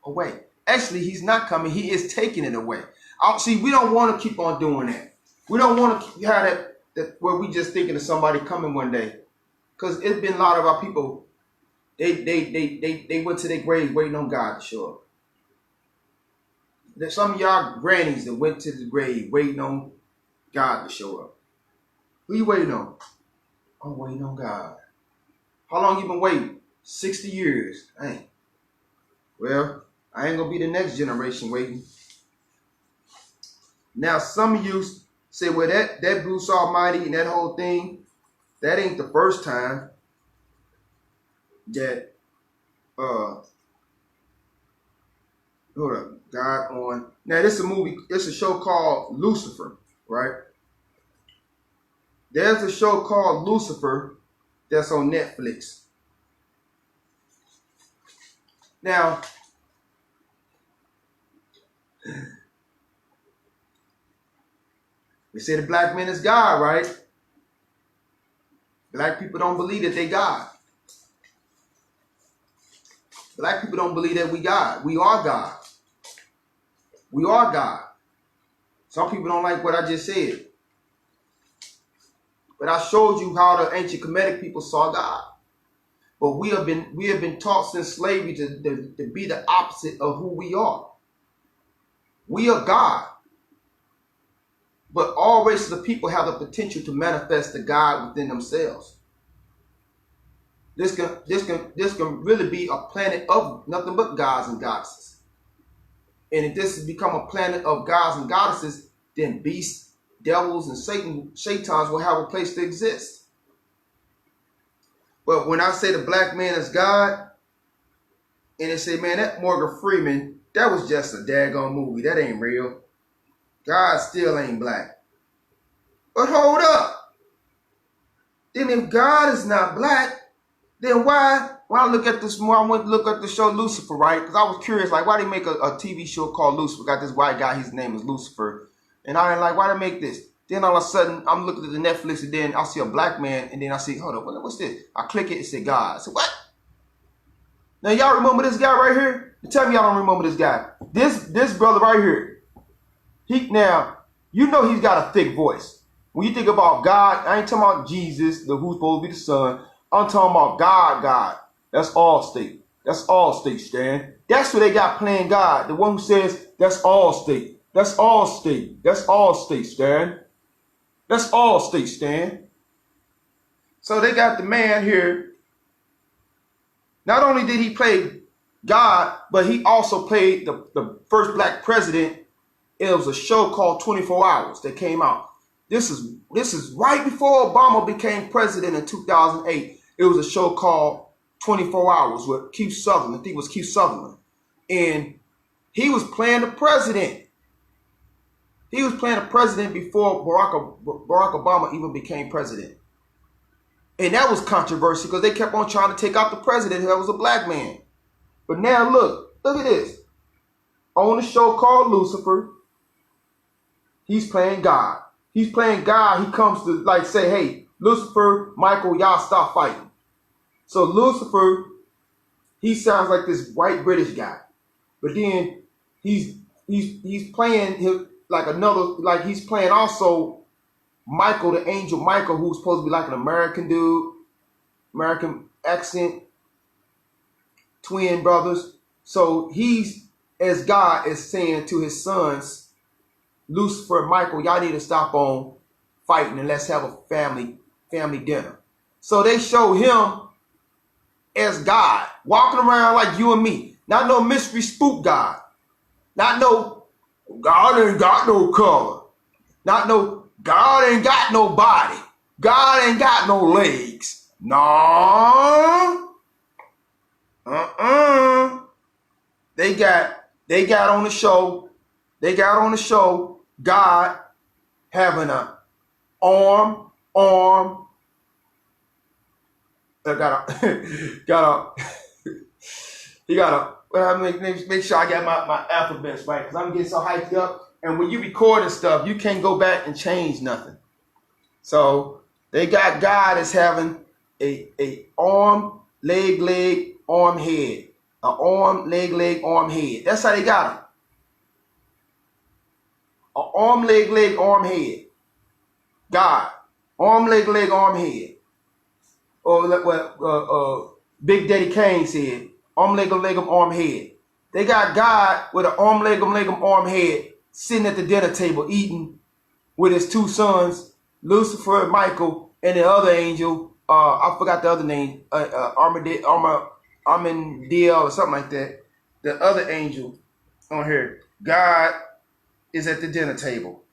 away. Actually, he's not coming. He is taking it away. See, we don't want to keep on doing that. We don't want to have that where we just thinking of somebody coming one day. Because it's been a lot of our people, they went to their grave waiting on God to show up. There's some of y'all grannies that went to the grave waiting on God to show up. Who you waiting on? I'm waiting on God. How long you been waiting? 60 years. Dang. Well, I ain't gonna be the next generation waiting. Now, some of you say, well, that Bruce Almighty and that whole thing, that ain't the first time that hold up, God on. Now, this is a movie, it's a show called Lucifer, right? There's a show called Lucifer that's on Netflix. Now, we say the black man is God, right? Black people don't believe that they God. Black people don't believe that we God. We are God. We are God. Some people don't like what I just said. But I showed you how the ancient Kemetic people saw God. But we have been taught since slavery to be the opposite of who we are. We are God. But all races of people have the potential to manifest the God within themselves. This can really be a planet of nothing but gods and goddesses. And if this has become a planet of gods and goddesses, then beasts, devils, and Satans will have a place to exist. But when I say the black man is God, and they say, man, that Morgan Freeman, that was just a daggone movie. That ain't real. God still ain't black. But hold up. Then if God is not black, then why, when I look at this more, I went to look at the show Lucifer, right? Because I was curious, like, why they make a TV show called Lucifer? Got this white guy, his name is Lucifer. And I ain't like, why they make this? Then all of a sudden, I'm looking at the Netflix, and then I see a black man, and then I see, hold up, what's this? I click it, it said God. I said, what? Now, y'all remember this guy right here? Tell me y'all don't remember this guy. This brother right here. Now, you know he's got a thick voice. When you think about God, I ain't talking about Jesus, who's supposed to be the son. I'm talking about God. That's Allstate. That's Allstate, Stan. That's who they got playing God. The one who says, that's Allstate. That's Allstate. That's Allstate, Stan. That's Allstate, Stan. So they got the man here. Not only did he play God, but he also played the first black president. It was a show called 24 Hours that came out. This is right before Obama became president in 2008. It was a show called 24 Hours with Keith Sutherland. I think it was Keith Sutherland. And he was playing the president. He was playing the president before Barack Obama even became president. And that was controversial because they kept on trying to take out the president who was a black man. But now look at this. On the show called Lucifer, he's playing God. He's playing God. He comes to like say, hey, Lucifer, Michael, y'all stop fighting. So Lucifer, he sounds like this white British guy. But then he's playing him like another, like he's playing also Michael, the angel Michael, who's supposed to be like an American dude, American accent, twin brothers. So he's, as God is saying to his sons, Lucifer and Michael, y'all need to stop on fighting and let's have a family dinner. So they show him as God, walking around like you and me. Not no mystery spook God. Not no, God ain't got no color. Not no, God ain't got no body. God ain't got no legs. No. They got on the show, God having a arm, He got a. Well, make sure I got my alphabets right, because I'm getting so hyped up. And when you recording stuff, you can't go back and change nothing. So they got God as having a arm, leg, arm, head. A arm, leg, arm, head. That's how they got him. A arm, leg, arm, head. God. Arm, leg, arm, head. Or what Big Daddy Kane said. Arm, leg, arm, head. They got God with an arm, leg, arm, head, sitting at the dinner table eating with his two sons, Lucifer, Michael, and the other angel. I forgot the other name. Armadillo or something like that. The other angel on here. God is at the dinner table.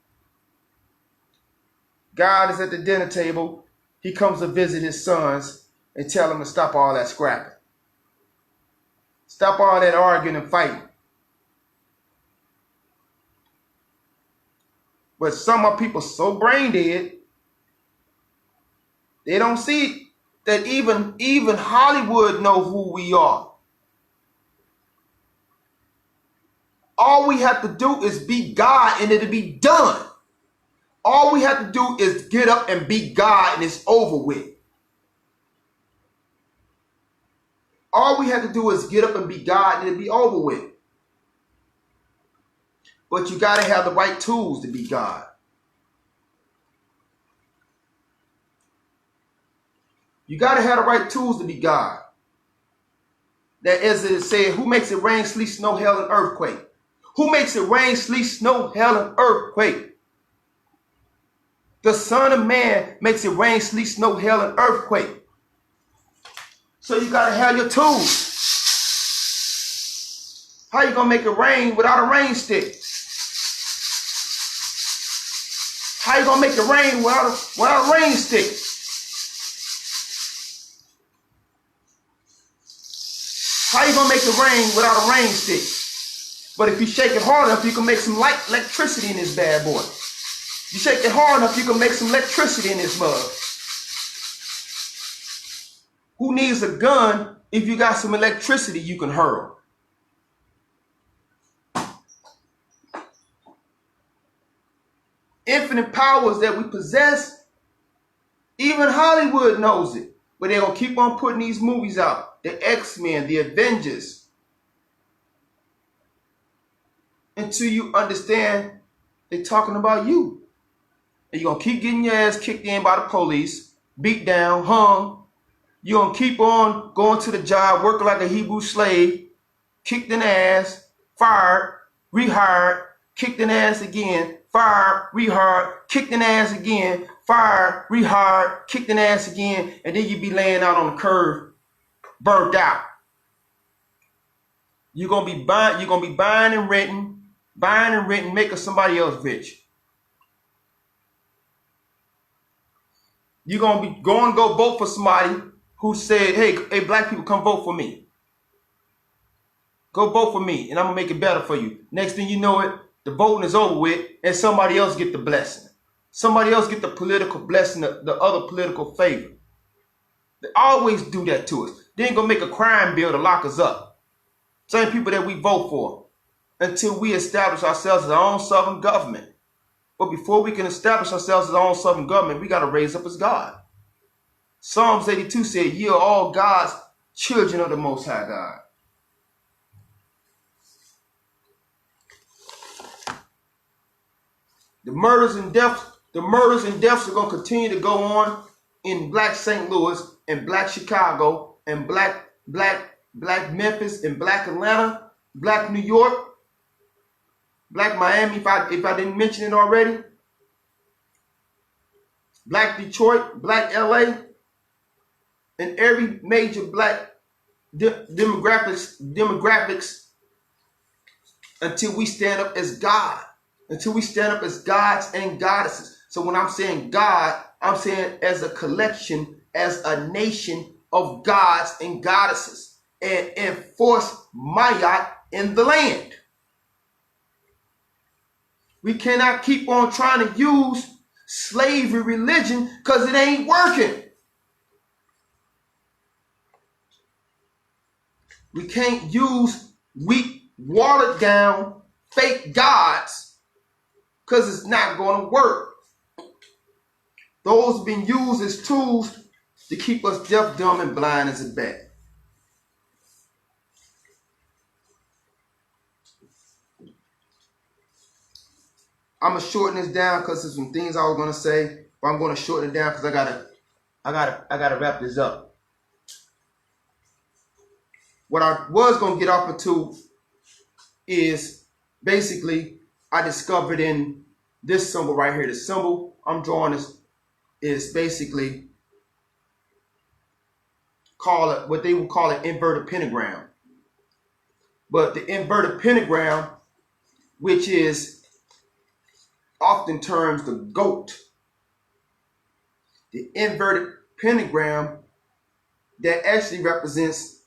God is at the dinner table. He comes to visit his sons and tell them to stop all that scrapping. Stop all that arguing and fighting. But some of people so brain dead, they don't see that even Hollywood know who we are. All we have to do is be God and it'll be done. All we have to do is get up and be God and it's over with. All we have to do is get up and be God and it'll be over with. But you got to have the right tools to be God. You got to have the right tools to be God. That as it said, who makes it rain, sleet, snow, hail, and earthquake? Who makes it rain, sleet, snow, hail, and earthquake? The Son of Man makes it rain, sleet, snow, hail, and earthquake. So you got to have your tools. How you going to make it rain without a rain stick? How you going to make it rain without a rain stick? How you going to make it rain without a rain stick? But if you shake it hard enough, you can make some light electricity in this bad boy. You shake it hard enough, you can make some electricity in this mug. Who needs a gun if you got some electricity you can hurl? Infinite powers that we possess, even Hollywood knows it. But they're going to keep on putting these movies out. The X-Men, the Avengers. Until you understand they're talking about you. And you're going to keep getting your ass kicked in by the police, beat down, hung. You're going to keep on going to the job, working like a Hebrew slave, kicked in the ass, fired, rehired, kicked in the ass again, fired, rehired, kicked in the ass again, fired, rehired, kicked in the ass again, and then you be laying out on the curb, burnt out. You're going to be buying and renting, making somebody else rich. You're going to go vote for somebody who said, hey, black people, come vote for me. Go vote for me, and I'm going to make it better for you. Next thing you know it, the voting is over with, and somebody else get the blessing. Somebody else get the political blessing, the other political favor. They always do that to us. They ain't going to make a crime bill to lock us up. Same people that we vote for until we establish ourselves as our own sovereign government. But before we can establish ourselves as our own sovereign government, we got to raise up as God. Psalms 82 said, ye are all God's children of the Most High God. The murders and deaths are going to continue to go on in Black St. Louis and Black Chicago and Black Memphis and Black Atlanta, Black New York, Black Miami, if I didn't mention it already, Black Detroit, Black LA, and every major Black demographics until we stand up as God. Until we stand up as gods and goddesses. So when I'm saying God, I'm saying as a collection, as a nation of gods and goddesses, and enforce Mayat in the land. We cannot keep on trying to use slavery religion because it ain't working. We can't use weak, watered down, fake gods because it's not going to work. Those have been used as tools to keep us deaf, dumb, and blind as a bat. I'm gonna shorten this down because there's some things I was gonna say, but I'm gonna shorten it down because I gotta wrap this up. What I was gonna get off into is basically I discovered in this symbol right here. The symbol I'm drawing is basically what they would call an inverted pentagram. But the inverted pentagram, which is often termed the goat, the inverted pentagram that actually represents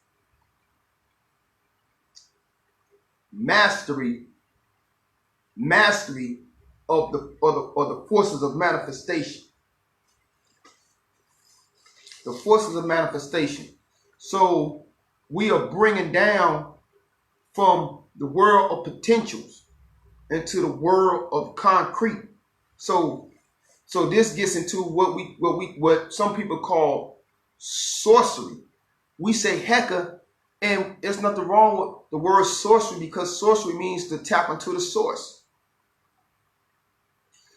mastery of the forces of manifestation. The forces of manifestation. So we are bringing down from the world of potentials into the world of concrete. So this gets into what some people call sorcery. We say Heka, and there's nothing wrong with the word sorcery because sorcery means to tap into the source.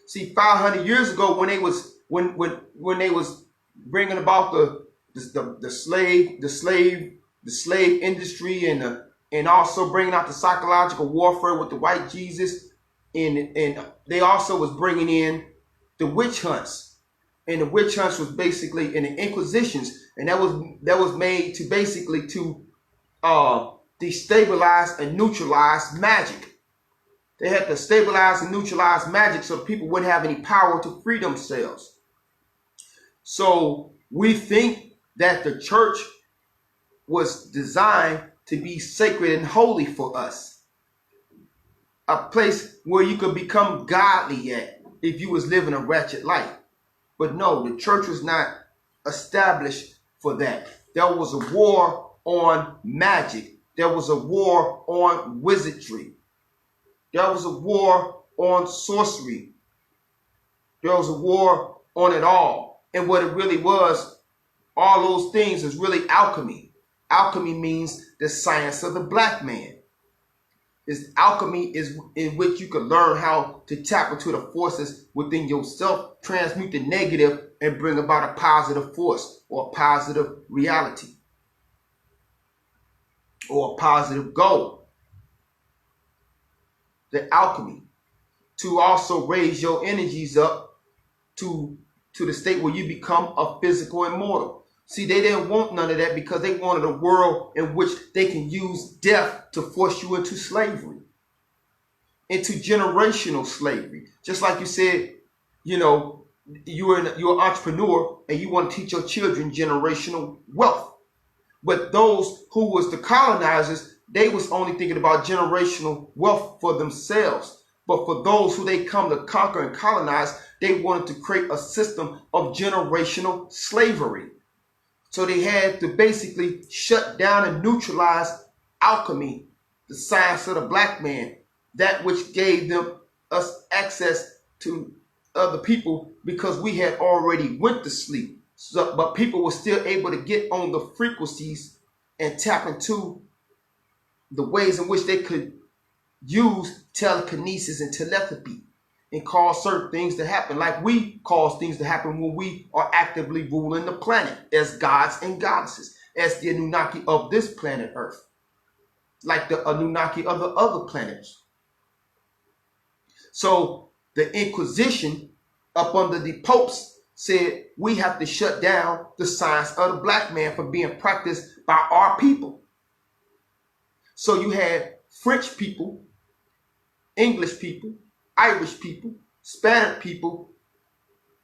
See, 500 years ago, when they was bringing about the slave industry and also bringing out the psychological warfare with the white Jesus, and they also was bringing in the witch hunts, and the witch hunts was basically in the inquisitions, and that was made to basically to destabilize and neutralize magic. They had to stabilize and neutralize magic so people wouldn't have any power to free themselves. So we think that the church was designed to be sacred and holy for us. A place where you could become godly at if you was living a wretched life. But no, the church was not established for that. There was a war on magic. There was a war on wizardry. There was a war on sorcery. There was a war on it all. And what it really was, all those things is really alchemy. Alchemy means the science of the black man. Alchemy is in which you can learn how to tap into the forces within yourself, transmute the negative, and bring about a positive force or a positive reality or a positive goal. The alchemy, to also raise your energies up to the state where you become a physical immortal. See, they didn't want none of that because they wanted a world in which they can use death to force you into slavery, into generational slavery. Just like you said, you're an entrepreneur and you want to teach your children generational wealth. But those who was the colonizers, they was only thinking about generational wealth for themselves. But for those who they come to conquer and colonize, they wanted to create a system of generational slavery. So they had to basically shut down and neutralize alchemy, the science of the black man, that which gave us access to other people because we had already went to sleep. But people were still able to get on the frequencies and tap into the ways in which they could use telekinesis and telepathy and cause certain things to happen, like we cause things to happen when we are actively ruling the planet as gods and goddesses, as the Anunnaki of this planet Earth, like the Anunnaki of the other planets. So the Inquisition up under the popes said we have to shut down the science of the black man for being practiced by our people. So you had French people, English people, Irish people, Spanish people.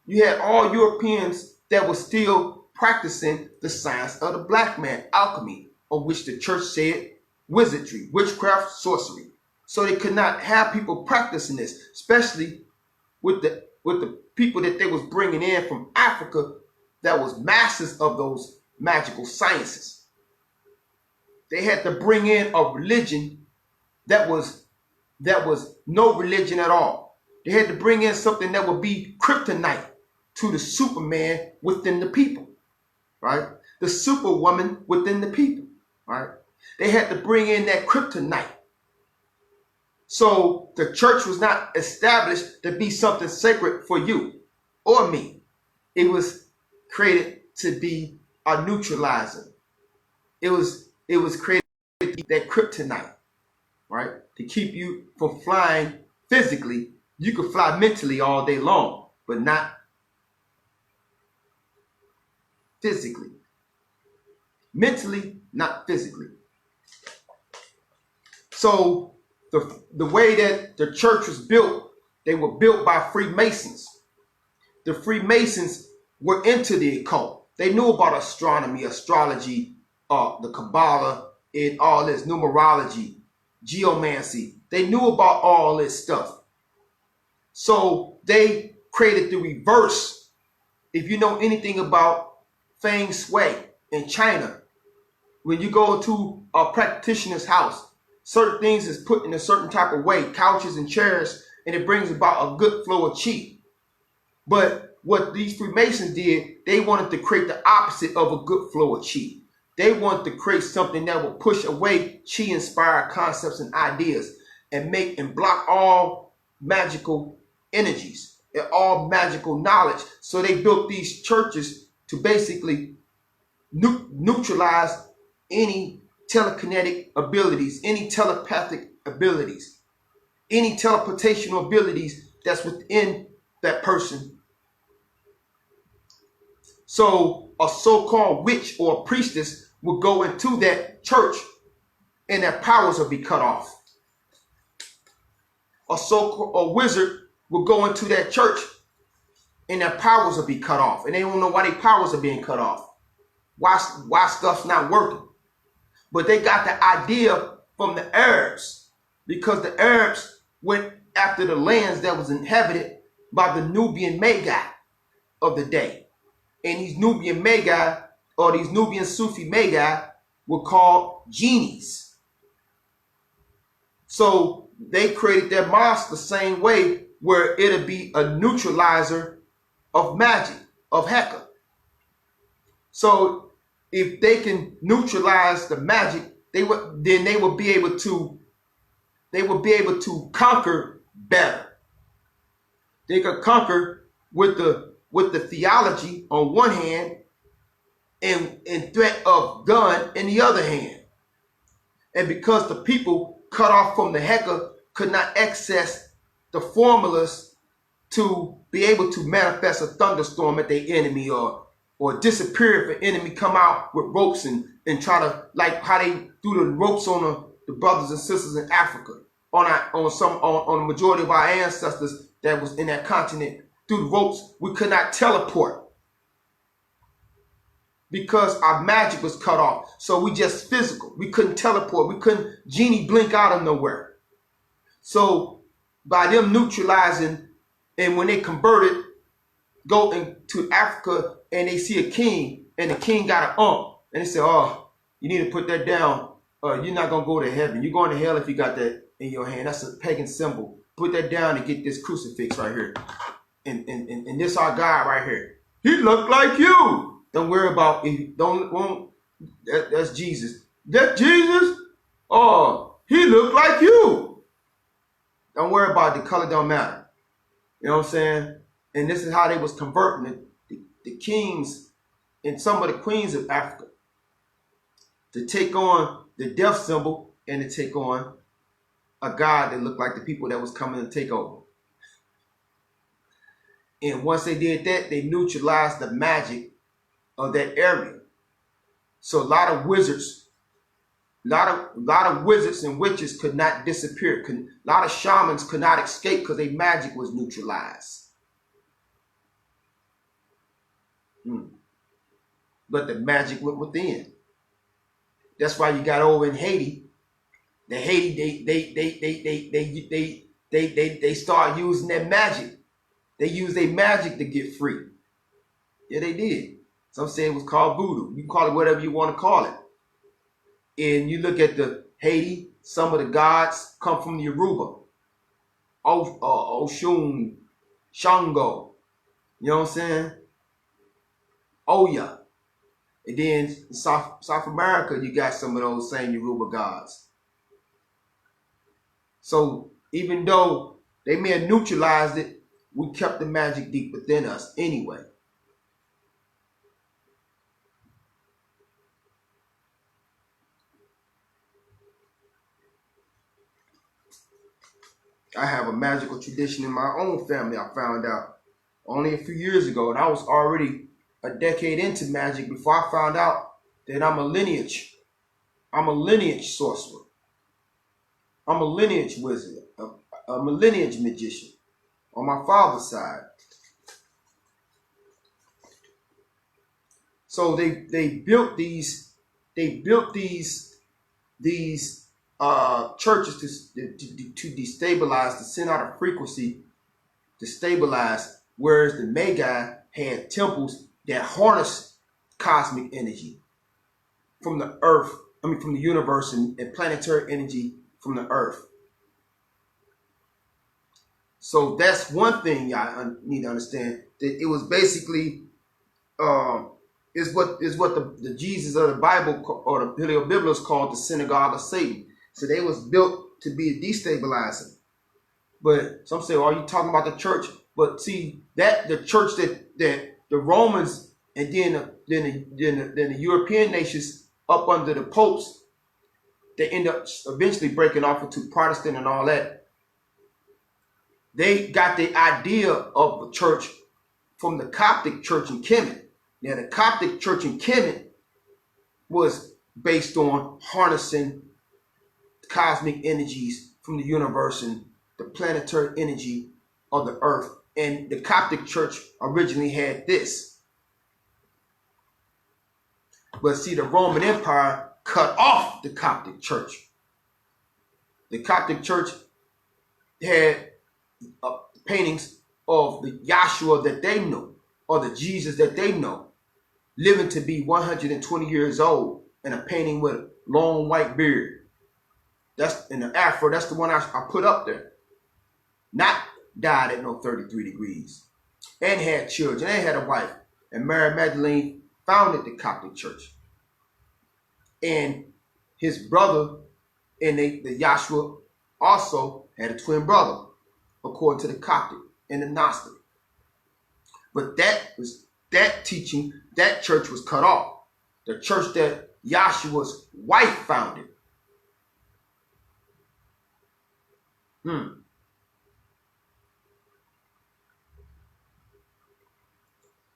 You had all Europeans that were still practicing the science of the black man, alchemy, of which the church said wizardry, witchcraft, sorcery. So they could not have people practicing this, especially with the people that they was bringing in from Africa that was masters of those magical sciences. they had to bring in a religion that was no religion at all. They had to bring in something that would be kryptonite to the Superman within the people, right? The Superwoman within the people, right? They had to bring in that kryptonite. So the church was not established to be something sacred for you or me. It was created to be a neutralizer. It was created to be that kryptonite, right? To keep you from flying physically. You could fly mentally all day long, but not physically. Mentally, not physically. So the way that the church was built, they were built by Freemasons. The Freemasons were into the occult. They knew about astronomy, astrology, the Kabbalah, and all this, numerology, geomancy. They knew about all this stuff. So they created the reverse. If you know anything about Feng Shui in China, when you go to a practitioner's house, certain things is put in a certain type of way, couches and chairs, and it brings about a good flow of chi. But what these Freemasons did, they wanted to create the opposite of a good flow of chi. They wanted to create something that would push away chi-inspired concepts and ideas and make and block all magical energies and all magical knowledge. So they built these churches to basically neutralize any telekinetic abilities, any telepathic abilities, any teleportational abilities that's within that person. So a so-called witch or a priestess will go into that church and their powers will be cut off. A so-called wizard will go into that church and their powers will be cut off. And they don't know why their powers are being cut off. Why stuff's not working. But they got the idea from the Arabs, because the Arabs went after the lands that was inhabited by the Nubian Magi of the day. And these Nubian Magi, or these Nubiansufi Magi, were called genies. So they created their mosque the same way, where it'll be a neutralizer of magic, of Heka. So if they can neutralize the magic, they would be able to conquer better. They could conquer with the theology on one hand and threat of gun in the other hand. And because the people cut off from the Heka could not access the formulas to be able to manifest a thunderstorm at their enemy, or disappear if an enemy come out with ropes and try to, like how they do the ropes on the brothers and sisters in Africa, on the majority of our ancestors that was in that continent. Through the ropes, we could not teleport because our magic was cut off. So we just physical. We couldn't teleport. We couldn't genie blink out of nowhere. So by them neutralizing, and when they converted, go into Africa and they see a king, and the king got an and they say, oh, you need to put that down. You're not going to go to heaven. You're going to hell if you got that in your hand. That's a pagan symbol. Put that down and get this crucifix right here. And this our God right here. He looked like you. Don't worry about it. That's Jesus. That's Jesus? Oh, he looked like you. Don't worry about it. The color don't matter. You know what I'm saying? And this is how they was converting the kings and some of the queens of Africa to take on the death symbol and to take on a God that looked like the people that was coming to take over. And once they did that, they neutralized the magic of that area. So a lot of wizards, a lot of wizards and witches could not disappear. A lot of shamans could not escape because their magic was neutralized. But the magic went within. That's why you got over in Haiti. The Haiti, they start using that magic. They use their magic to get free. Yeah, they did. Some say it was called voodoo. You can call it whatever you want to call it. And you look at the Haiti, some of the gods come from the Yoruba. Oshun, Shango, you know what I'm saying? Oya. And then in South America, you got some of those same Yoruba gods. So even though they may have neutralized it, we kept the magic deep within us anyway. I have a magical tradition in my own family. I found out only a few years ago, and I was already a decade into magic before I found out that I'm a lineage. I'm a lineage sorcerer. I'm a lineage wizard. I'm a lineage magician on my father's side. So they built these churches to destabilize, to send out a frequency to stabilize, whereas the Magi had temples that harnessed cosmic energy from the earth, from the universe, and planetary energy from the earth. So that's one thing y'all need to understand, that it was basically is what the Jesus of the Bible or the Paleo-Biblists called the synagogue of Satan. So they was built to be destabilizing. But some say, "Oh, are you talking about the church?" But see, that the church that the Romans and then the European nations up under the popes, they end up eventually breaking off into Protestant and all that. They got the idea of the church from the Coptic church in Kemet. Now, the Coptic church in Kemet was based on harnessing cosmic energies from the universe and the planetary energy of the earth. And the Coptic church originally had this. But see, the Roman Empire cut off the Coptic church. The Coptic church had paintings of the Yahshua that they knew, or the Jesus that they know, living to be 120 years old, and a painting with a long white beard. That's in the Afro. That's the one I put up there. Not died at no 33 degrees, and had children, and had a wife. And Mary Magdalene founded the Coptic church. And his brother, and the Yahshua also had a twin brother, according to the Coptic and the Gnostic. But that teaching, that church was cut off. The church that Yahshua's wife founded.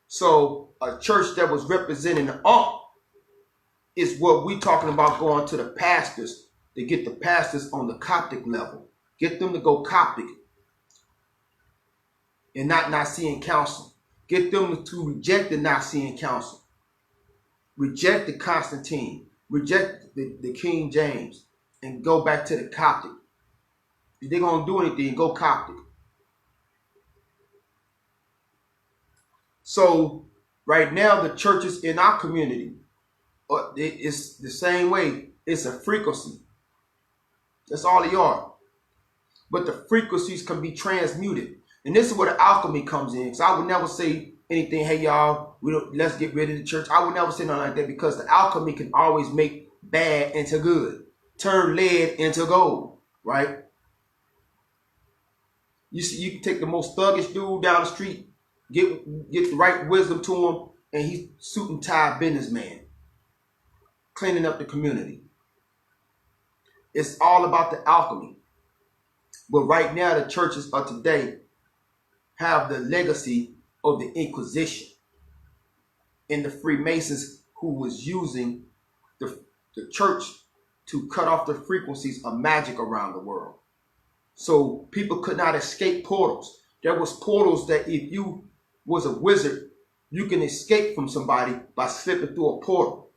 So a church that was representing the is what we talking about, going to the pastors to get the pastors on the Coptic level. Get them to go Coptic and not Nicene Council. Get them to reject the Nicene Council. Reject the Constantine. Reject the King James and go back to the Coptic. If they're going to do anything, go Coptic. So right now, the churches in our community, it's the same way. It's a frequency. That's all they are. But the frequencies can be transmuted. And this is where the alchemy comes in. So I would never say anything, "Hey, y'all, let's get rid of the church." I would never say nothing like that, because the alchemy can always make bad into good. Turn lead into gold, right? You can take the most thuggish dude down the street, get the right wisdom to him, and he's suit and tie businessman, cleaning up the community. It's all about the alchemy. But right now, the churches of today have the legacy of the Inquisition and the Freemasons, who was using the church to cut off the frequencies of magic around the world. So people could not escape portals. There was portals that if you was a wizard, you can escape from somebody by slipping through a portal.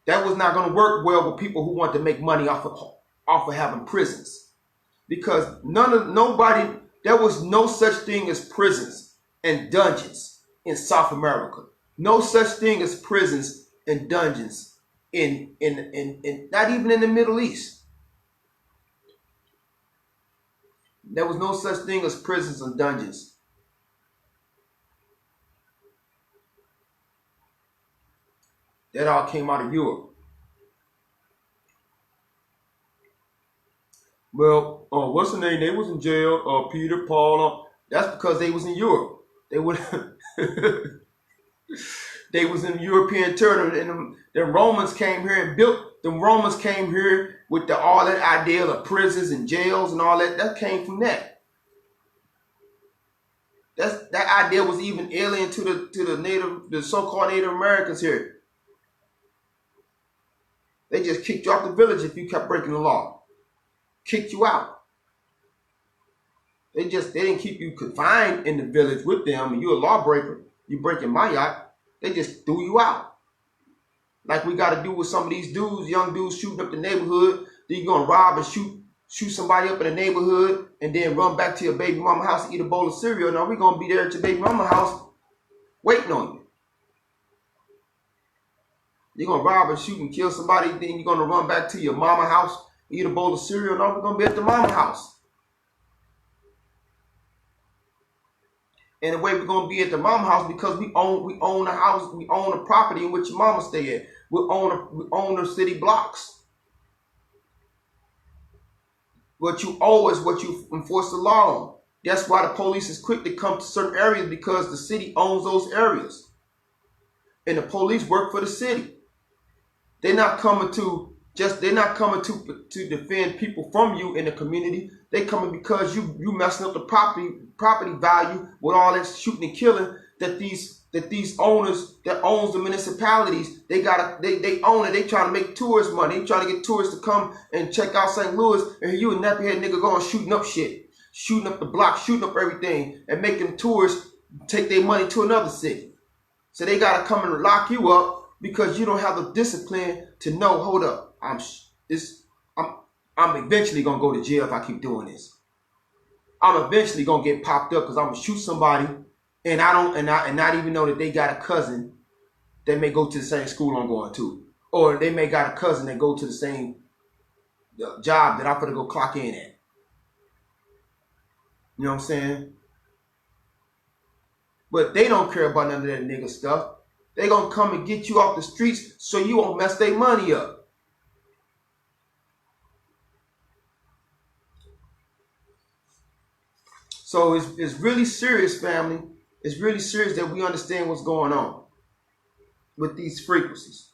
That was not going to work well with people who want to make money off of having prisons. Because there was no such thing as prisons and dungeons in South America. No such thing as prisons and dungeons in not even in the Middle East. There was no such thing as prisons and dungeons. That all came out of Europe. Well, what's the name? They was in jail. Peter, Paul. That's because they was in Europe. They would. They was in European territory, and the Romans came here and built. The Romans came here with all that idea of prisons and jails and all that. That came from that. That idea was even alien to the so-called Native Americans here. They just kicked you off the village if you kept breaking the law. Kicked you out. They didn't keep you confined in the village with them, and you're a lawbreaker. You breaking my yacht. They just threw you out. Like we got to do with some of these dudes, young dudes shooting up the neighborhood. Then you're going to rob and shoot somebody up in the neighborhood and then run back to your baby mama house and eat a bowl of cereal. Now we're going to be there at your baby mama house waiting on you. You're going to rob and shoot and kill somebody. Then you're going to run back to your mama house, eat a bowl of cereal. Now we're going to be at the mama house. And the way we're going to be at the mama house because we own the house, we own the property in which your mama stay at. We own the city blocks. What you owe is what you enforce the law on. That's why the police is quick to come to certain areas because the city owns those areas. And the police work for the city. They're not coming to defend people from you in the community. They coming because you messing up the property value with all that shooting and killing that these owners that owns the municipalities, they own it. They trying to make tourist money. They trying to get tourists to come and check out St. Louis, and you a nappy-head nigga going shooting up shit, shooting up the block, shooting up everything, and making tourists take their money to another city. So they gotta come and lock you up because you don't have the discipline to know, hold up, I'm eventually gonna go to jail if I keep doing this. I'm eventually gonna get popped up because I'm gonna shoot somebody and not even know that they got a cousin that may go to the same school I'm going to, or they may got a cousin that go to the same job that I'm gonna go clock in at. You know what I'm saying? But they don't care about none of that nigga stuff. They gonna come and get you off the streets so you won't mess their money up. So it's really serious, family. It's really serious that we understand what's going on with these frequencies.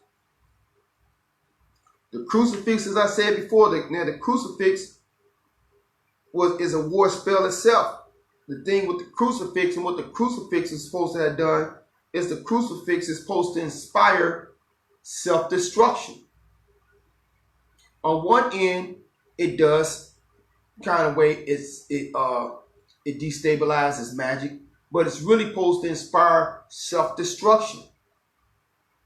The crucifix, as I said before, the crucifix is a war spell itself. The thing with the crucifix and what the crucifix is supposed to have done is the crucifix is supposed to inspire self-destruction. On one end, it does kind of way it destabilizes magic, but it's really supposed to inspire self-destruction.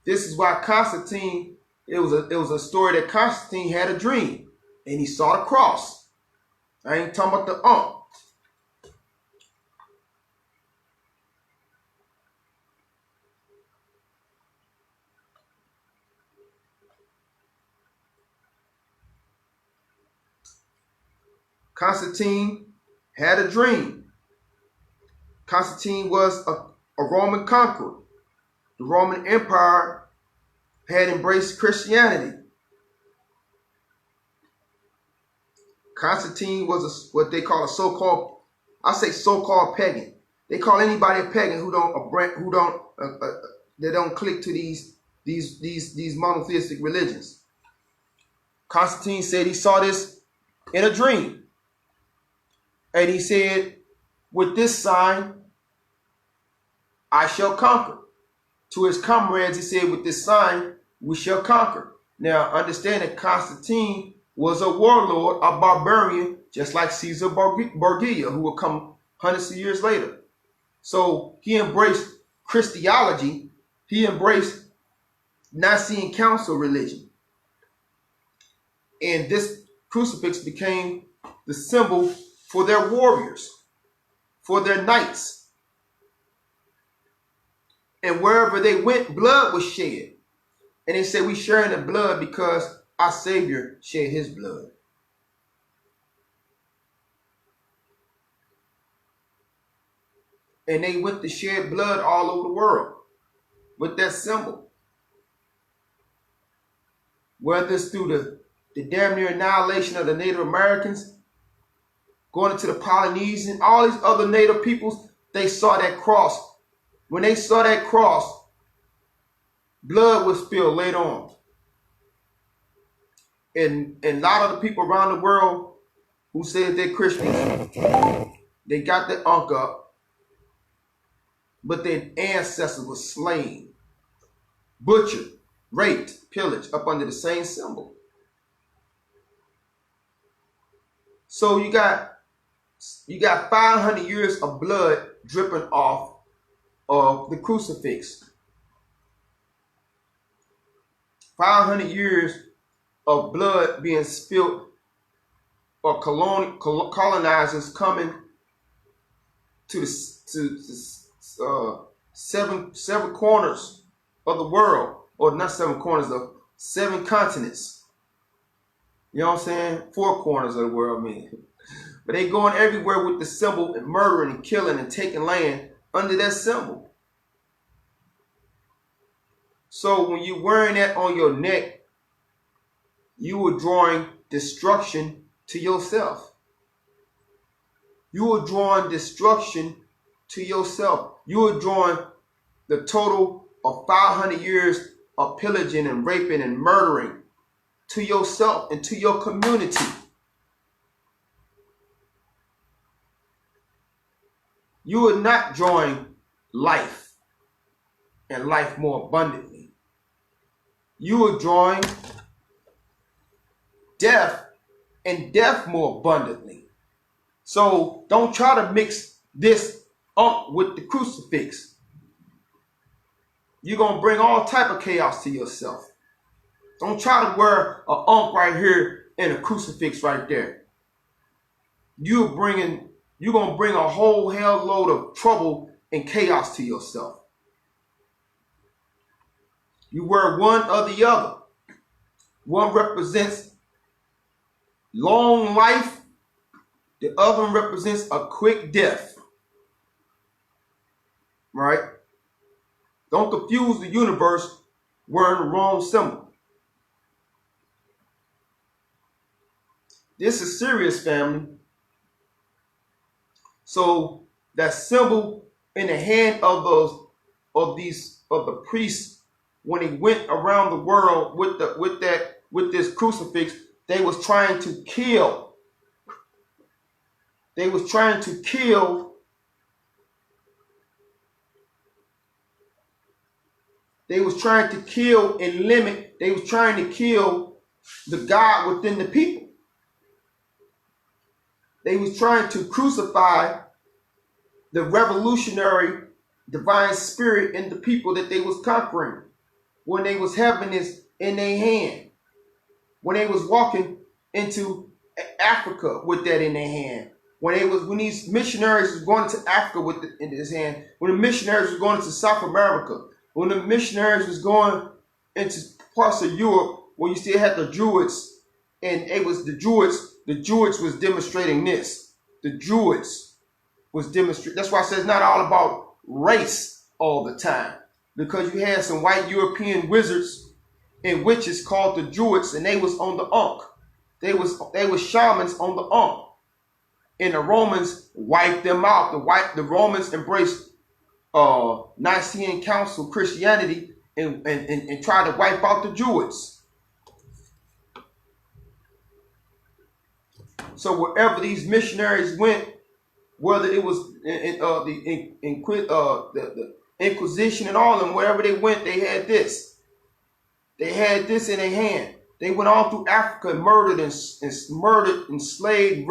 This is why Constantine, it was a story that Constantine had a dream and he saw the cross. I ain't talking about the Constantine had a dream. Constantine was a Roman conqueror. The Roman Empire had embraced Christianity. Constantine was what they call a so-called pagan. They call anybody a pagan who don't click to these monotheistic religions. Constantine said he saw this in a dream. And he said, with this sign, I shall conquer. To his comrades, he said, with this sign, we shall conquer. Now, understand that Constantine was a warlord, a barbarian, just like Caesar Borgia, who would come hundreds of years later. So he embraced Christology. He embraced Nicene Council religion. And this crucifix became the symbol for their warriors, for their knights. And wherever they went, blood was shed. And they say we sharing the blood because our Savior shed his blood. And they went to shed blood all over the world with that symbol. Whether it's through the damn near annihilation of the Native Americans, going into the Polynesian, all these other Native peoples, they saw that cross. When they saw that cross, blood was spilled later on. And a lot of the people around the world who say they're Christians, they got the Ankh up, but their ancestors were slain, butchered, raped, pillaged up under the same symbol. So you got 500 years of blood dripping off of the crucifix. 500 years of blood being spilled, or colonizers coming to the seven corners of the world, or not 7 corners, of 7 continents. You know what I'm saying? 4 corners of the world, I mean. But they going everywhere with the symbol and murdering and killing and taking land under that symbol. So when you're wearing that on your neck, you are drawing destruction to yourself. You are drawing destruction to yourself. You are drawing the total of 500 years of pillaging and raping and murdering to yourself and to your community. You are not drawing life and life more abundantly. You are drawing death and death more abundantly. So don't try to mix this up with the crucifix. You're going to bring all type of chaos to yourself. Don't try to wear an ankh right here and a crucifix right there. You're going to bring a whole hell load of trouble and chaos to yourself. You wear one or the other. One represents long life. The other one represents a quick death. Right? Don't confuse the universe wearing the wrong symbol. This is serious, family. So that symbol in the hand of the priests, when they went around the world with this crucifix, they was trying to kill. They was trying to kill. They was trying to kill and limit. They was trying to kill the God within the people. They was trying to crucify the revolutionary divine spirit in the people that they was conquering when they was having this in their hand. When they was walking into Africa with that in their hand. When these missionaries was going to Africa with it in his hand. When the missionaries was going into South America. When the missionaries was going into parts of Europe where you still had the Druids, and it was the Druids was demonstrating this. The Druids was demonstrating. That's why I say it's not all about race all the time. Because you had some white European wizards and witches called the Druids, and they was on the Ankh. They was shamans on the Ankh. And the Romans wiped them out. The Romans embraced Nicene Council Christianity and tried to wipe out the Druids. So wherever these missionaries went, whether it was the Inquisition and all of them, wherever they went, they had this. They had this in their hand. They went all through Africa and murdered, enslaved,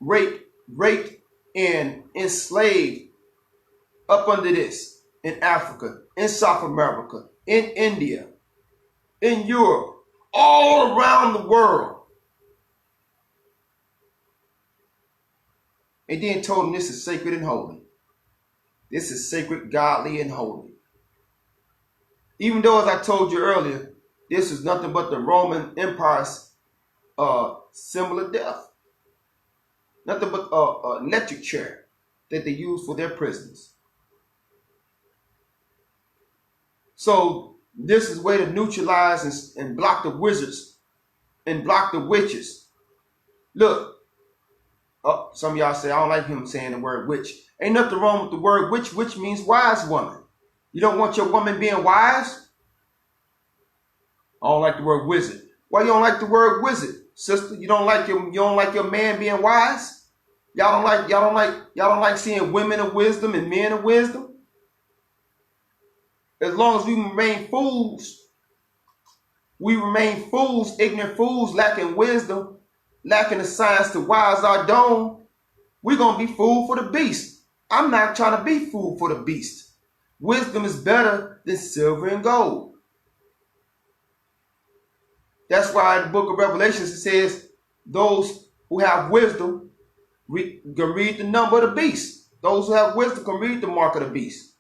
raped, and enslaved up under this in Africa, in South America, in India, in Europe, all around the world. And then told them this is sacred and holy. This is sacred, godly, and holy. Even though, as I told you earlier, this is nothing but the Roman Empire's symbol of death. Nothing but an electric chair that they use for their prisoners. So this is a way to neutralize and block the wizards and block the witches. Look, some of y'all say, I don't like him saying the word witch. Ain't nothing wrong with the word witch. Witch means wise woman. You don't want your woman being wise? I don't like the word wizard. Why you don't like the word wizard, sister? You don't like your man being wise? Y'all don't like seeing women of wisdom and men of wisdom? As long as we remain fools, ignorant fools, lacking wisdom, lacking the science to wise our dome, we're going to be food for the beast. I'm not trying to be food for the beast. Wisdom is better than silver and gold. That's why in the book of Revelations it says those who have wisdom can read the number of the beast. Those who have wisdom can read the mark of the beast.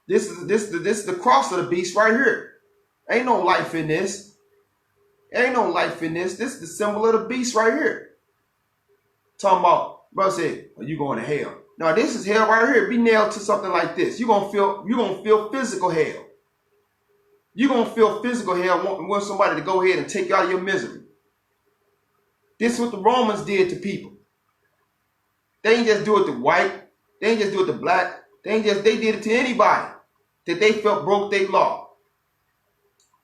This is the cross of the beast right here. Ain't no life in this. Ain't no life in this. This is the symbol of the beast right here. Talking about, brother said, are you going to hell? Now this is hell right here. Be nailed to something like this. You're gonna feel physical hell. You're gonna feel physical hell want somebody to go ahead and take you out of your misery. This is what the Romans did to people. They ain't just do it to white. They ain't just do it to black. They did it to anybody that they felt broke their law.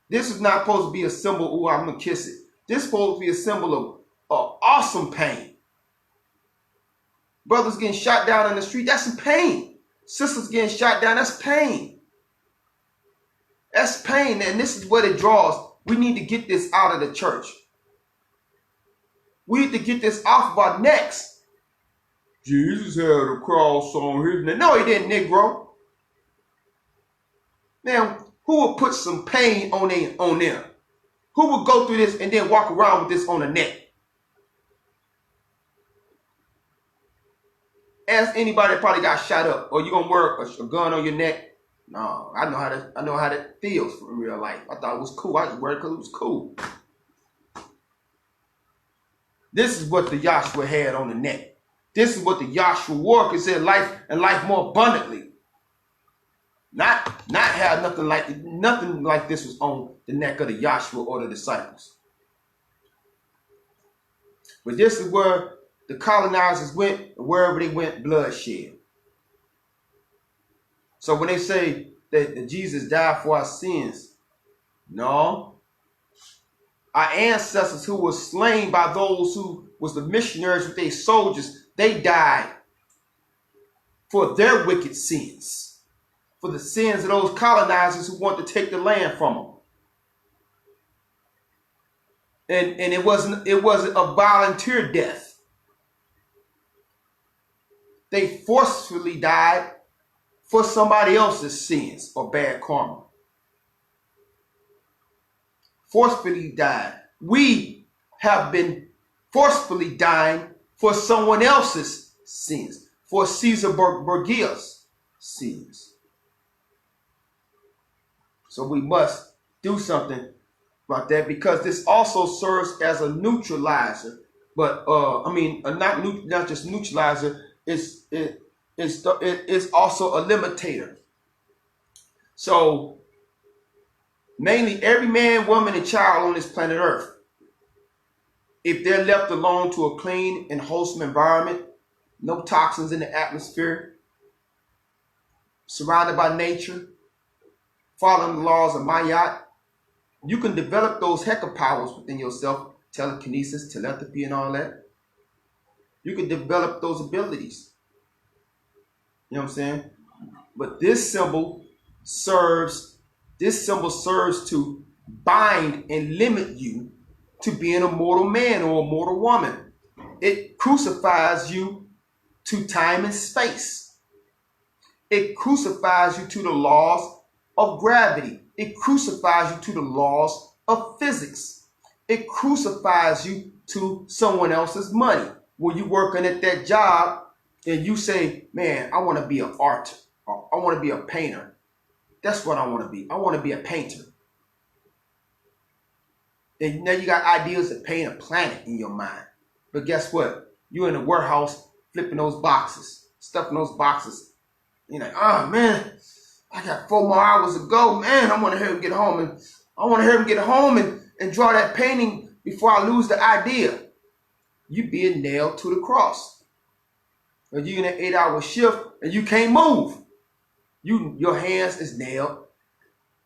This is not supposed to be a symbol, oh, I'm gonna kiss it. This is supposed to be a symbol of awesome pain. Brothers getting shot down in the street, that's some pain. Sisters getting shot down, that's pain. That's pain, and this is what it draws. We need to get this out of the church. We need to get this off of our necks. Jesus had a cross on his neck. No, he didn't, Negro. Man, who would put some pain on them? Who would go through this and then walk around with this on the neck? Ask anybody that probably got shot up, or you gonna wear a gun on your neck? No, I know how that feels in real life. I thought it was cool. I just wear it because it was cool. This is what the Yahshua had on the neck. This is what the Yahshua wore, because it said life and life more abundantly. Not have nothing like this was on the neck of the Yahshua or the disciples. But this is where the colonizers went, and wherever they went, bloodshed. So when they say that Jesus died for our sins, no. Our ancestors who were slain by those who was the missionaries with their soldiers, they died for their wicked sins, for the sins of those colonizers who want to take the land from them. And it wasn't a volunteer death. They forcefully died for somebody else's sins or bad karma. Forcefully died. We have been forcefully dying for someone else's sins, for Caesar Borgia's sins. So we must do something about that, because this also serves as a neutralizer. But not just neutralizer. It's also a limitator. So mainly every man, woman, and child on this planet Earth, if they're left alone to a clean and wholesome environment, no toxins in the atmosphere, surrounded by nature, following the laws of Mayat, you can develop those hecker powers within yourself, telekinesis, telepathy, and all that. You can develop those abilities. You know what I'm saying? But this symbol serves to bind and limit you to being a mortal man or a mortal woman. It crucifies you to time and space. It crucifies you to the laws of gravity. It crucifies you to the laws of physics. It crucifies you to someone else's money. When you're working at that job and you say, man, I want to be an artist, or I want to be a painter. That's what I want to be. I want to be a painter. And now you got ideas to paint a planet in your mind. But guess what? You're in a warehouse flipping those boxes, stuffing those boxes. You're like, oh man, I got 4 more hours to go. Man, I want to hear him get home. And I want to hear him get home and draw that painting before I lose the idea. You being nailed to the cross. Or you in an 8-hour shift and you can't move. Your hands is nailed.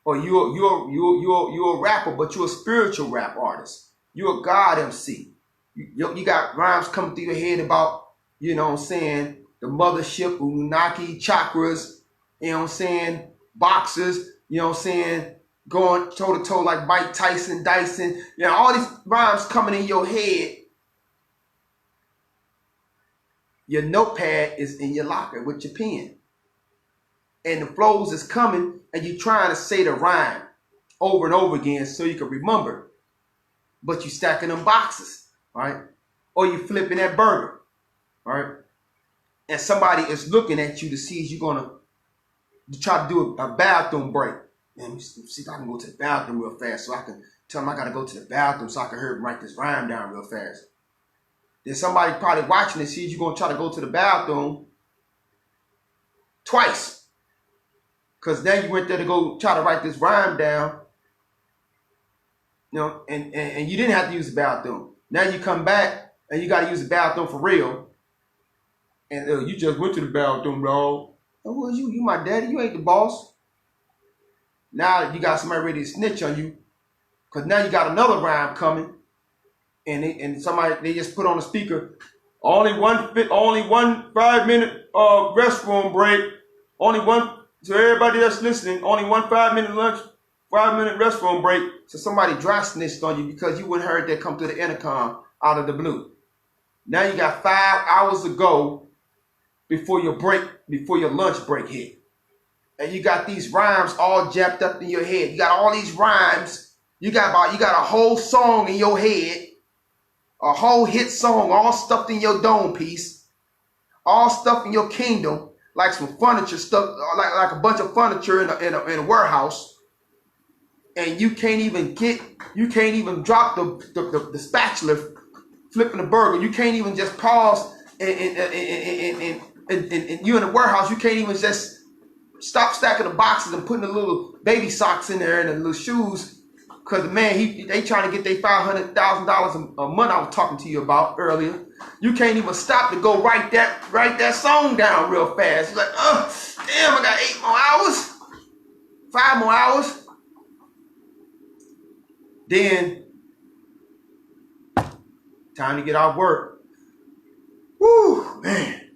Or you're a rapper, but you're a spiritual rap artist. You're a God MC. You got rhymes coming through your head about, you know what I'm saying, the mothership, Unaki, chakras, you know what I'm saying, boxers, you know what I'm saying, going toe to toe like Mike Tyson, Dyson, you know, all these rhymes coming in your head. Your notepad is in your locker with your pen. And the flows is coming and you're trying to say the rhyme over and over again so you can remember. But you stacking them boxes, right? Or you flipping that burger, right? And somebody is looking at you to see if you're going to try to do a bathroom break. Man, let me see if I can go to the bathroom real fast so I can tell them I got to go to the bathroom so I can hear them write this rhyme down real fast. Then somebody probably watching to see if you're going to try to go to the bathroom twice. Because now you went there to go try to write this rhyme down, you know, and you didn't have to use the bathroom. Now you come back and you got to use the bathroom for real. And you just went to the bathroom, dog. Oh, who is you? You my daddy. You ain't the boss. Now you got somebody ready to snitch on you. Because now you got another rhyme coming. And somebody, they just put on the speaker, only one 5-minute restroom break. So everybody that's listening, only one 5-minute lunch, 5-minute restroom break. So somebody dry snitched on you because you wouldn't heard that come through the intercom out of the blue. Now you got 5 hours to go before your lunch break hit. And you got these rhymes all jacked up in your head. You got all these rhymes. You got a whole song in your head, a whole hit song all stuffed in your dome piece, all stuffed in your kingdom. Like some furniture stuff, like a bunch of furniture in a warehouse, and you can't even drop the spatula flipping the burger. You can't even just pause and you're in a warehouse. You can't even just stop stacking the boxes and putting the little baby socks in there and the little shoes, because the man they trying to get their $500,000 a month I was talking to you about earlier. You can't even stop to go write that song down real fast. You're like, oh, damn, I got 8 more hours, 5 more hours. Then, time to get off work. Woo, man.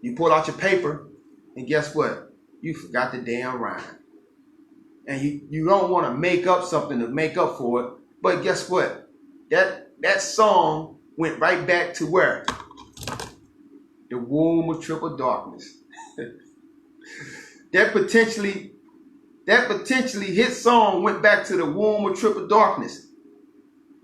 You pull out your paper, and guess what? You forgot the damn rhyme. And you don't want to make up something to make up for it. But guess what? That song went right back to where? The womb of triple darkness. that potentially hit song went back to the womb of triple darkness.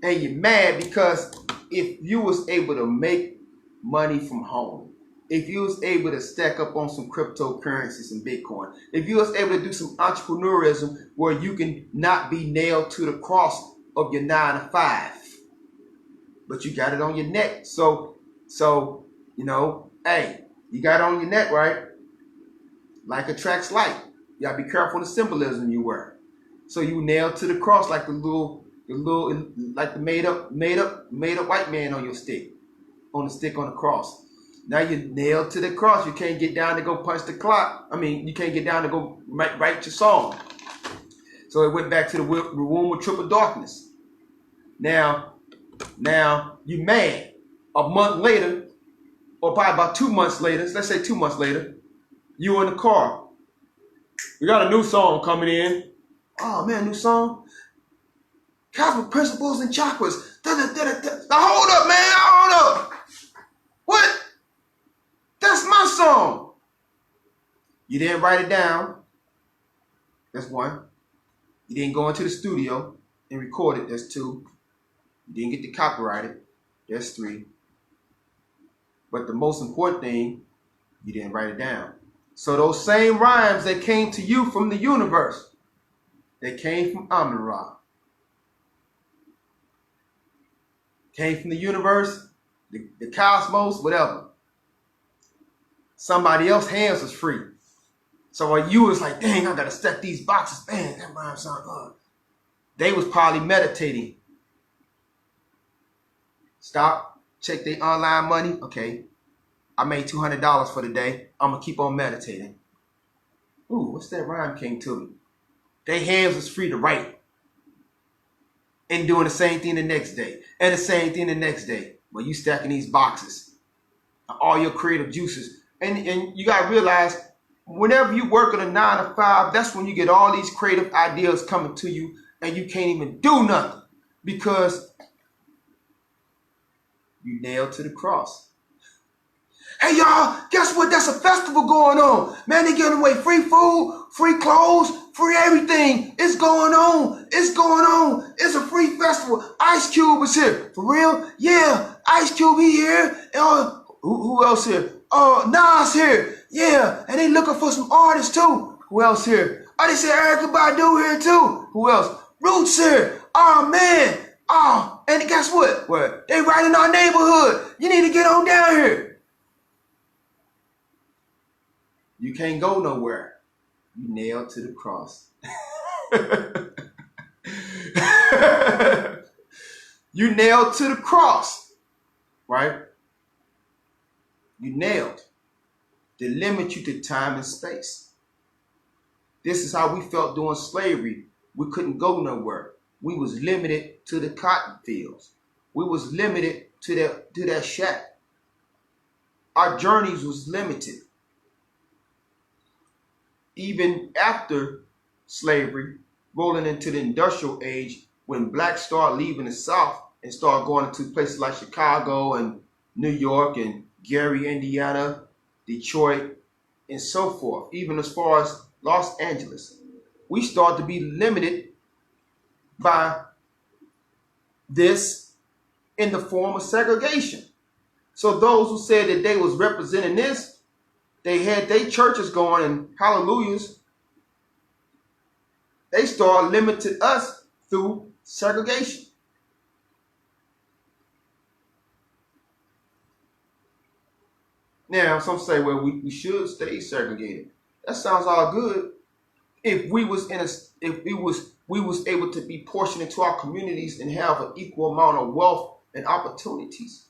And you're mad because if you was able to make money from home, if you was able to stack up on some cryptocurrencies and Bitcoin, if you was able to do some entrepreneurism where you can not be nailed to the cross of your 9 to 5, but you got it on your neck. So you know, hey, you got it on your neck, right? Like attracts like. You gotta be careful of the symbolism you wear. So you nailed to the cross like the made up white man on your stick, on the cross. Now you're nailed to the cross. You can't get down to go punch the clock. I mean, you can't get down to go write your song. So it went back to the womb of triple darkness. Now you mad. A month later, or probably about 2 months later, let's say 2 months later, you in the car. We got a new song coming in. Oh man, new song. Cosmic principles and chakras. Now hold up, man. Hold up. What? That's my song. You didn't write it down. That's one. You didn't go into the studio and record it. That's 2. You didn't get the copyrighted. That's 3. But the most important thing, you didn't write it down. So those same rhymes that came to you from the universe, they came from Amun-Ra. Came from the universe, the cosmos, whatever. Somebody else's hands was free. So while you was like, dang, I gotta stack these boxes. Man, that rhyme sound good. They was probably meditating. Stop, check their online money. Okay, I made $200 for the day. I'm gonna keep on meditating. Ooh, what's that rhyme came to me? Their hands was free to write. And doing the same thing the next day. And the same thing the next day. Well, you stacking these boxes. All your creative juices. And you gotta realize, whenever you work at a 9 to 5, that's when you get all these creative ideas coming to you and you can't even do nothing because you nailed to the cross. Hey y'all, guess what? There's a festival going on. Man, they giving away free food, free clothes, free everything. It's going on. It's going on. It's a free festival. Ice Cube is here. For real? Yeah, Ice Cube, he here. Who else here? Nas here. Yeah, and they looking for some artists too. Who else here? Oh, they said Erykah Badu here too. Who else? Roots here. Oh man. Oh, and guess what? What? They right in our neighborhood. You need to get on down here. You can't go nowhere. You nailed to the cross. You nailed to the cross, right? You nailed. They limit you to time and space. This is how we felt during slavery. We couldn't go nowhere. We was limited to the cotton fields. We was limited to that shack. Our journeys was limited. Even after slavery, rolling into the industrial age, when blacks start leaving the South and start going into places like Chicago and New York and Gary, Indiana, Detroit, and so forth, even as far as Los Angeles, we start to be limited by this in the form of segregation. So those who said that they was representing this, they had their churches going and hallelujahs. They start limiting us through segregation. Now, some say, well, we should stay segregated. That sounds all good if we was able to be portioned into our communities and have an equal amount of wealth and opportunities.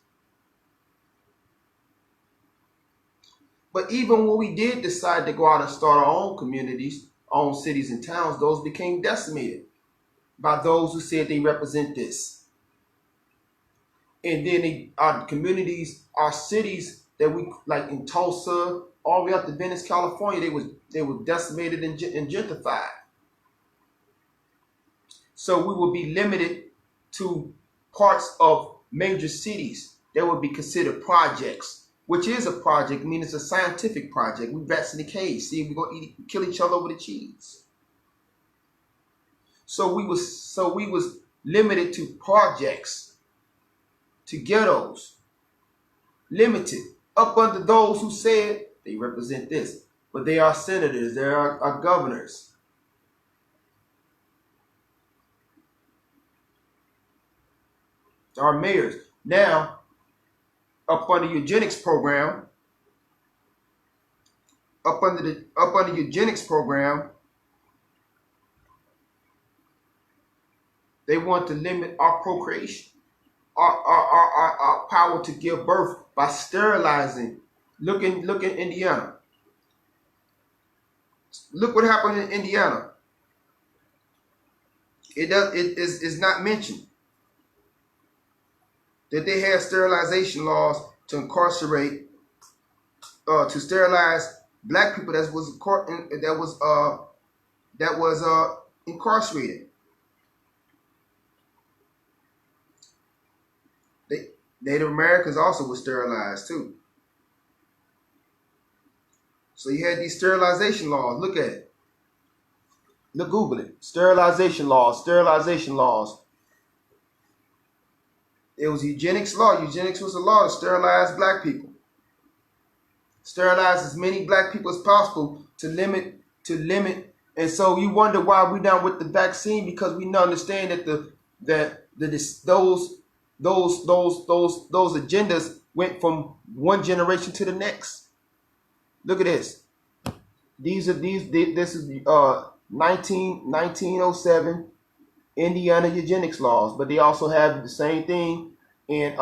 But even when we did decide to go out and start our own communities, our own cities and towns, those became decimated by those who said they represent this. And then our communities, our cities that we, like in Tulsa, all the way up to Venice, California, they were decimated and gentrified. So we will be limited to parts of major cities that would be considered projects. Which is a project, I mean, it's a scientific project. We rats in the cage. See, we're gonna kill each other over the cheese. So we was limited to projects, to ghettos, limited up under those who said they represent this, but they are senators, they are governors. Our mayors. Now, up under the eugenics program, they want to limit our procreation, our power to give birth by sterilizing. Look in Indiana. Look what happened in Indiana. It is not mentioned that they had sterilization laws to incarcerate, to sterilize black people that was incarcerated. Native Americans also were sterilized too. So you had these sterilization laws. Look at it. Look, Google it. Sterilization laws. Sterilization laws. It was eugenics law. Eugenics was a law to sterilize black people. sterilize as many black people as possible to limit. And so you wonder why we down with the vaccine, because we understand that those agendas went from one generation to the next. Look at this. This is 1907 Indiana eugenics laws, but they also have the same thing in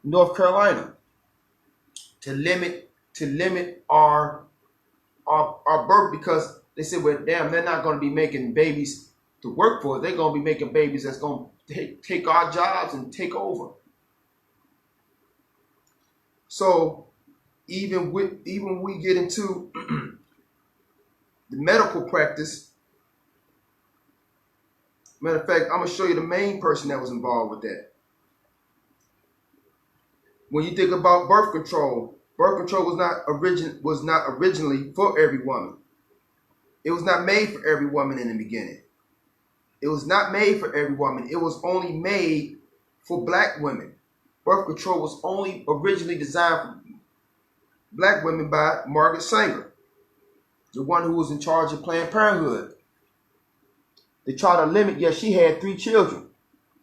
North Carolina to limit our birth, because they said, well, damn, they're not going to be making babies to work for. They're going to be making babies that's going to take our jobs and take over. So even when we get into the medical practice, matter of fact, I'm going to show you the main person that was involved with that. When you think about birth control was not originally for every woman. It was not made for every woman in the beginning. It was not made for every woman. It was only made for black women. Birth control was only originally designed for black women by Margaret Sanger, the one who was in charge of Planned Parenthood. They tried to limit. Yeah, she had 3 children.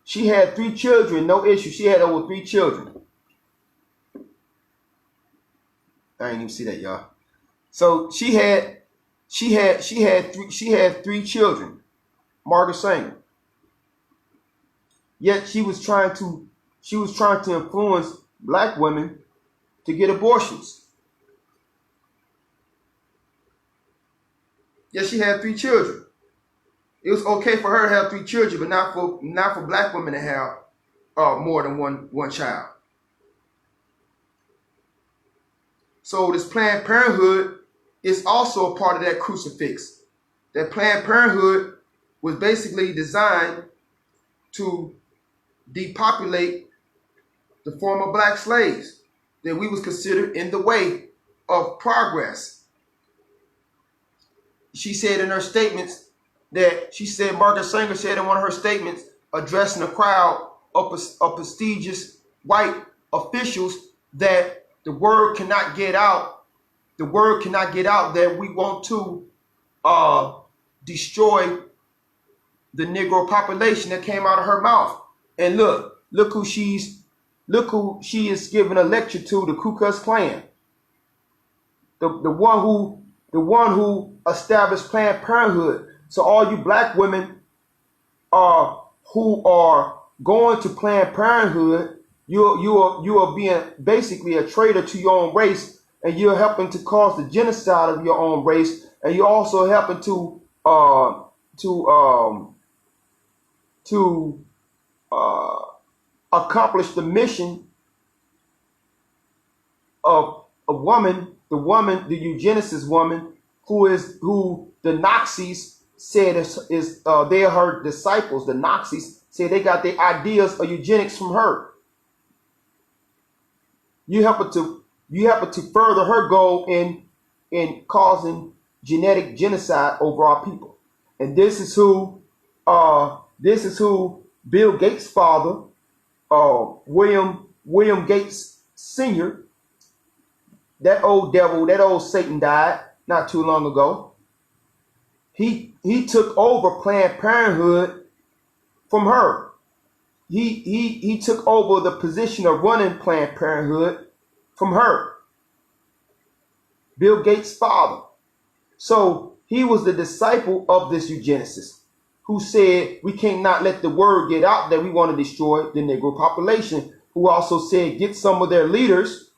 She had 3 children, no issue. She had over 3 children. I didn't even see that, y'all. So she had 3 children, Margaret Sanger. Yet she was trying to influence black women to get abortions. Yet she had 3 children. It was okay for her to have 3 children, but not for black women to have more than one child. So this Planned Parenthood is also a part of that crucifix. That Planned Parenthood was basically designed to depopulate the former black slaves that we was considered in the way of progress. She said in her statements Margaret Sanger said in one of her statements, addressing a crowd of prestigious white officials, that the word cannot get out. The word cannot get out that we want to destroy the Negro population. That came out of her mouth. And look who she is giving a lecture to, the Ku Klux Klan. The one who established Planned Parenthood. So all you black women who are going to Planned Parenthood, you are being basically a traitor to your own race, and you're helping to cause the genocide of your own race, and you're also helping to accomplish the mission of a woman, the eugenicist woman, who the Nazis said is they are her disciples. The Nazis say they got their ideas of eugenics from her. You happen to further her goal in causing genetic genocide over our people. And this is who Bill Gates' father, William Gates Sr., that old devil, that old Satan died not too long ago. He took over Planned Parenthood from her. He took over the position of running Planned Parenthood from her, Bill Gates' father. So he was the disciple of this eugenicist who said we cannot let the word get out that we want to destroy the Negro population, who also said get some of their leaders,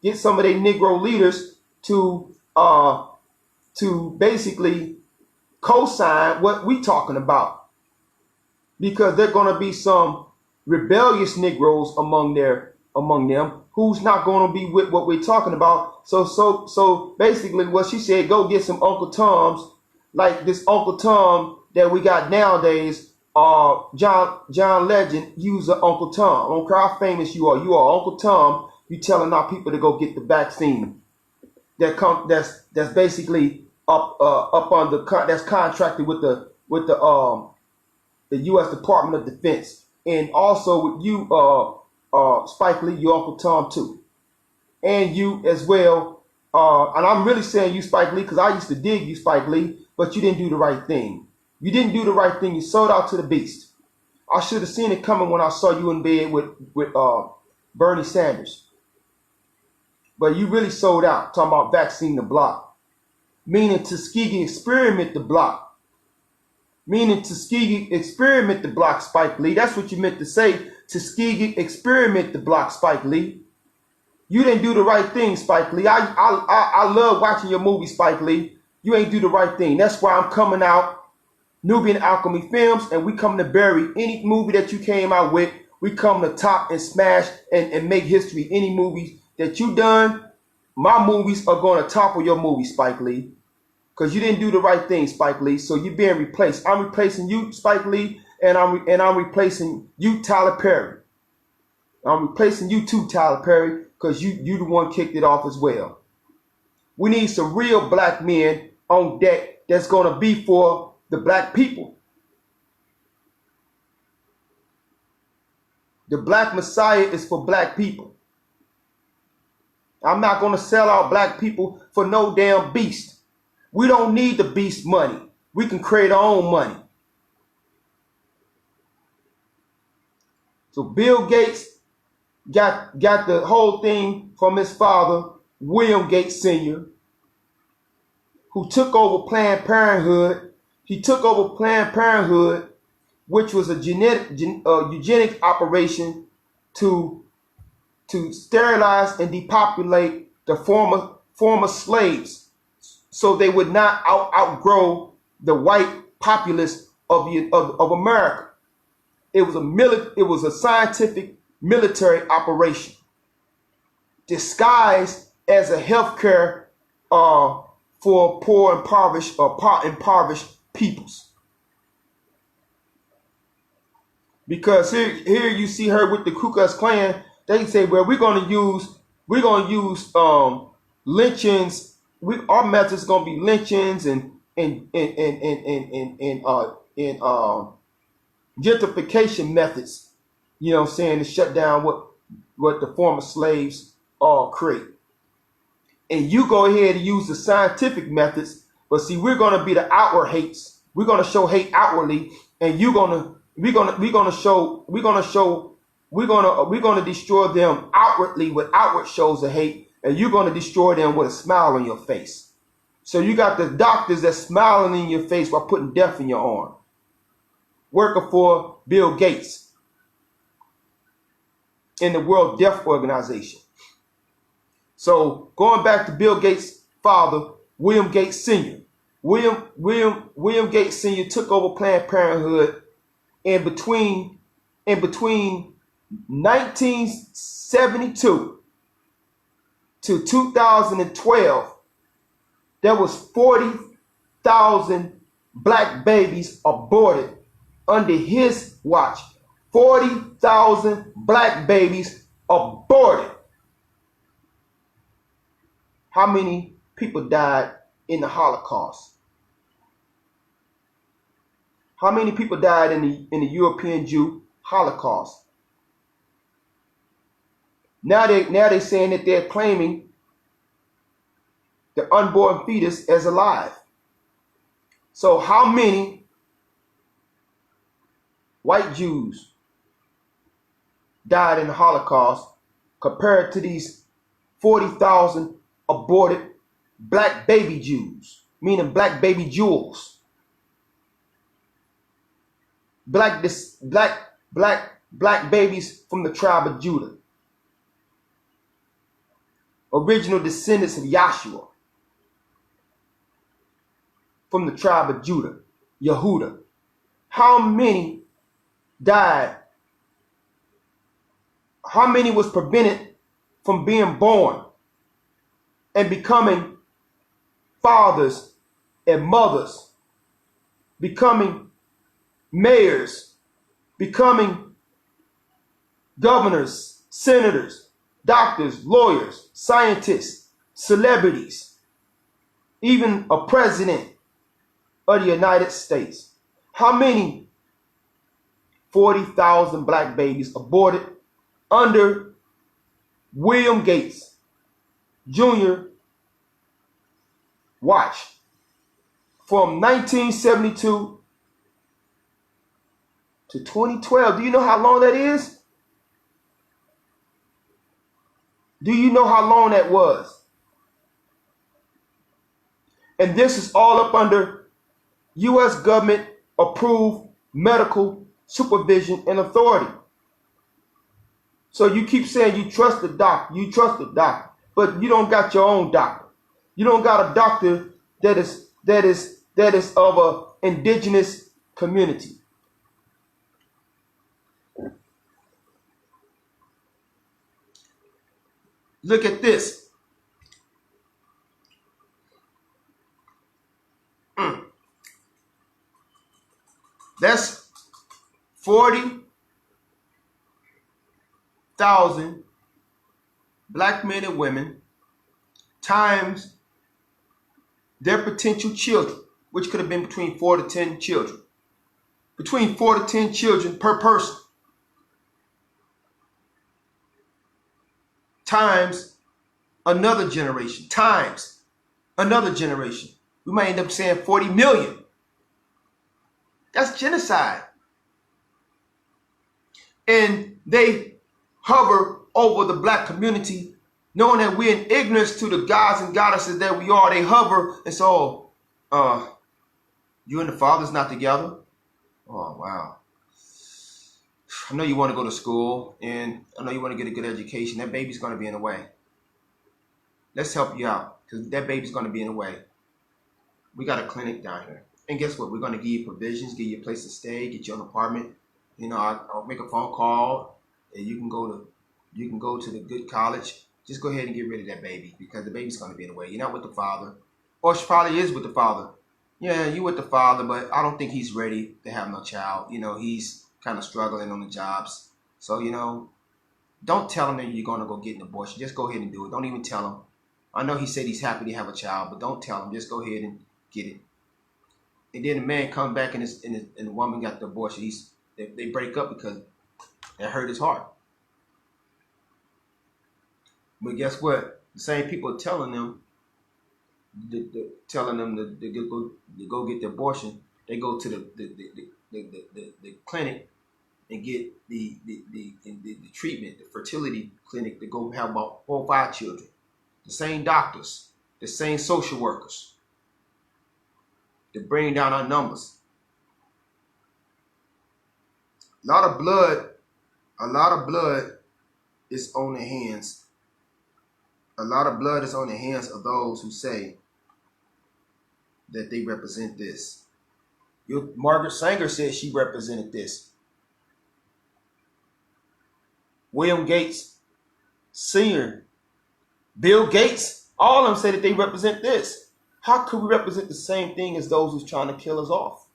get some of their Negro leaders to basically co-sign what we talking about. Because there are going to be some rebellious Negroes among them who's not going to be with what we're talking about. So basically what she said, go get some Uncle Toms, like this Uncle Tom that we got nowadays. John Legend used an Uncle Tom. I don't care how famous you are Uncle Tom. You telling our people to go get the vaccine that's basically that's contracted with the U.S. Department of Defense, and also with you, Spike Lee, your Uncle Tom too. and you as well. And I'm really saying you, Spike Lee, because I used to dig you, Spike Lee, but you didn't do the right thing. You didn't do the right thing. You sold out to the beast. I should have seen it coming when I saw you in bed with Bernie Sanders. But you really sold out, talking about vaccine the block. Meaning Tuskegee experiment the block. Meaning Tuskegee experiment the block, Spike Lee. That's what you meant to say. Tuskegee experiment the block, Spike Lee. You didn't do the right thing, Spike Lee. I love watching your movie, Spike Lee. You ain't do the right thing. That's why I'm coming out, Nubian Alchemy Films, and we come to bury any movie that you came out with. We come to top and smash and make history. Any movies that you done, my movies are going to topple your movie, Spike Lee. Because you didn't do the right thing, Spike Lee. So you're being replaced. I'm replacing you, Spike Lee, and I'm replacing you, Tyler Perry. I'm replacing you too, Tyler Perry, because you the one kicked it off as well. We need some real black men on deck that's going to be for the black people. The black Messiah is for black people. I'm not going to sell out black people for no damn beast. We don't need the beast money. We can create our own money. So Bill Gates got the whole thing from his father, William Gates Sr., who took over Planned Parenthood. He took over Planned Parenthood, which was a eugenic operation to sterilize and depopulate the former slaves, so they would not outgrow the white populace of America. It was a scientific military operation disguised as a healthcare for poor, impoverished peoples. Because here you see her with the Ku Klux Klan. They say, well, we're gonna use lynchings. Our methods gonna be lynchings and gentrification methods. You know what I'm saying, to shut down what the former slaves create. And you go ahead and use the scientific methods, but see, we're gonna be the outward hates. We're gonna show hate outwardly, and we're gonna destroy them outwardly with outward shows of hate, and you're gonna destroy them with a smile on your face. So you got the doctors that's smiling in your face while putting death in your arm, working for Bill Gates in the World Death Organization. So going back to Bill Gates' father, William Gates Sr. William Gates Sr. took over Planned Parenthood, and between 1972 to 2012, there was 40,000 black babies aborted under his watch. 40,000 black babies aborted. How many people died in the Holocaust? How many people died in the European Jew Holocaust? Now they saying that they're claiming the unborn fetus as alive. So how many white Jews died in the Holocaust compared to these 40,000 aborted black baby Jews, meaning black baby jewels, black babies from the tribe of Judah, original descendants of Yahshua from the tribe of Judah, Yehuda. How many died? How many was prevented from being born and becoming fathers and mothers, becoming mayors, becoming governors, senators, doctors, lawyers, scientists, celebrities, even a president of the United States? How many? 40,000 black babies aborted under William Gates, Jr. Watch. From 1972 to 2012. Do you know how long that is? Do you know how long that was? And this is all up under U.S. government approved medical supervision and authority. So you keep saying you trust the doctor, but you don't got your own doctor. You don't got a doctor that is of a indigenous community. Look at this. That's 40,000 black men and women times their potential children, which could have been between 4 to 10 children. Between 4 to 10 children per person. Times another generation. Times another generation. We might end up saying 40 million. That's genocide. And they hover over the black community, knowing that we're in ignorance to the gods and goddesses that we are. They hover and say, oh, you and the father's not together? Oh, wow. I know you want to go to school, and I know you want to get a good education. That baby's going to be in the way. Let's help you out, because that baby's going to be in the way. We got a clinic down here. And guess what? We're going to give you provisions, give you a place to stay, get you an apartment. You know, I'll make a phone call, and you can go to the good college. Just go ahead and get rid of that baby, because the baby's going to be in the way. You're not with the father. Or she probably is with the father. Yeah, you with the father, but I don't think he's ready to have no child. You know, he's kind of struggling on the jobs. So, you know, don't tell him that you're going to go get an abortion. Just go ahead and do it. Don't even tell him. I know he said he's happy to have a child, but don't tell him. Just go ahead and get it. And then the man comes back and the woman got the abortion. They break up because it hurt his heart. But guess what? The same people telling them to go get the abortion. They go to the clinic and get the treatment, the fertility clinic, to go have about 4 or 5 children. The same doctors, the same social workers. To bring down our numbers. A lot of blood is on the hands. A lot of blood is on the hands of those who say that they represent this. Margaret Sanger said she represented this. William Gates Sr., Bill Gates, all of them say that they represent this. How could we represent the same thing as those who's trying to kill us off?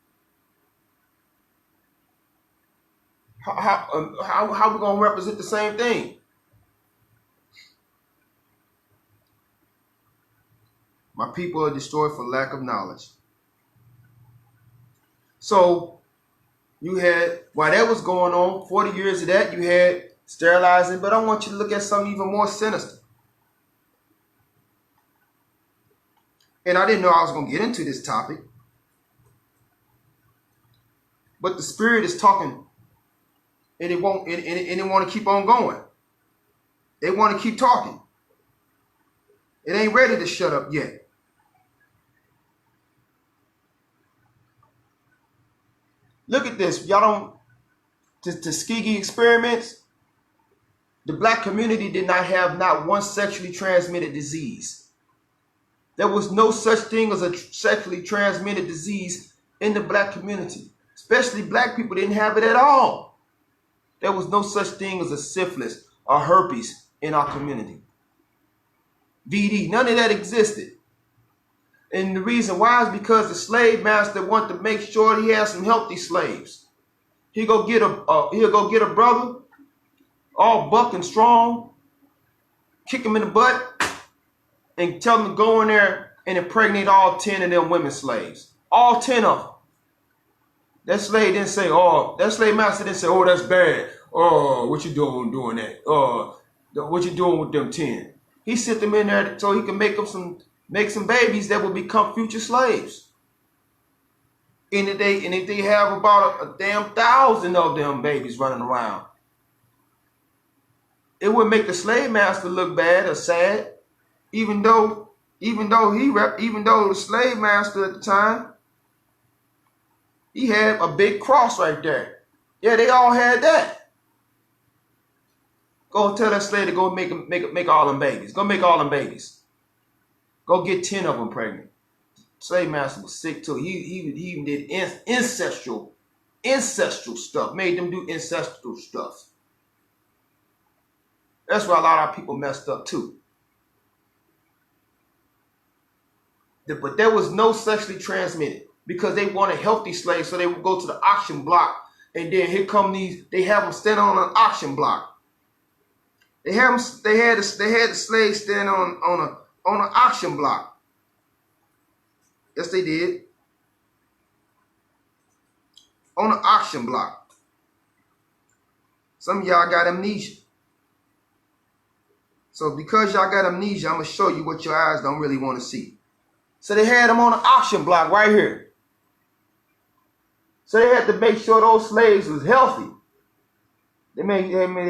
How are we going to represent the same thing? My people are destroyed for lack of knowledge. So you had, while that was going on, 40 years of that, you had sterilizing. But I want you to look at something even more sinister. And I didn't know I was going to get into this topic. But the spirit is talking. And it won't, and it want to keep on going. They want to keep talking. It ain't ready to shut up yet. Look at this. Y'all don't, the Tuskegee experiments, the black community did not have not one sexually transmitted disease. There was no such thing as a sexually transmitted disease in the black community. Especially black people didn't have it at all. There was no such thing as a syphilis or herpes in our community. VD, none of that existed. And the reason why is because the slave master wanted to make sure he had some healthy slaves. He'll go get a brother, all buck and strong, kick him in the butt, and tell him to go in there and impregnate all 10 of them women slaves. All 10 of them. That slave didn't say, that slave master didn't say, that's bad. Oh, what you doing that? What you doing with them 10? He sent them in there so he can make some babies that will become future slaves. And if they have about a damn 1,000 of them babies running around, it would make the slave master look bad or sad, even though the slave master at the time, he had a big cross right there. Yeah, they all had that. Go tell that slave to go make all them babies. Go make all them babies. Go get 10 of them pregnant. Slave master was sick too. He even did ancestral stuff. Made them do ancestral stuff. That's why a lot of people messed up too. But there was no sexually transmitted because they wanted healthy slaves, so they would go to the auction block, and then here come they have them stand on an auction block. They had the slaves stand on an auction block. Yes, they did. On an auction block. Some of y'all got amnesia. So because y'all got amnesia, I'm going to show you what your eyes don't really want to see. So they had them on an auction block right here. So they had to make sure those slaves was healthy. They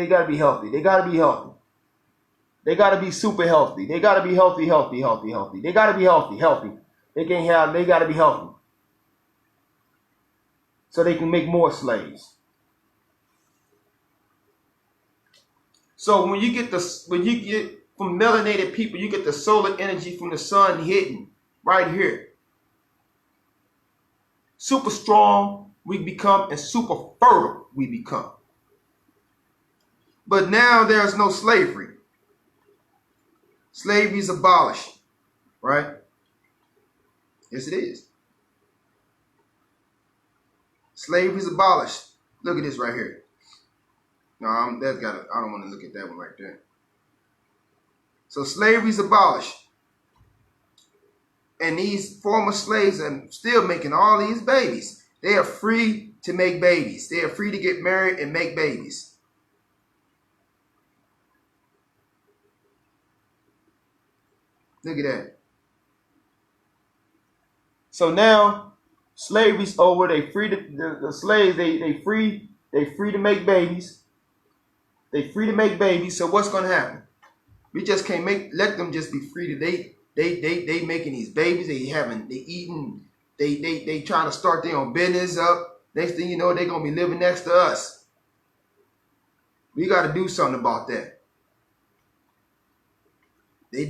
got to be healthy. They got to be healthy. They got to be super healthy. They got to be healthy. They got to be healthy. They got to be healthy. So they can make more slaves. So when you get from melanated people, you get the solar energy from the sun hitting right here. Super strong we become, and super fertile we become. But now there's no slavery. Slavery is abolished, right? Yes, it is. Slavery is abolished. Look at this right here. No, I don't want to look at that one right there. So slavery is abolished. And these former slaves are still making all these babies. They are free to make babies. They are free to get married and make babies. Look at that. So now slavery's over. They free the slaves. They free to make babies. They free to make babies. So what's gonna happen? We just can't let them just be free to they making these babies. They eating. They trying to start their own business up. Next thing you know, they're gonna be living next to us. We got to do something about that. They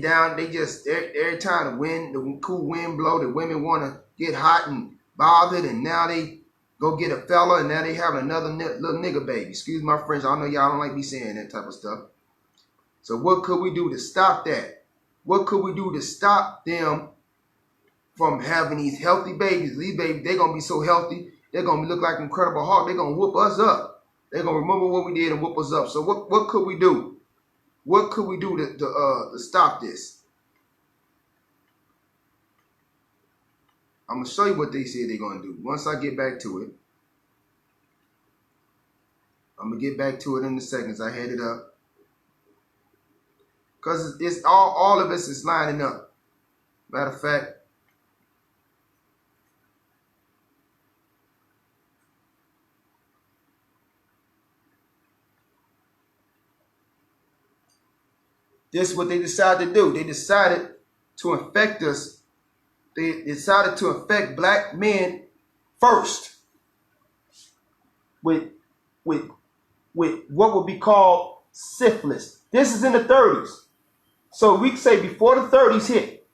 just every time the cool wind blow, the women want to get hot and bothered, and now they go get a fella, and now they having another little nigga baby. Excuse my French. I know y'all don't like me saying that type of stuff. So what could we do to stop that? What could we do to stop them from having these healthy babies? These babies, they're going to be so healthy, they're going to look like Incredible Hulk. They're going to whoop us up. They're going to remember what we did and whoop us up. So what could we do? What could we do to stop this? I'm going to show you what they said they're going to do. Once I get back to it. I'm going to get back to it in a second as I head it up. Because it's all of us is lining up. Matter of fact, this is what they decided to do. They decided to infect us. They decided to infect black men first with what would be called syphilis. This is in the 30s. So we could say before the 30s hit,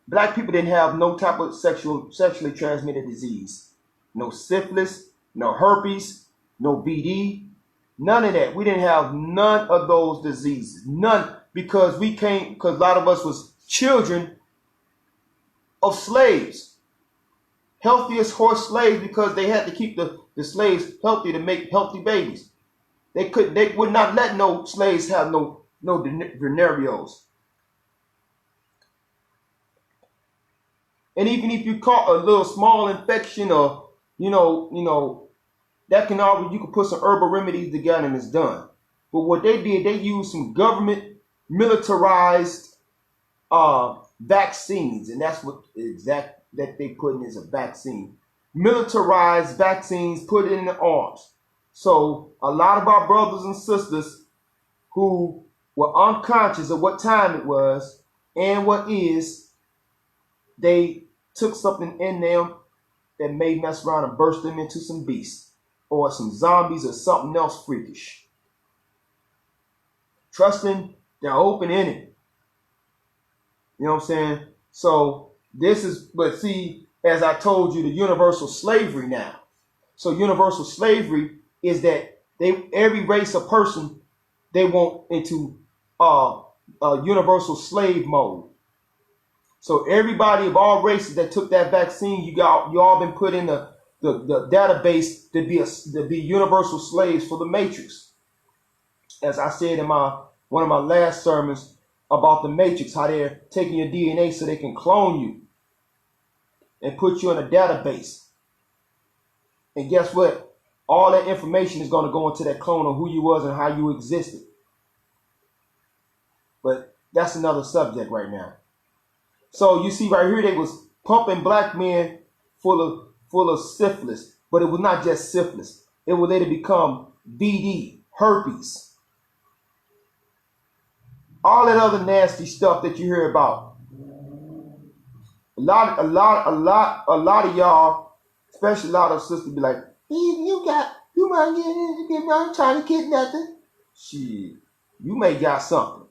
black people didn't have no type of sexually transmitted disease. No syphilis, no herpes, no BD, none of that. We didn't have none of those diseases. None, because a lot of us was children of slaves. Healthiest horse slaves, because they had to keep the slaves healthy to make healthy babies. They would not let no slaves have no venereals. And even if you caught a little small infection or, that can always, you can put some herbal remedies together and it's done. But what they did, they used some government militarized vaccines, and that's what exact that they put in as a vaccine. Militarized vaccines put in the arms. So a lot of our brothers and sisters who were unconscious of what time it was and what is, they took something in them that may mess around and burst them into some beasts or some zombies or something else freakish. Trusting they're open in it. You know what I'm saying? So this is, but see, as I told you, the universal slavery now. So universal slavery is that every race of person, they want into universal slave mode. So everybody of all races that took that vaccine, you all been put in the database to be universal slaves for the matrix. As I said in one of my last sermons about the matrix, how they're taking your DNA so they can clone you and put you in a database. And guess what? All that information is going to go into that clone of who you was and how you existed. But that's another subject right now. So you see right here, they was pumping black men full of syphilis, but it was not just syphilis. It would later become VD, herpes, all that other nasty stuff that you hear about. A lot of y'all, especially a lot of sisters, be like, you might get, I'm trying to get nothing. Shit, you may got something.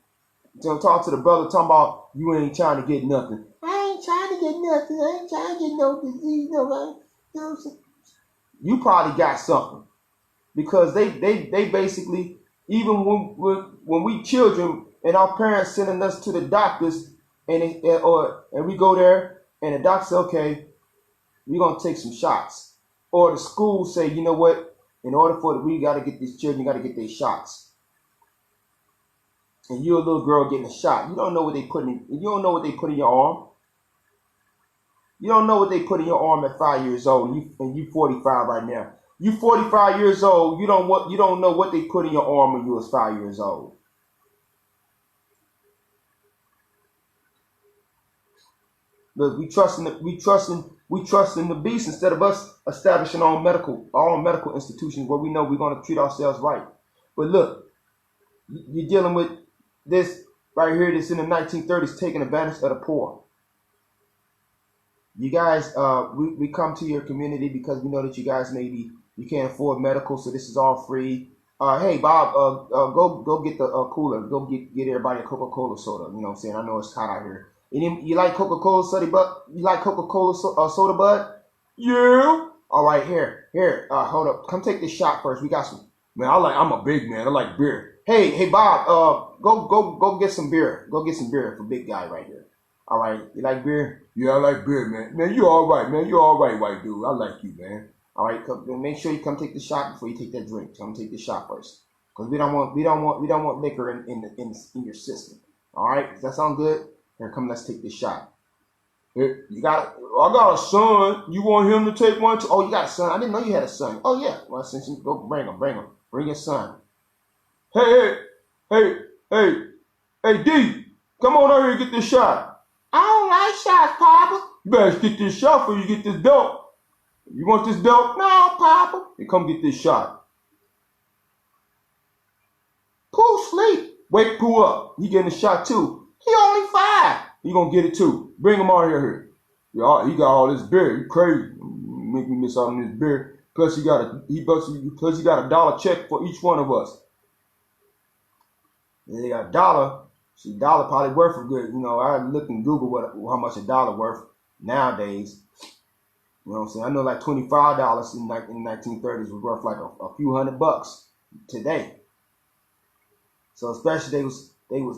So talk to the brother talking about you ain't trying to get nothing. I ain't trying to get nothing. I ain't trying to get no disease. No. You probably got something, because they basically, even when we children and our parents sending us to the doctors and we go there and the doctor say, okay, we're gonna take some shots, or the school say, you know what, in order for we got to get these children, got to get their shots. And you're a little girl getting a shot. You don't know what they put in. You don't know what they put in your arm. You don't know what they put in your arm at 5 years old, and you 45 right now. You 45 years old. You don't know what they put in your arm when you was 5 years old. Look, we trusting the beast instead of us establishing our own medical institutions where we know we're going to treat ourselves right. But look, you're dealing with this right here that's in the 1930s taking advantage of the poor. You guys, we come to your community because we know that you guys maybe you can't afford medical, so this is all free. Hey Bob, go get the cooler. Go get everybody a Coca-Cola soda. You know what I'm saying? I know it's hot out here. You like Coca-Cola soda, bud? You like Coca-Cola soda, bud? Yeah. All right, here. Hold up. Come take this shot first. We got some. Man, I'm a big man. I like beer. Hey, Bob, go get some beer. Go get some beer for big guy right here. All right, you like beer? Yeah, I like beer, man. Man, you all right, man. You all right, white dude. I like you, man. All right, make sure you come take the shot before you take that drink. Come take the shot first, because we don't want liquor in your system. All right, does that sound good? Here, come, let's take this shot. Here, I got a son. You want him to take one too? Oh, you got a son? I didn't know you had a son. Oh yeah. Well, since you go bring him. Bring your son. Hey, D, come on over here and get this shot. I don't like shots, Papa. You better get this shot before you get this dope. You want this dope? No, Papa. Hey, come get this shot. Pooh sleep. Wake Pooh up. He getting a shot too. He only 5. He gonna get it too. Bring him on here. Yeah, he got all this beer. You crazy. Make me miss out on this beer. Plus he got a $1 check for each one of us. And they got $1. See, $1 probably worth a good. You know, I looked in Google how much $1 worth nowadays. You know what I'm saying? I know like $25 in the 1930s was worth like a few $100 today. So especially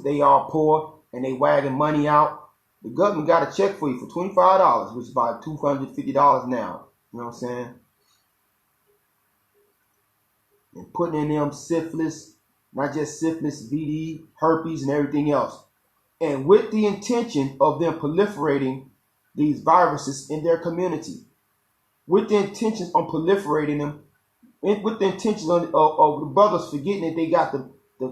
they all poor and they wagging money out. The government got a check for you for $25, which is about $250 now. You know what I'm saying? And putting in them syphilis, not just syphilis, VD, herpes, and everything else. And with the intention of them proliferating these viruses in their community. With the intentions on proliferating them, with the intentions of the brothers forgetting that they got the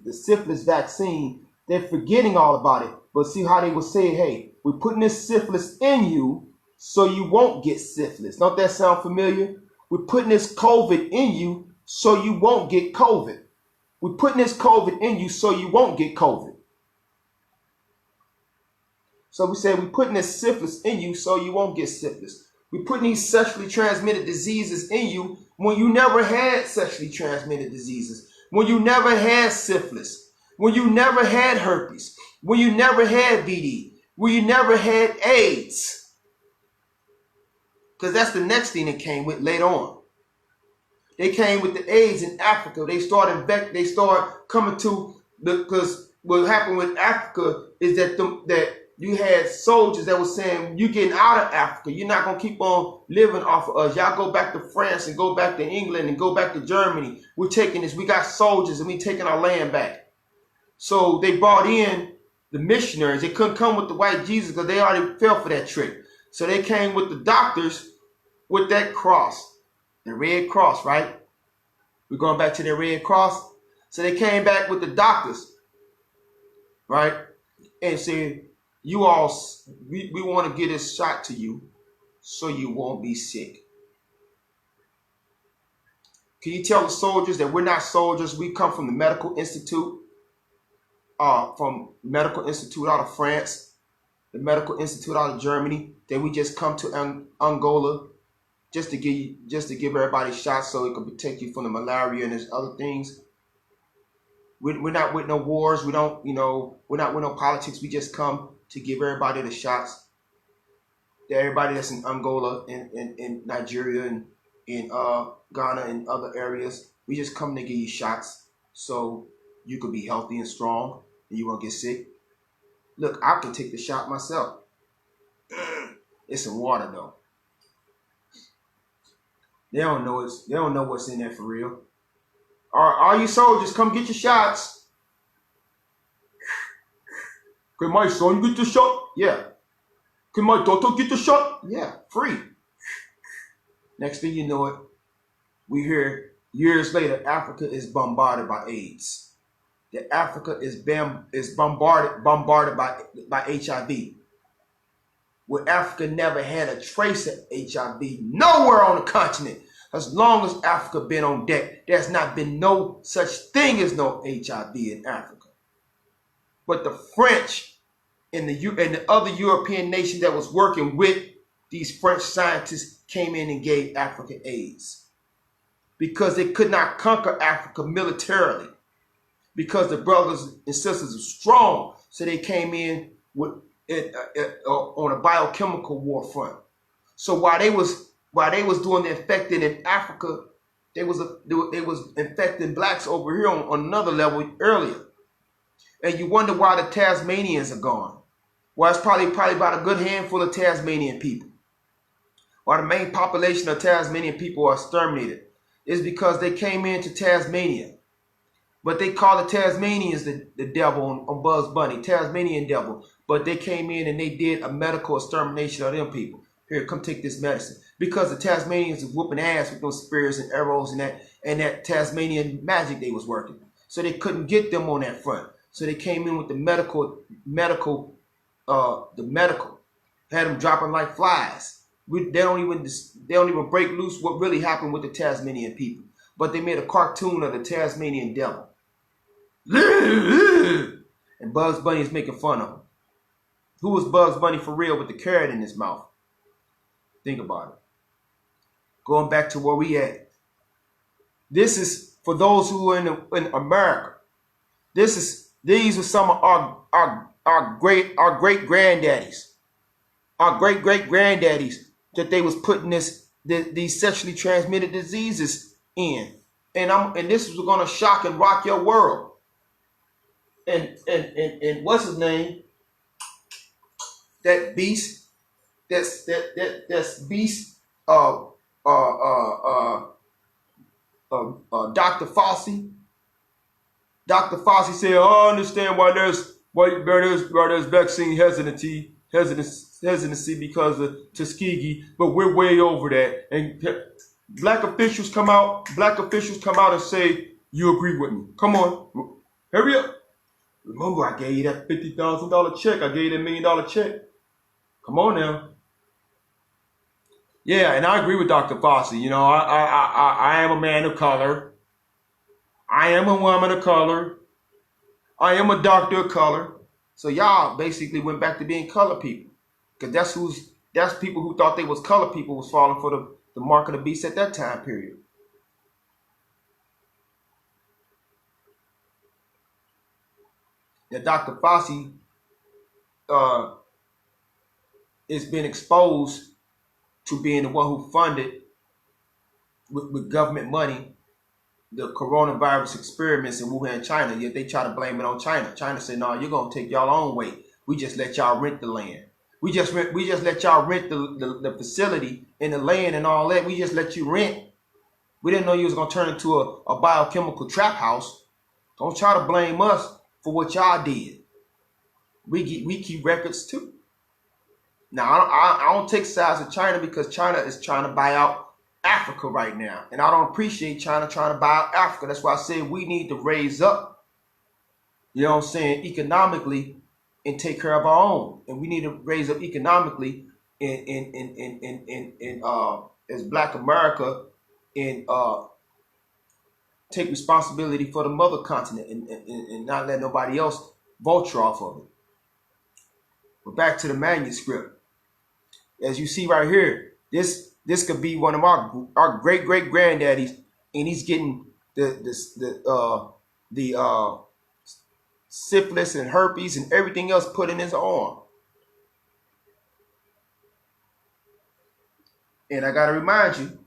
the syphilis vaccine, they're forgetting all about it. But see how they were saying, hey, we're putting this syphilis in you so you won't get syphilis. Don't that sound familiar? We're putting this COVID in you so you won't get COVID. We're putting this COVID in you so you won't get COVID. So we say we're putting this syphilis in you so you won't get syphilis. We're putting these sexually transmitted diseases in you when you never had sexually transmitted diseases, when you never had syphilis, when you never had herpes, when you never had VD, when you never had AIDS. Because that's the next thing that came with later on. They came with the AIDS in Africa. They started coming to because what happened with Africa is that you had soldiers that were saying, you're getting out of Africa. You're not going to keep on living off of us. Y'all go back to France and go back to England and go back to Germany. We're taking this. We got soldiers and we're taking our land back. So they brought in the missionaries. They couldn't come with the white Jesus because they already fell for that trick. So they came with the doctors with that cross, the Red Cross, right? We're going back to the Red Cross. So they came back with the doctors, right? And said, you all, we want to get this shot to you so you won't be sick. Can you tell the soldiers that we're not soldiers? We come from the medical institute, out of France, the medical institute out of Germany, that we just come to Angola just to give everybody shots so it can protect you from the malaria and there's other things. We're not with no wars. We're not with no politics. We just come to give everybody the shots. Everybody that's in Angola, in Nigeria, and in Ghana and other areas, we just come to give you shots so you could be healthy and strong and you won't get sick. Look, I can take the shot myself. It's some water though. They don't know what's in there for real. All you soldiers, come get your shots. Can my son get the shot? Yeah. Can my daughter get the shot? Yeah, free. Next thing you know it, we hear years later, Africa is bombarded by AIDS. That Africa is bombarded by HIV. Where Africa never had a trace of HIV nowhere on the continent. As long as Africa been on deck, there's not been no such thing as no HIV in Africa. But the French and the other European nations that was working with these French scientists came in and gave Africa AIDS. Because they could not conquer Africa militarily. Because the brothers and sisters were strong. So they came in with on a biochemical war front. So while they was doing the infecting in Africa, they was infecting blacks over here on another level earlier. And you wonder why the Tasmanians are gone. Well, it's probably about a good handful of Tasmanian people. Why the main population of Tasmanian people are exterminated is because they came into Tasmania. But they call the Tasmanians the devil on Bugs Bunny, Tasmanian devil. But they came in and they did a medical extermination of them people. Here, come take this medicine. Because the Tasmanians was whooping ass with those spears and arrows and that Tasmanian magic they was working. So they couldn't get them on that front. So they came in with the medical, had them dropping like flies. They don't even break loose what really happened with the Tasmanian people. But they made a cartoon of the Tasmanian devil. And Bugs Bunny is making fun of him. Who was Bugs Bunny for real with the carrot in his mouth? Think about it. Going back to where we at. This is for those who are in America. These are some of our great granddaddies. Our great granddaddies that they was putting these sexually transmitted diseases in. And this is gonna shock and rock your world. And what's his name? That beast. That's beast. Dr. Fauci. Dr. Fauci said, I understand why there's vaccine hesitancy because of Tuskegee, but we're way over that. And black officials come out and say You agree with me? Come on, hurry up. Remember, I gave you that $50,000 check. I gave you that $1 million check. Come on now. Yeah, and I agree with Dr. Fossey. You know, I am a man of color. I am a woman of color. I am a doctor of color. So y'all basically went back to being color people. Because that's people who thought they was color people was falling for the mark of the beast at that time period. That Dr. Fossey has been exposed to being the one who funded with government money the coronavirus experiments in Wuhan, China. Yet they try to blame it on China. China said, "No, you're gonna take y'all own way. We just let y'all rent the land. We just let y'all rent the facility and the land and all that. We just let you rent. We didn't know you was gonna turn into a biochemical trap house. Don't try to blame us for what y'all did. We keep records too." Now I don't take sides of China because China is trying to buy out Africa right now, and I don't appreciate China trying to buy out Africa. That's why I say we need to raise up, you know what I'm saying, economically and take care of our own. And we need to raise up economically in as Black America and take responsibility for the mother continent and not let nobody else vulture off of it. But back to the manuscript. As you see right here, this could be one of our great granddaddies, and he's getting the syphilis and herpes and everything else put in his arm. And I gotta remind you,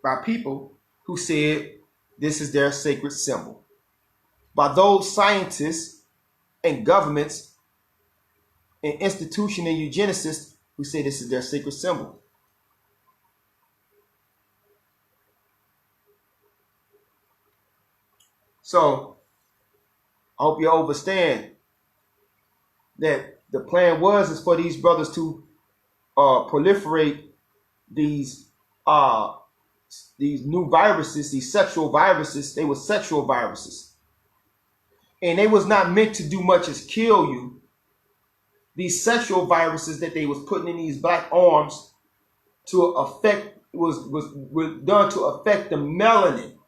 by people who said this is their sacred symbol, by those scientists and governments and institution and eugenicists who say this is their sacred symbol. So I hope you understand that the plan is for these brothers to proliferate these new viruses, these sexual viruses. They were sexual viruses, and they was not meant to do much as kill you. These sexual viruses that they was putting in these black arms to affect was done to affect the melanin.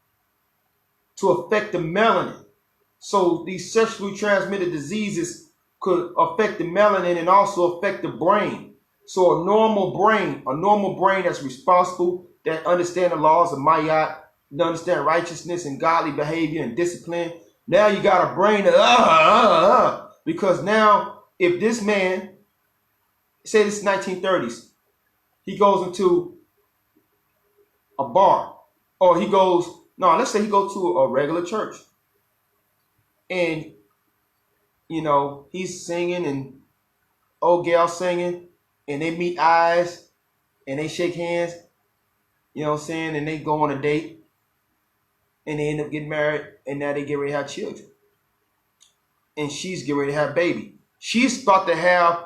So these sexually transmitted diseases could affect the melanin and also affect the brain. So a normal brain that's responsible, that understand the laws of Mayat, that understand righteousness and godly behavior and discipline. Now you got a brain that because now if this man, say this is 1930s, he goes into a bar, or let's say he goes to a regular church, and you know he's singing and old gal singing, and they meet eyes and they shake hands, you know what I'm saying, and they go on a date and they end up getting married, and now they get ready to have children, and she's getting ready to have a baby. She's about to have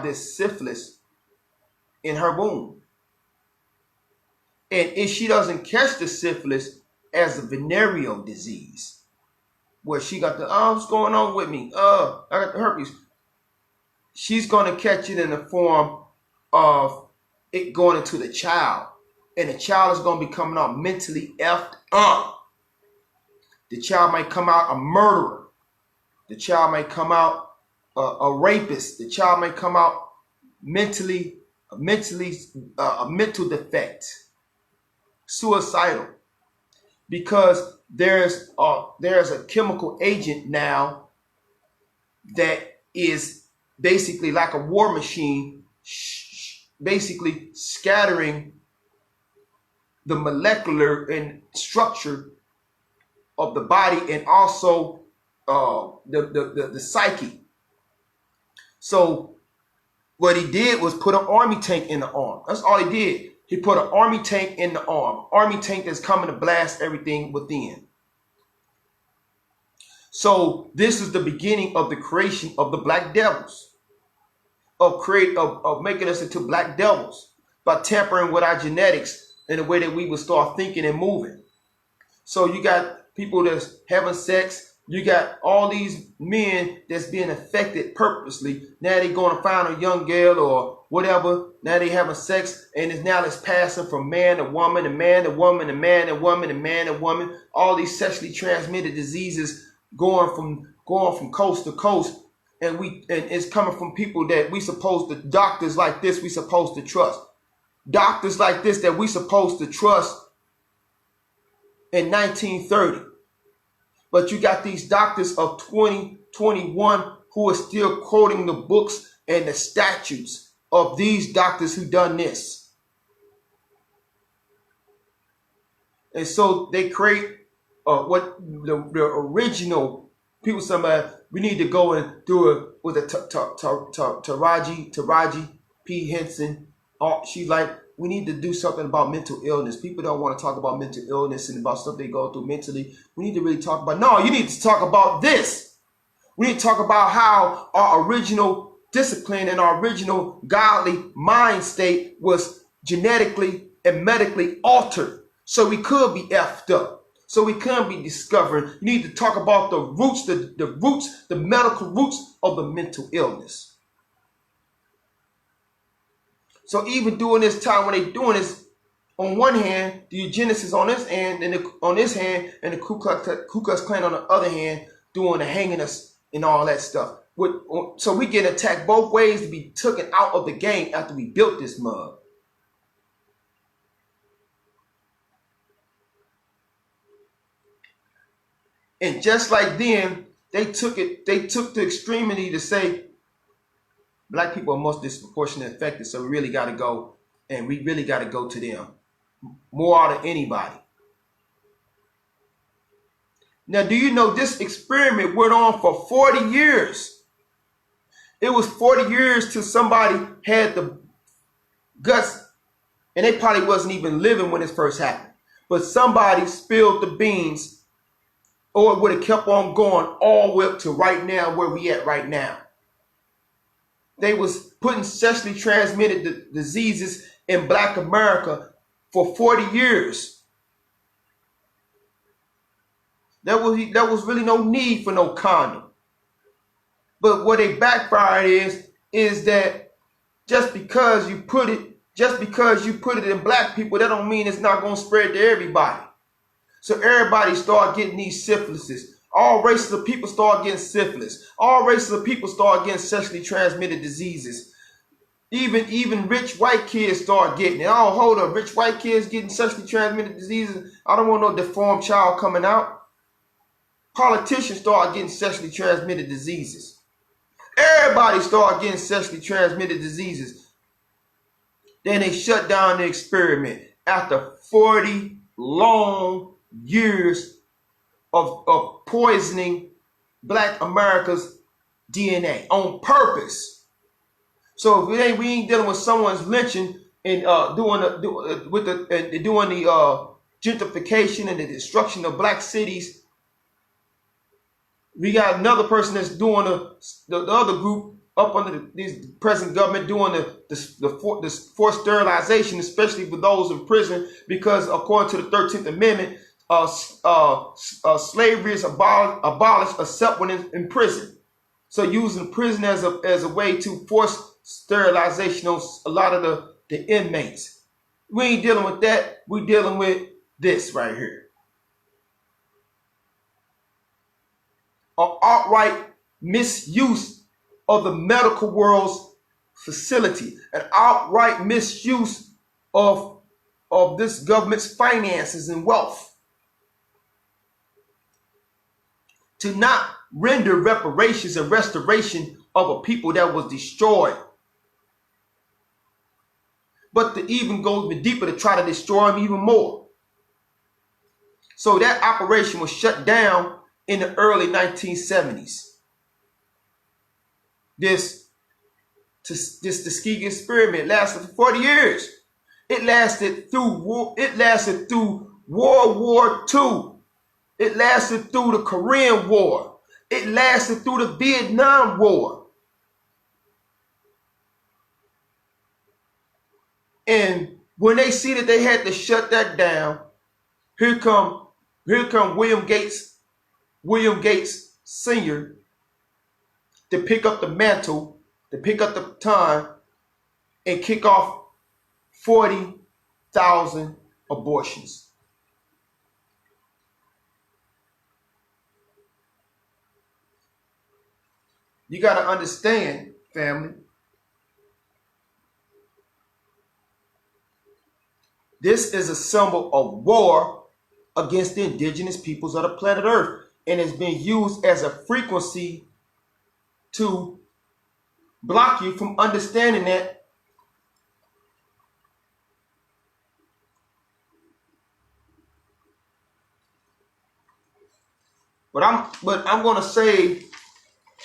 this syphilis in her womb. And if she doesn't catch the syphilis as a venereal disease, where she got what's going on with me? I got the herpes. She's going to catch it in the form of it going into the child. And the child is going to be coming out mentally effed up. The child might come out a murderer. The child might come out a rapist. The child might come out a mental defect, suicidal, because there's a chemical agent now that is basically like a war machine, basically scattering the molecular and structure of the body and also the psyche. So what he did was put an army tank in the arm. That's all he did. He put an army tank in the arm. Army tank that's coming to blast everything within. So this is the beginning of the creation of the black devils, of making us into black devils by tampering with our genetics in the way that we would start thinking and moving. So you got people that's having sex. You got all these men that's being affected purposely. Now they going to find a young girl or whatever. Now they having sex, and it's passing from man to woman, and man to woman, and man to woman, and man to woman. All these sexually transmitted diseases going from coast to coast, and it's coming from people that doctors like this we supposed to trust. Doctors like this that we supposed to trust in 1930. But you got these doctors of 2021 who are still quoting the books and the statutes of these doctors who done this. And so they create what the original people say, we need to go and do it with a Taraji P. Henson. She's like, we need to do something about mental illness. People don't want to talk about mental illness and about stuff they go through mentally. We need to really talk about, no, you need to talk about this. We need to talk about how our original discipline and our original godly mind state was genetically and medically altered. So we could be effed up. So we could be discovering. You need to talk about the roots, the medical roots of the mental illness. So even during this time when they doing this, on one hand, the eugenics on this hand, and on this hand, and the Ku Klux Klan on the other hand, doing the hanging us and all that stuff. So we get attacked both ways to be taken out of the game after we built this mug. And just like then, they took the extremity to say, Black people are most disproportionately affected, so we really got to go, and we really got to go to them more out of anybody. Now, do you know this experiment went on for 40 years? It was 40 years till somebody had the guts, and they probably wasn't even living when this first happened, but somebody spilled the beans, or it would have kept on going all the way up to right now, where we at right now. They was putting sexually transmitted diseases in Black America for 40 years. There was really no need for no condom. But what they backfired is that just because you put it in Black people, that don't mean it's not going to spread to everybody. So everybody start getting these syphilises. All races of people start getting syphilis. All races of people start getting sexually transmitted diseases. Even rich white kids start getting it. Oh, hold up. Rich white kids getting sexually transmitted diseases. I don't want no deformed child coming out. Politicians start getting sexually transmitted diseases. Everybody start getting sexually transmitted diseases. Then they shut down the experiment after 40 long years of poisoning Black America's DNA on purpose. So if we ain't dealing with someone's lynching and doing the gentrification and the destruction of Black cities, we got another person that's doing the other group up under this present government doing the forced sterilization, especially for those in prison, because according to the 13th Amendment, slavery is abolished except when in prison. So using prison as a way to force sterilization on a lot of the inmates. We ain't dealing with that. We dealing with this right here. An outright misuse of the medical world's facility, an outright misuse of this government's finances and wealth, to not render reparations and restoration of a people that was destroyed, but to even go even deeper to try to destroy them even more. So that operation was shut down in the early 1970s. This Tuskegee experiment lasted for 40 years. It lasted through World War II. It lasted through the Korean War. It lasted through the Vietnam War. And When they see that they had to shut that down, here come William Gates Sr. to pick up the mantle, to pick up the baton, and kick off 40,000 abortions. You got to understand, family, this is a symbol of war against the indigenous peoples of the planet Earth, and it's been used as a frequency to block you from understanding that but I'm going to save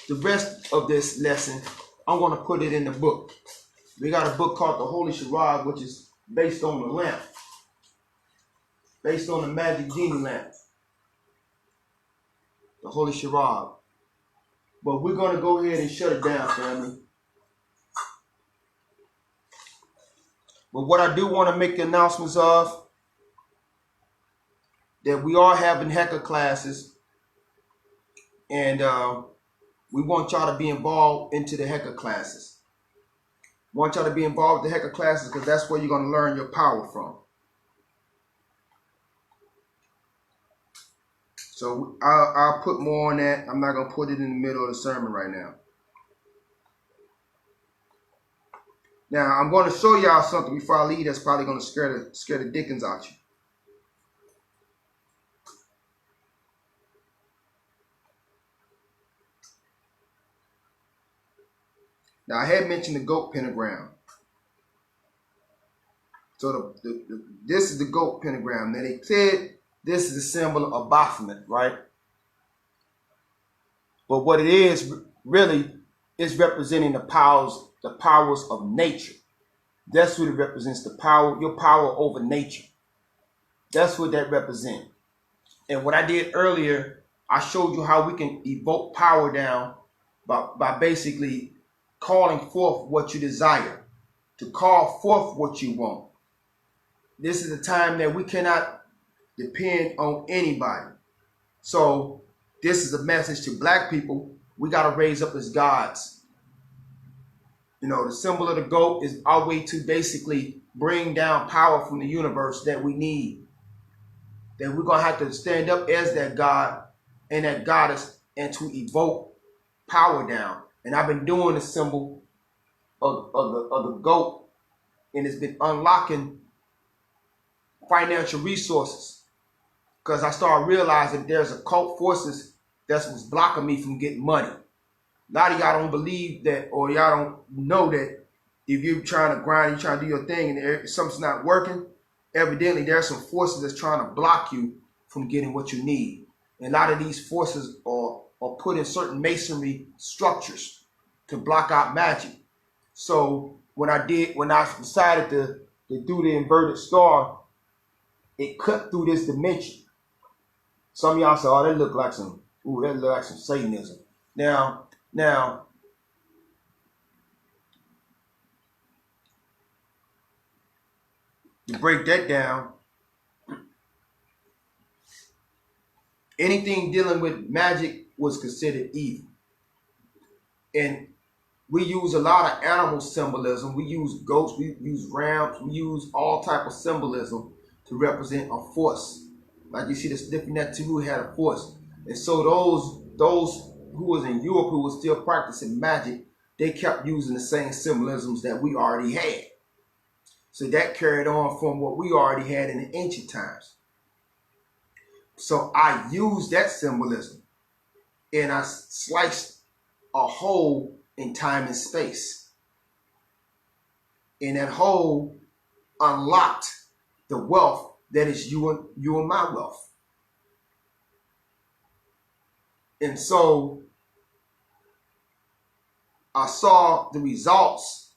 the rest of this lesson. I'm going to put it in the book. We got a book called The Holy Charade, which is based on the lamp, based on the magic genie lamp, the Holy Charade. But we're going to go ahead and shut it down, family. But what I do want to make the announcements of, that we are having Heka classes, and we want y'all to be involved into the Heka classes. Want y'all to be involved with the Heka classes because that's where you're going to learn your power from. So I'll put more on that. I'm not going to put it in the middle of the sermon right now. Now, I'm going to show y'all something before I leave that's probably going to scare the dickens out you. Now, I had mentioned the goat pentagram. So this is the goat pentagram. Now, they said this is a symbol of Baphomet, right? But what it is really is representing the powers of nature. That's what it represents, the power, your power over nature. That's what that represents. And what I did earlier, I showed you how we can evoke power down by basically calling forth what you desire, to call forth what you want. This is a time that we cannot depend on anybody. So this is a message to black people. We got to raise up as gods. You know, the symbol of the goat is our way to basically bring down power from the universe that we need. That we're going to have to stand up as that God and that goddess and to evoke power down. And I've been doing the symbol of the goat, and it's been unlocking financial resources because I started realizing there's occult forces that's what's blocking me from getting money. A lot of y'all don't believe that, or y'all don't know that if you're trying to grind, you're trying to do your thing, and something's not working, evidently there's some forces that's trying to block you from getting what you need. And a lot of these forces are put in certain masonry structures to block out magic. So when I decided to do the inverted star, it cut through this dimension. Some of y'all say, "Oh, that look like some Satanism." Now, to break that down, anything dealing with magic was considered evil. And we use a lot of animal symbolism. We use goats, we use rams, we use all type of symbolism to represent a force. Like you see the sniffing that too had a force. And so those who was in Europe who was still practicing magic, they kept using the same symbolisms that we already had. So that carried on from what we already had in the ancient times. So I used that symbolism and I sliced a hole in time and space. And that hole unlocked the wealth that is you and my wealth. And so I saw the results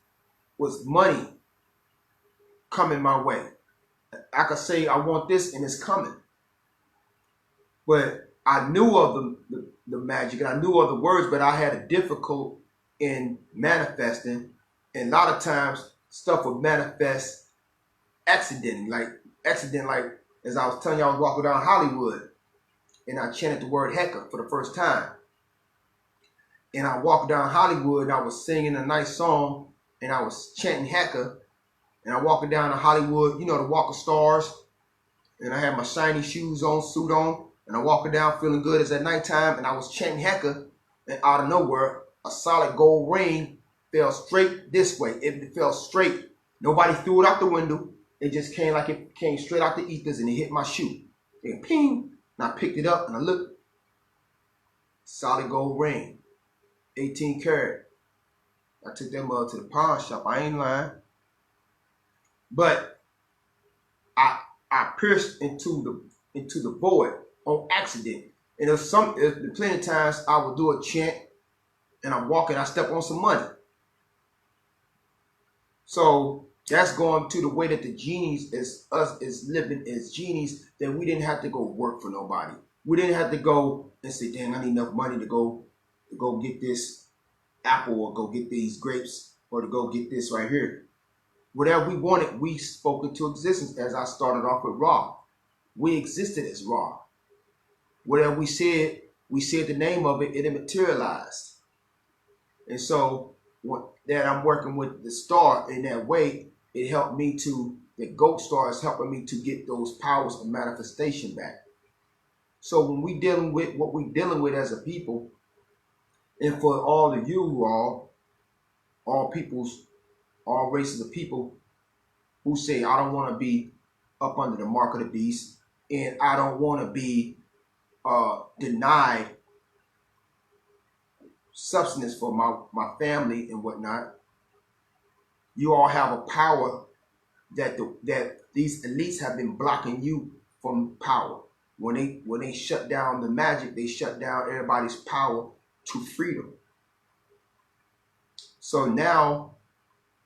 was money coming my way. I could say I want this and it's coming. But I knew of the magic and I knew of the words, but I had a difficult in manifesting. And a lot of times stuff would manifest accident, like as I was telling you, I was walking down Hollywood and I chanted the word Hecka for the first time. And I walked down Hollywood and I was singing a nice song and I was chanting Hecka. And I walking down to Hollywood, you know, the Walk of Stars. And I had my shiny shoes on, suit on. And I walking down feeling good. It's at nighttime and I was chanting Hecka. And out of nowhere, a solid gold ring fell straight this way. It fell straight. Nobody threw it out the window. It just came like it came straight out the ethers and it hit my shoe. And ping. And I picked it up and I looked. Solid gold ring. 18 karat. I took that mug to the pawn shop. I ain't lying. But I pierced into the void on accident. And there's plenty of times I would do a chant and I'm walking, I step on some money. So that's going to the way that the genies is living as genies, that we didn't have to go work for nobody. We didn't have to go and say, damn, I need enough money to go get this apple or go get these grapes or to go get this right here. Whatever we wanted, we spoke into existence. As I started off with Ra. We existed as Ra. Whatever we said the name of it, it materialized. And so that I'm working with the star in that way, it helped me to, the Goatstar is helping me to get those powers of manifestation back. So when we dealing with what we dealing with as a people, and for all of you all peoples, all races of people who say, I don't want to be up under the mark of the beast, and I don't want to be denied substance for my family and whatnot. You all have a power that these elites have been blocking you from power. When they shut down the magic, they shut down everybody's power to freedom. So now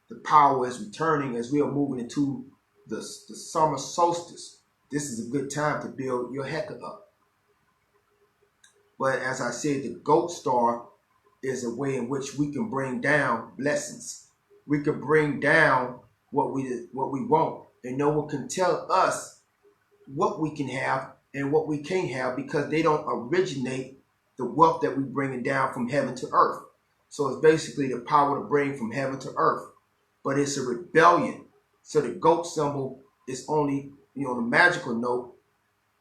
the power is returning as we are moving into the summer solstice. This is a good time to build your Hecka up. But as I said, the Goatstar is a way in which we can bring down blessings. We can bring down what we want, and no one can tell us what we can have and what we can't have, because they don't originate the wealth that we bringing down from heaven to earth. So it's basically the power to bring from heaven to earth, but it's a rebellion. So the goat symbol is only, on the magical note.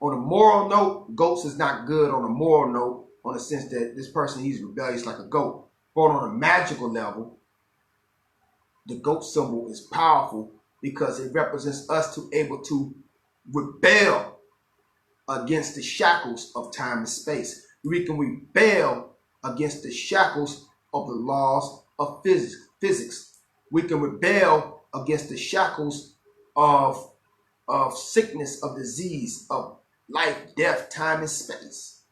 On a moral note, goats is not good on a moral note, on the sense that this person, he's rebellious like a goat. But on a magical level, the goat symbol is powerful because it represents us to able to rebel against the shackles of time and space. We can rebel against the shackles of the laws of physics. We can rebel against the shackles of sickness, of disease, of life, death, time, and space.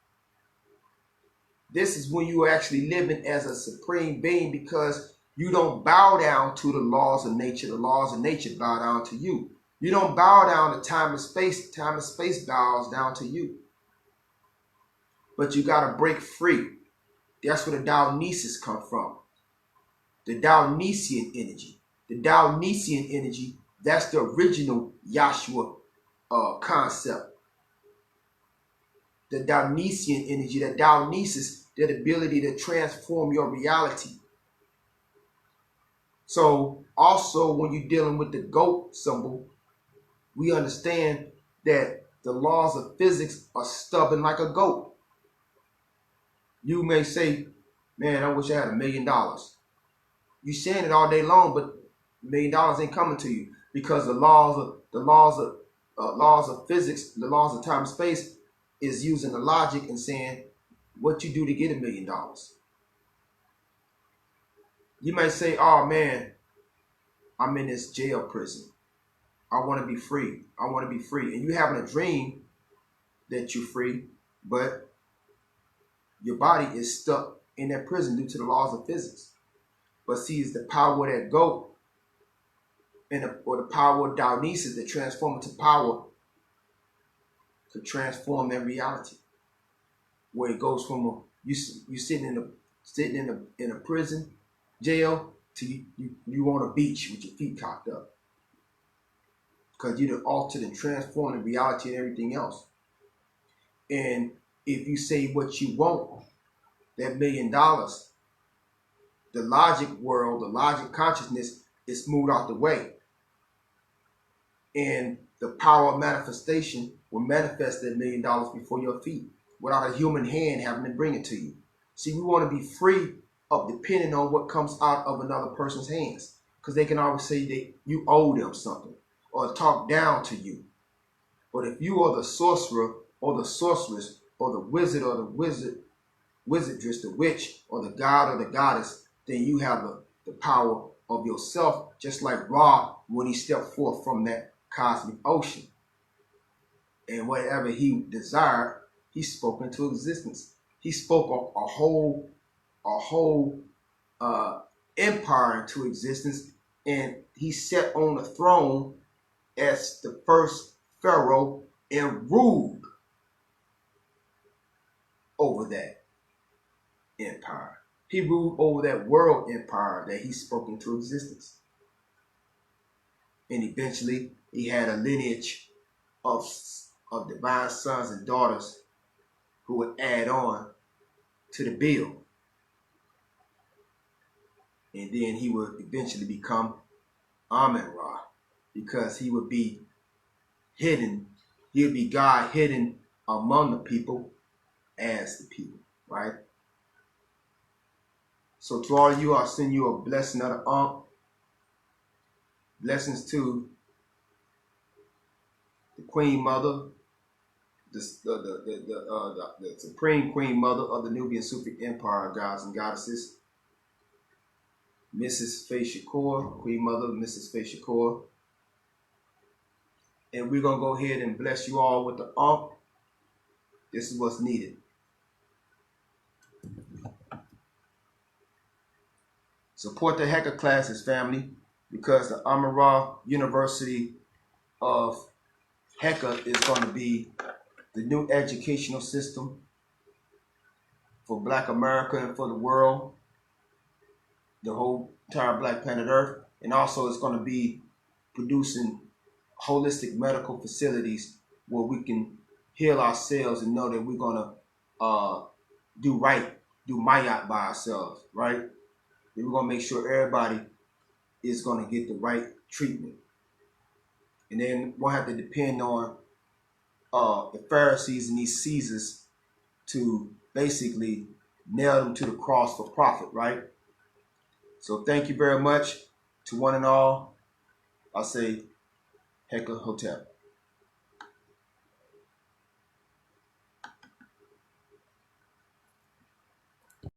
This is when you are actually living as a supreme being, because you don't bow down to the laws of nature. The laws of nature bow down to you. You don't bow down to time and space. Time and space bows down to you. But you got to break free. That's where the Dionysians come from. The Dionysian energy. The Dionysian energy, that's the original Yahshua concept. The Dionysian energy, the Dionysus, that ability to transform your reality. So also when you're dealing with the goat symbol, we understand that the laws of physics are stubborn like a goat. You may say, man, I wish I had $1 million. You're saying it all day long, but $1 million ain't coming to you, because the laws of physics, the laws of time and space, is using the logic and saying what you do to get $1 million. You may say, oh man, I'm in this jail prison. I want to be free. I want to be free. And you're having a dream that you're free, but your body is stuck in that prison due to the laws of physics. But see, it's the power of that goat or the power of Dionysus, the transformative power to transform that reality. Where it goes from you sitting in a prison jail to you on a beach with your feet cocked up. because you done altered and transformed the reality and everything else. And if you say what you want, that $1 million, the logic world, the logic consciousness is moved out the way. And the power of manifestation will manifest that $1 million before your feet without a human hand having to bring it to you. See, we want to be free of depending on what comes out of another person's hands, because they can always say that you owe them something or talk down to you. But if you are the sorcerer or the sorceress or the wizard or the wizardress, the witch or the god or the goddess, then you have the power of yourself, just like Ra when he stepped forth from that cosmic ocean. And whatever he desired, he spoke into existence. He spoke a whole empire into existence, and he sat on the throne as the first pharaoh and ruled over that empire. He ruled over that world empire that he spoke into existence. And eventually he had a lineage of divine sons and daughters who would add on to the bill. And then he would eventually become Amen-Ra, because he would be hidden. He would be God hidden among the people as the people, right? So to all of you, I'll send you a blessing of the Ankh. Blessings to the Queen Mother, the Supreme Queen Mother of the Nubiansufi Empire, gods and goddesses, Mrs. Faye Shakur, Queen Mother, Mrs. Faye Shakur. And we're going to go ahead and bless you all with the Ankh. This is what's needed. Support the Hacker classes, family, because the Amen-Ra University of Hacker is going to be the new educational system for Black America and for the world, the whole entire Black planet Earth. And also it's going to be producing holistic medical facilities where we can heal ourselves and know that we're going to do Mayat by ourselves, right? We're going to make sure everybody is going to get the right treatment. And then we'll have to depend on the Pharisees and these Caesars to basically nail them to the cross for profit, right? So thank you very much to one and all. I'll say Hecker Hotel.